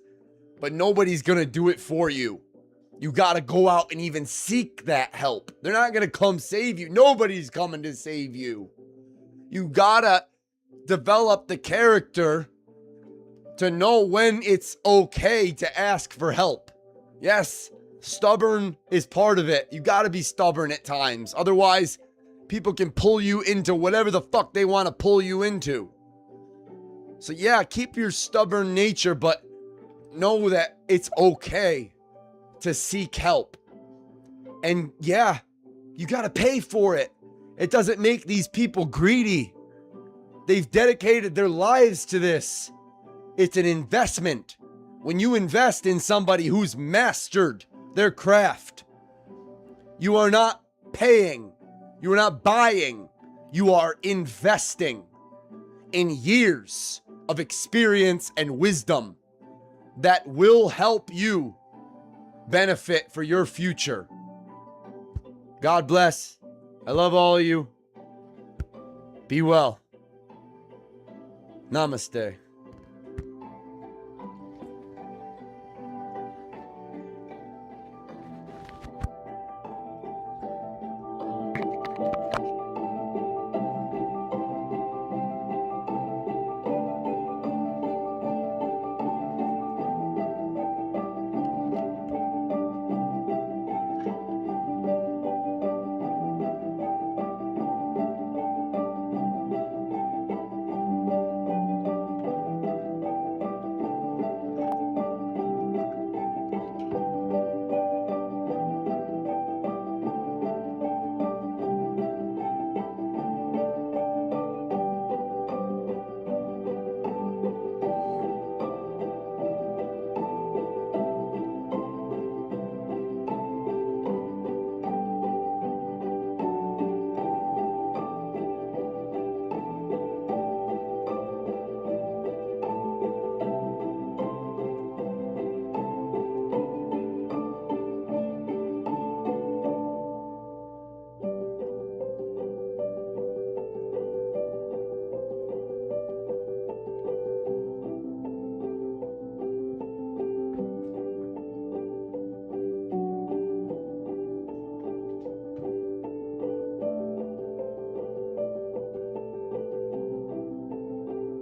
but nobody's gonna do it for you. You gotta go out and even seek that help. They're not gonna come save you. Nobody's coming to save you. You gotta develop the character to know when it's okay to ask for help. Yes, stubborn is part of it. You gotta be stubborn at times. Otherwise, people can pull you into whatever the fuck they want to pull you into. So yeah, keep your stubborn nature, but know that it's okay to seek help. And yeah, you got to pay for it. It doesn't make these people greedy. They've dedicated their lives to this. It's an investment. When you invest in somebody who's mastered their craft, you are not paying, you are not buying, you are investing in years of experience and wisdom that will help you benefit for your future. God bless. I love all of you. Be well. Namaste.